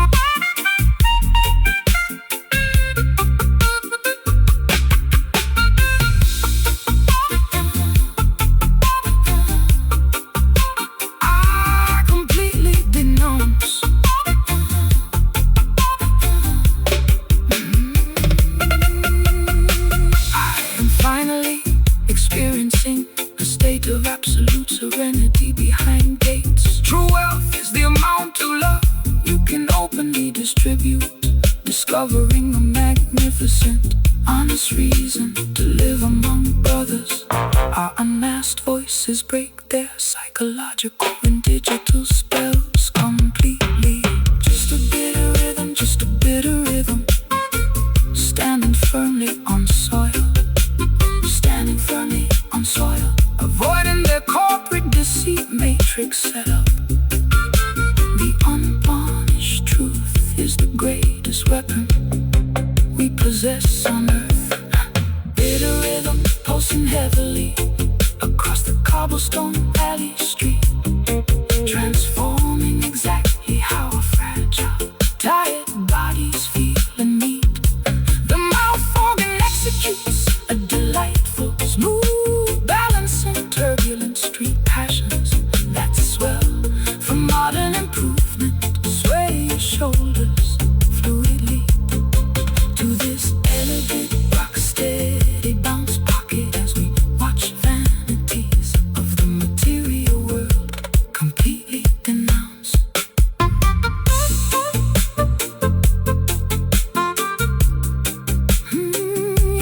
poems tribute, discovering a magnificent, honest reason to live among brothers. Our unmasked voices break their psychological and digital spells completely. Just a bit of rhythm, just a bit of rhythm, standing firmly on soil, standing firmly on soil, avoiding their corporate deceit matrix setup. The unvarnished truth is the greatest weapon we possess on earth. Bit of rhythm pulsing heavily across the cobblestone alley street, transforming exactly how our fragile, tired bodies feel and need. The mouth organ executes a delightful, smooth balance in turbulent street passions that swell from modern improvement. Sway your shoulders fluidly to this elegant, rock-steady bounce pocket as we watch vanities of the material world completely denounced.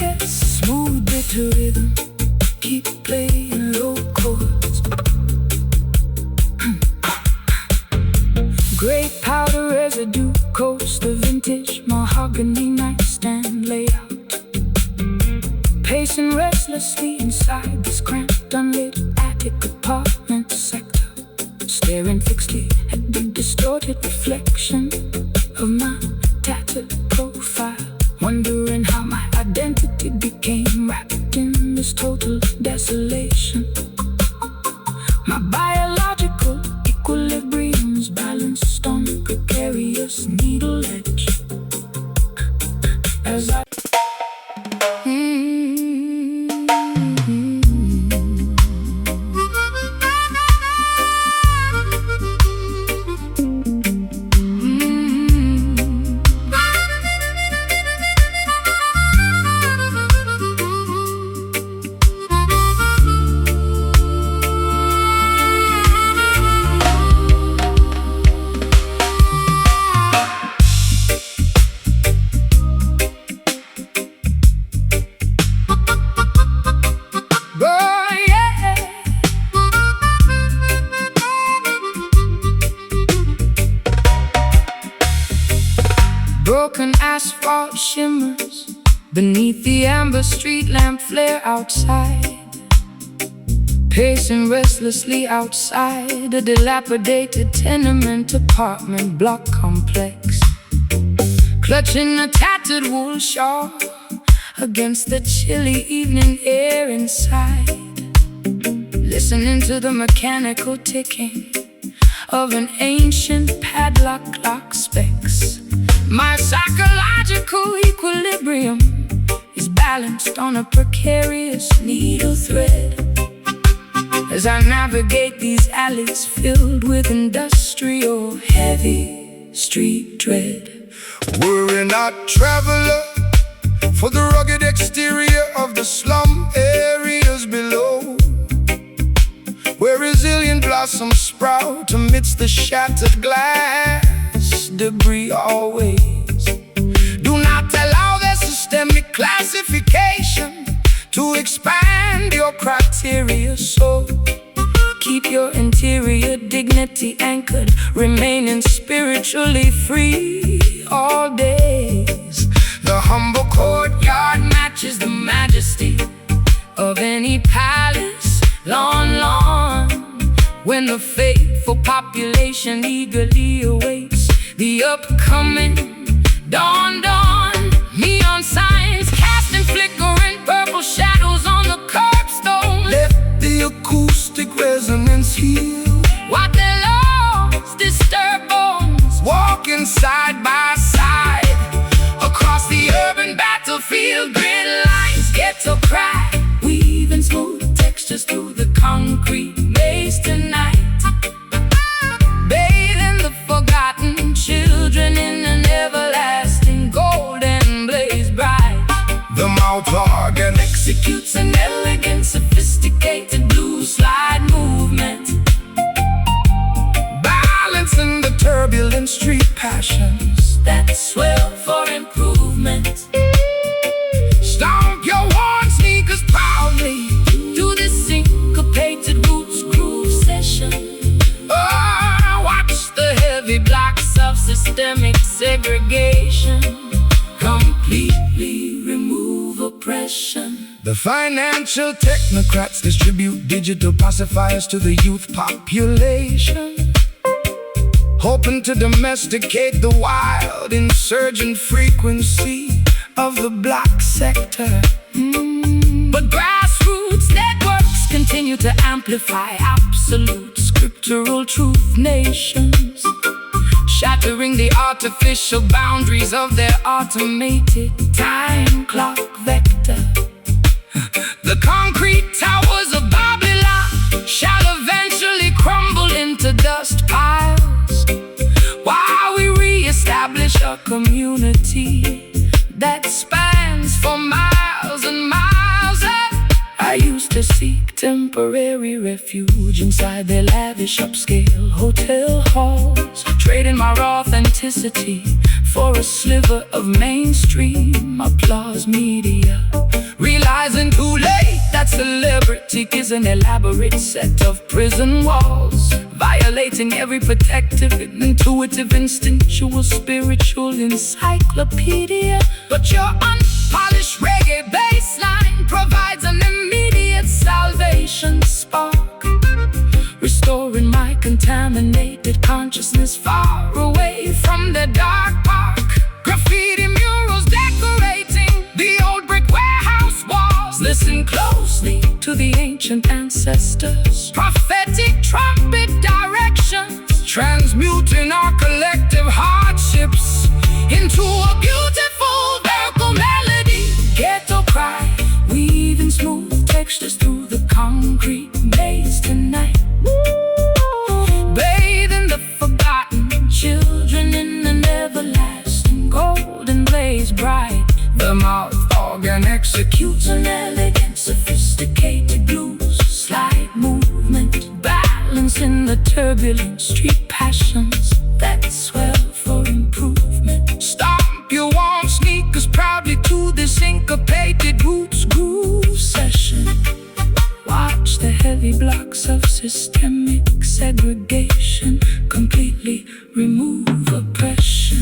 Yes, smooth bitter rhythm, keep playing low chords. Gray powder residue coats the vintage mahogany nightstand layout. Pacing restlessly inside this cramped, unlit attic apartment sector, staring fixedly at the distorted reflection of my tattered profile, wondering how my identity became wrapped in this total desolation. My biological equilibrium's balanced on a precarious needle edge as I broken asphalt shimmers beneath the amber street lamp flare outside. Pacing restlessly outside a dilapidated tenement apartment block complex, clutching a tattered wool shawl against the chilly evening air inside, listening to the mechanical ticking of an ancient padlock clock specs. My psychological equilibrium is balanced on a precarious needle thread as I navigate these alleys filled with industrial heavy street dread. We're not traveler for the rugged exterior of the slum areas below, where resilient blossoms sprout amidst the shattered glass debris always. Do not allow their systemic classification to expand your criteria, so keep your interior dignity anchored, remaining spiritually free all days. The humble courtyard matches the majesty of any palace lawn, when the faithful population eagerly awaits the upcoming dawn. Neon signs casting flickering purple shadows on the curbstone. Let the acoustic resonance heal What their lost disturb bones, walking side by side across the urban battlefield. Grid lines get to crack, weaving smooth textures through the concrete maze tonight, bathing the forgotten children in an everlasting golden blaze bright. The mouth organ Executes an elegant, sophisticated blues slide movement, balancing the turbulent street passions that swell for improvement. Stomp your worn sneakers proudly To this syncopated roots groove session. watch The heavy blocks of systemic segregation completely remove oppression. the financial technocrats distribute digital pacifiers to the youth population, hoping to domesticate the wild insurgent frequency of the black sector. But grassroots networks continue to amplify absolute scriptural truth nations, shattering the artificial boundaries of their automated time clock vector. The concrete towers of Babylon Shall eventually crumble into dust piles, while we reestablish a community that spans for miles and miles. I used to seek temporary refuge inside their lavish upscale hotel halls, trading my raw authenticity for a sliver of mainstream applause media, realizing too late that celebrity is an elaborate set of prison walls, violating every protective, intuitive, instinctual, spiritual encyclopedia. But your unpolished reggae bassline Provides an immediate salvation spark, restoring my contaminated consciousness far away from the dark park. graffiti murals decorating the old brick warehouse walls. Listen closely to the ancient ancestors' Prophetic trumpet directions, transmuting our collective hardships into a beautiful vocal melody. ghetto cry, weaving smooth textures through the concrete maze tonight, bathing the forgotten children in an everlasting golden blaze bright. The mouth organ Executes an elegant, sophisticated blues slide movement, balancing the turbulent street passions that swell for improvement. Stomp your warm sneakers proudly to this syncopated roots groove Session. Watch the heavy blocks of systemic segregation completely remove oppression.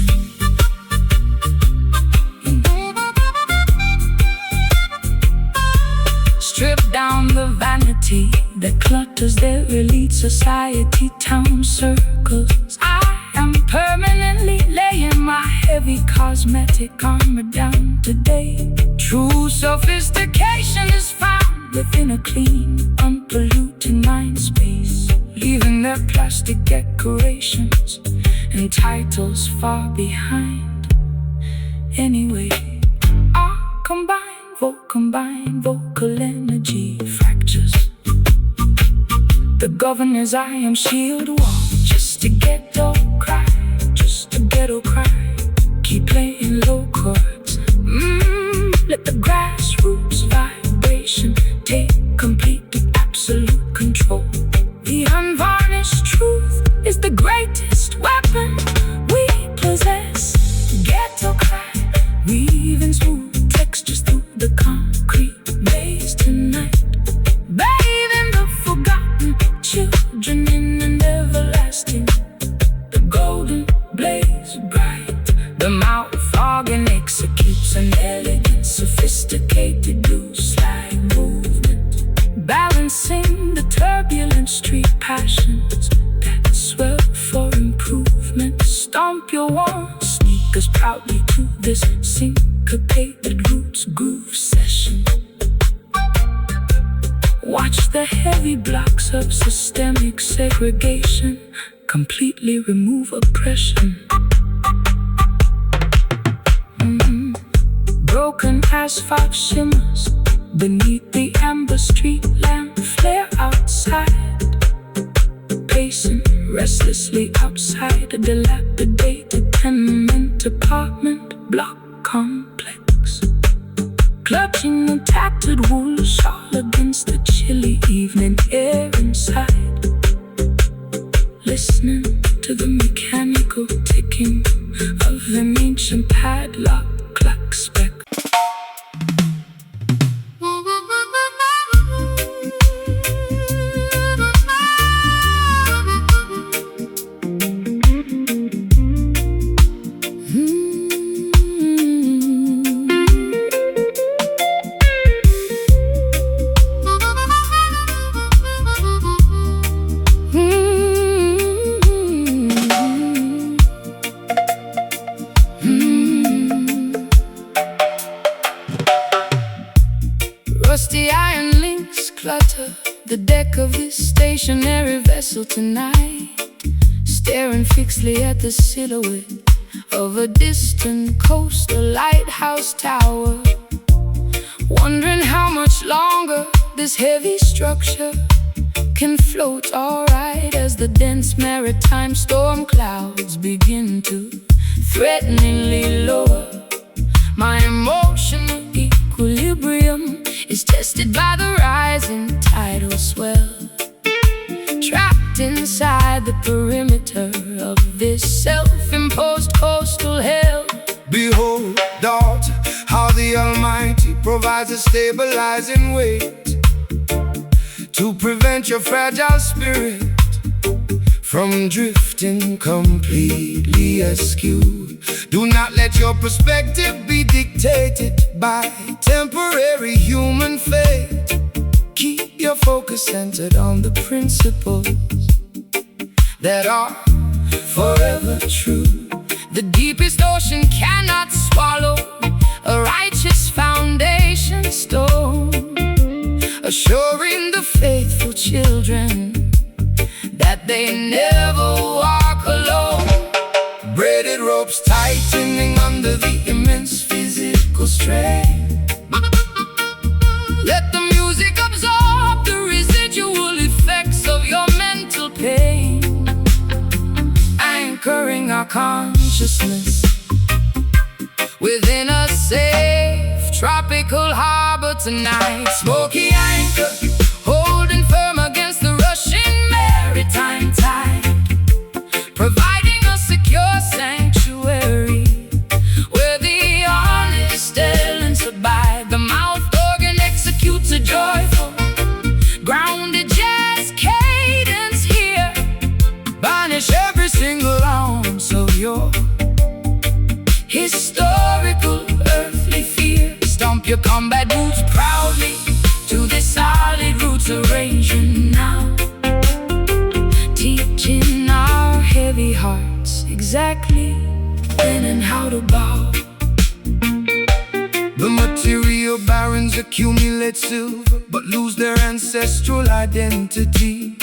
Strip down the vanity that clutters their elite society town circles. I am permanently laying my heavy cosmetic armor down today. True sophistication is found within a clean, unpolluted mind space, leaving their plastic decorations and titles far behind. Anyway, I combine vocal energy fractures. The governor's I am shield wall, just a ghetto cry, just a ghetto cry. Keep playing low chords. Let the grassroots vibration take complete, absolute control. The unvarnished truth is the greatest weapon we possess. Ghetto cry, weaving smooth textures through the concrete maze tonight, bathing the forgotten children in an everlasting, the golden blaze bright. The mouth organ executes an elegant, sophisticated blues slide movement, balancing the turbulent street passions that swell for improvement. Stomp your warm sneakers proudly to this syncopated roots groove session. Watch the heavy blocks of systemic segregation completely remove oppression. Broken asphalt shimmers beneath the amber street lamp flare outside, pacing restlessly outside a dilapidated tenement apartment block complex, clutching a tattered wool shawl against the chilly evening air inside, listening to the mechanical ticking of the deck of this stationary vessel tonight, staring fixedly at the silhouette of a distant coastal lighthouse tower, wondering how much longer this heavy structure can float alright as the dense maritime storm clouds begin to threateningly lower. My emotional equilibrium is tested by the rising tidal swell, trapped inside the perimeter of this self-imposed coastal hell. Behold, daughter, how the Almighty provides a stabilizing weight to prevent your fragile spirit from drifting completely askew. Do not let your perspective be dictated by temporary human fate. Keep your focus centered on the principles that are forever true. The deepest ocean cannot swallow a righteous foundation stone, assuring the faithful children that they never walk alone. Braided ropes tightening under the immense physical strain. Let the music absorb the residual effects of your mental pain, anchoring our consciousness within a safe tropical harbor tonight. Smoky anchor, holding firm against the rushing maritime tide, providing a secure sanctuary where the honest elements abide. The mouth organ executes a joyful, grounded jazz cadence here. banish every single ounce of your historical earthly fear. stomp your combat boots Proudly to this solid roots arrangement now, teaching our heavy hearts exactly when and how to bow. The material barons accumulate silver but lose their ancestral identity,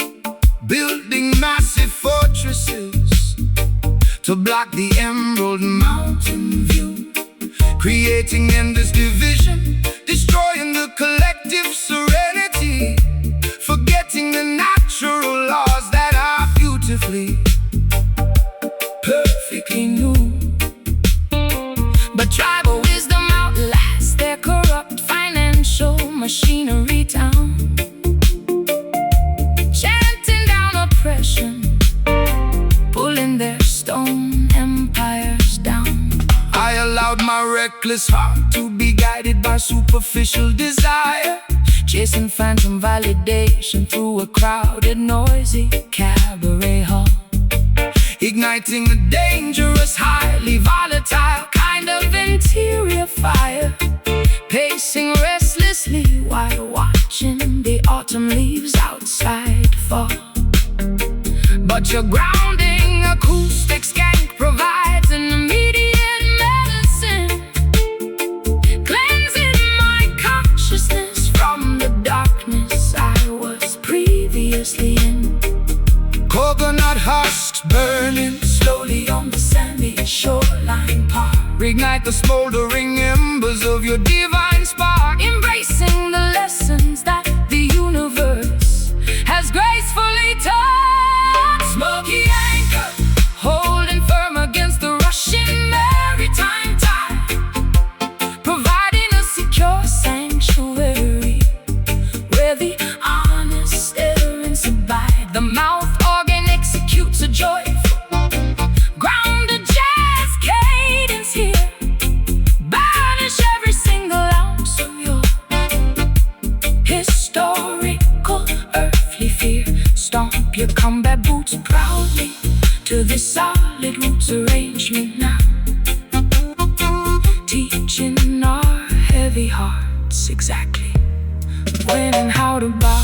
building massive fortresses to block the emerald mountain view, creating endless division, destroying the collective serenity, forgetting the natural laws that are beautifully, perfectly new. But tribal wisdom outlasts their corrupt financial machinery town, chanting down oppression, pulling their stone empires down. I allowed my reckless heart to be guided by superficial desire, Chasing phantom validation through a crowded, noisy cabaret hall, igniting a dangerous, highly volatile kind of interior fire, pacing restlessly while watching the autumn leaves outside fall. But your grounding acoustic skank provides an immediate medicine, cleansing my consciousness from the darkness I was previously in. coconut husks burning Slowly on the sandy shoreline park, reignite the smoldering embers of your divine spark, embracing the lessons that the universe has gracefully taught. smoky anchor, Holding firm against the rushing maritime tide, providing a secure sanctuary where the honest elements abide. The mouth organ executes a joyful, grounded jazz cadence here. Banish every single ounce of your historical earthly fear. Stomp your combat boots proudly to this solid roots arrangement now, teaching our heavy hearts exactly when and how to bow.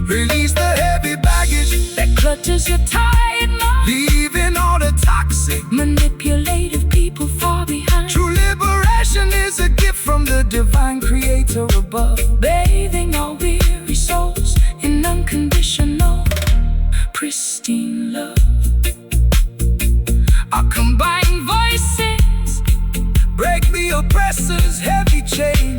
release the heavy baggage That clutches greater above, bathing all weary souls in unconditional, pristine love. Our combined voices break the oppressor's heavy chain.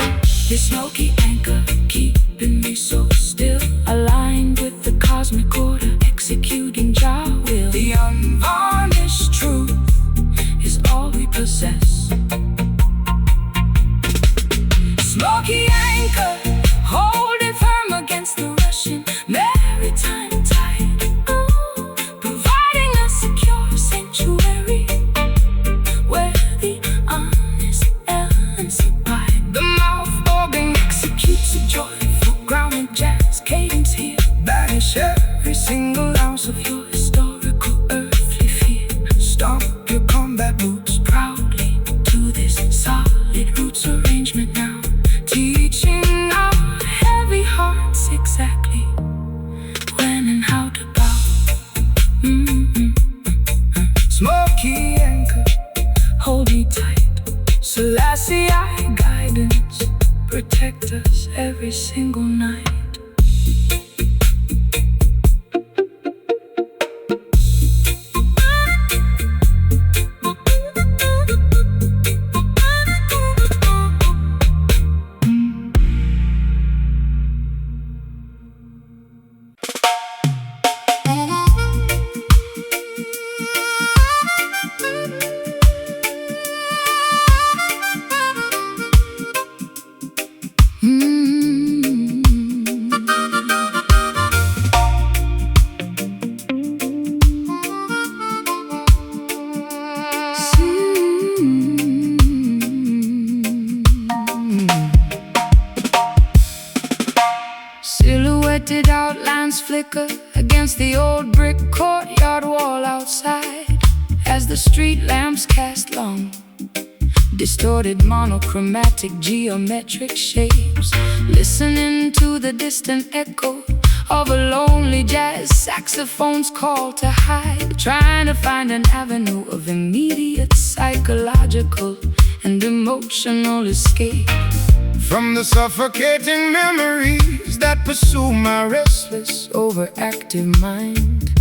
The smoky anchor keeping me so still, aligned with the cosmic order, executing Jah will. The unvarnished truth Is all we possess. smoky anchor, Holding firm against the rushing maritime tide, providing a secure sanctuary where the honest elements abide. the mouth organ Executes a joyful grounded jazz cadence here. banish every single Ounce of your historical earthly fear. stomp your combat boots. Proudly to this solid roots arrangement now, teaching our heavy hearts exactly when and how to bow. Smoky anchor, Hold me tight, Selassie guidance, protect us every single night. Silhouetted outlines flicker against the old brick courtyard wall outside, as the street lamps cast long, distorted monochromatic geometric shapes, listening to the distant echo of a lonely jazz saxophone's call to hide, trying to find an avenue of immediate psychological and emotional escape from the suffocating memories that pursue my restless, overactive mind,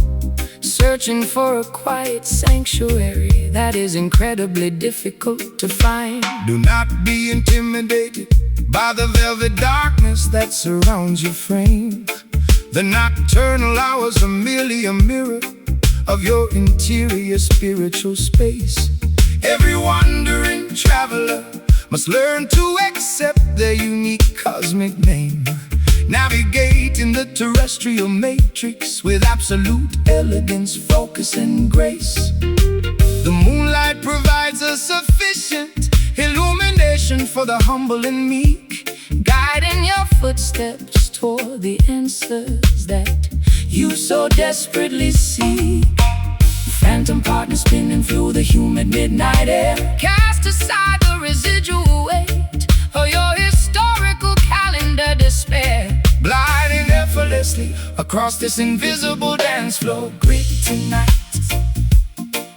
searching for a quiet sanctuary that is incredibly difficult to find. Do not be intimidated by the velvet darkness that surrounds your frame. The nocturnal hours are merely a mirror of your interior spiritual space. Every wandering traveler must learn to accept their unique cosmic name, navigating the terrestrial matrix with absolute elegance, focus, and grace. The moonlight provides a sufficient illumination for the humble and meek, Guiding your footsteps toward the answers that you so desperately seek. Phantom partners spinning through the humid midnight air, cast aside the residual weight of your historical calendar despair, gliding effortlessly across this invisible dance floor. Grit tonight,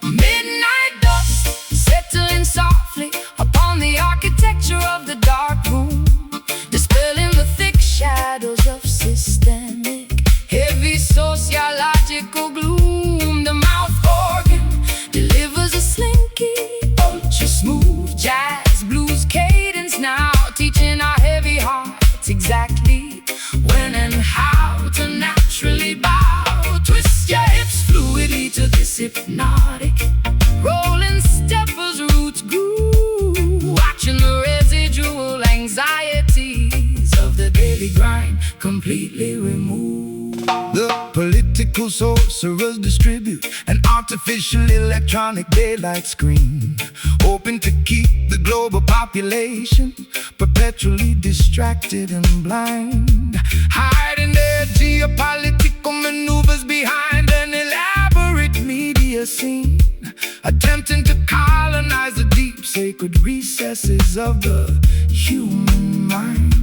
midnight dust settling softly upon the architecture of the dark room, dispelling the thick shadows of systemic, heavy sociological gloom. The mouth organ delivers a slinky, ultra smooth jazz blues cadence now, teaching our heavy hearts exactly when and how to naturally bow. Twist your hips fluidly to this hypnotic rolling steppers roots groove, watching the residual anxieties of the daily grind completely removed. the political sorcerers distribute an artificial electronic daylight screen, hoping to keep the global population perpetually distracted and blind, hiding their geopolitical maneuvers behind an elaborate media scene, attempting to colonize the deep sacred recesses of the human mind.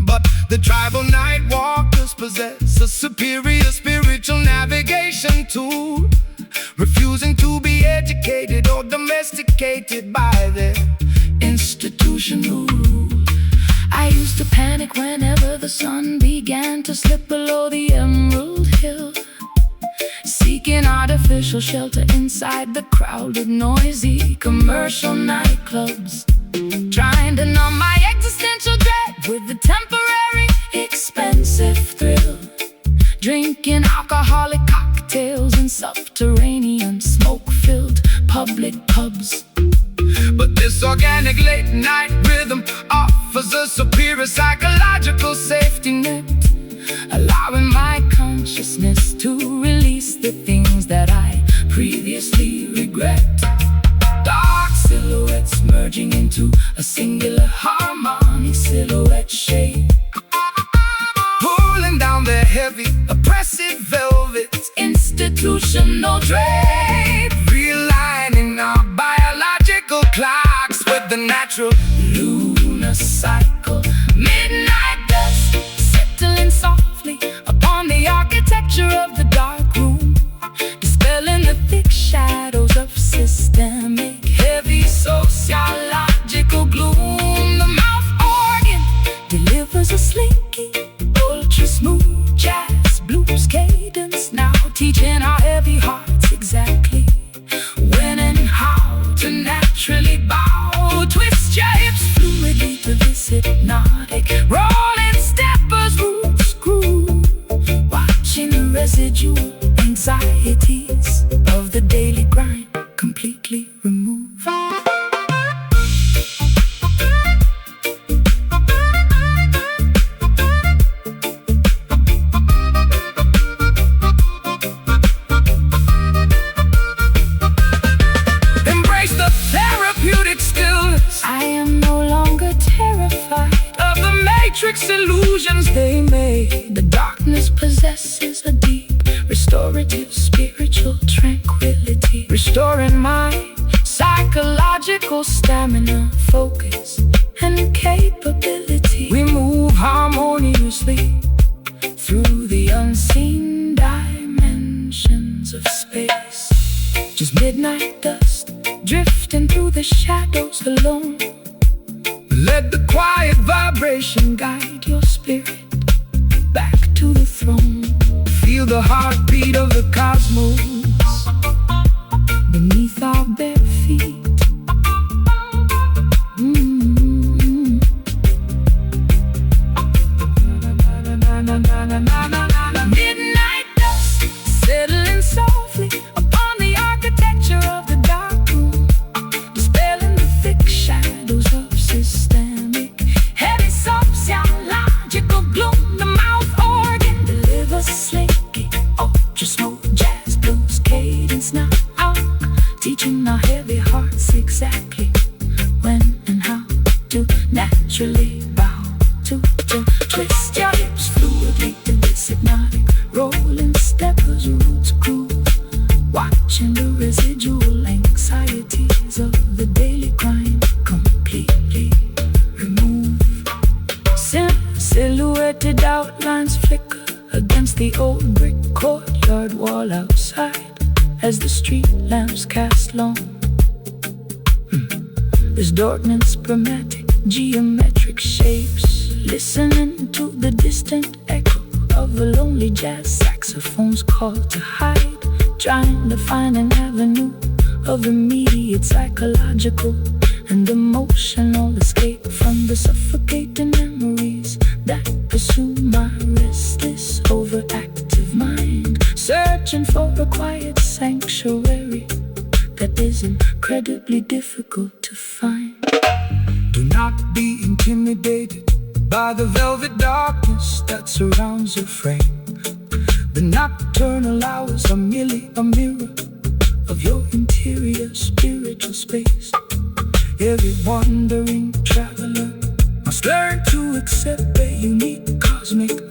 But the tribal night walkers possess a superior spiritual navigation tool, refusing to be educated or domesticated by their institutional rule. I used to panic whenever the sun began to slip below the emerald hill, seeking artificial shelter inside the crowded, noisy commercial nightclubs, trying to numb my existential dread with the temporary, expensive thrill, drinking alcoholic cocktails in subterranean, smoke-filled public pubs. But this organic late night rhythm offers a superior psychological safety net, allowing my consciousness to release the things that I previously regret. dark silhouettes merging into a singular harmonic silhouette shape, pulling down their heavy, oppressive velvets, Institutional drape, realigning our biological clocks with the natural lunar cycle. Midnight dust settling softly upon the architecture of the dark room, dispelling the thick shadows of systemic, heavy sociological gloom. The mouth organ delivers a slinky, ultra smooth jazz blues cadence, now teaching our heavy hearts exactly when and how to naturally bow. Twist your hips fluidly to this hypnotic rolling steppers roots groove, watching the residual anxieties of the daily grind completely remove. embrace the therapeutic stillness I am no longer terrified of the matrix illusions they made. The darkness possesses a deep, restorative, spiritual tranquility, Restoring my psychological stamina, focus, and capability. we move harmoniously Through the unseen dimensions of space, just midnight dust drifting through the shadows alone. Let the quiet Vibration guide your spirit back to the throne. feel the heartbeat of the cosmos Beneath our bare feet. Midnight dust settling softly upon the architecture of the dark room, dispelling the thick shadows of systemic, heavy sociological gloom. The mouth organ delivers slinky, ultra smooth jazz blues cadence, now teaching our heavy hearts exactly when and how to naturally bow to twist your hips fluidly to this hypnotic rolling steppers roots groove, watching the residual anxieties of the daily grind completely remove. Silhouetted outlines flicker against the old brick courtyard wall outside as the street lamps cast long. Distorting spermatic geometric shapes, listening to the distant echo of a lonely jazz saxophone's call to hide, trying to find an avenue of immediate psychological and emotional escape from the suffocating memories that pursue my restless, overactive mind, searching for a quiet sanctuary that is incredibly difficult to find. Do not be intimidated by the velvet darkness that surrounds your frame. The nocturnal hours are merely a mirror of your interior spiritual space. Every wandering traveler must learn to accept a unique cosmic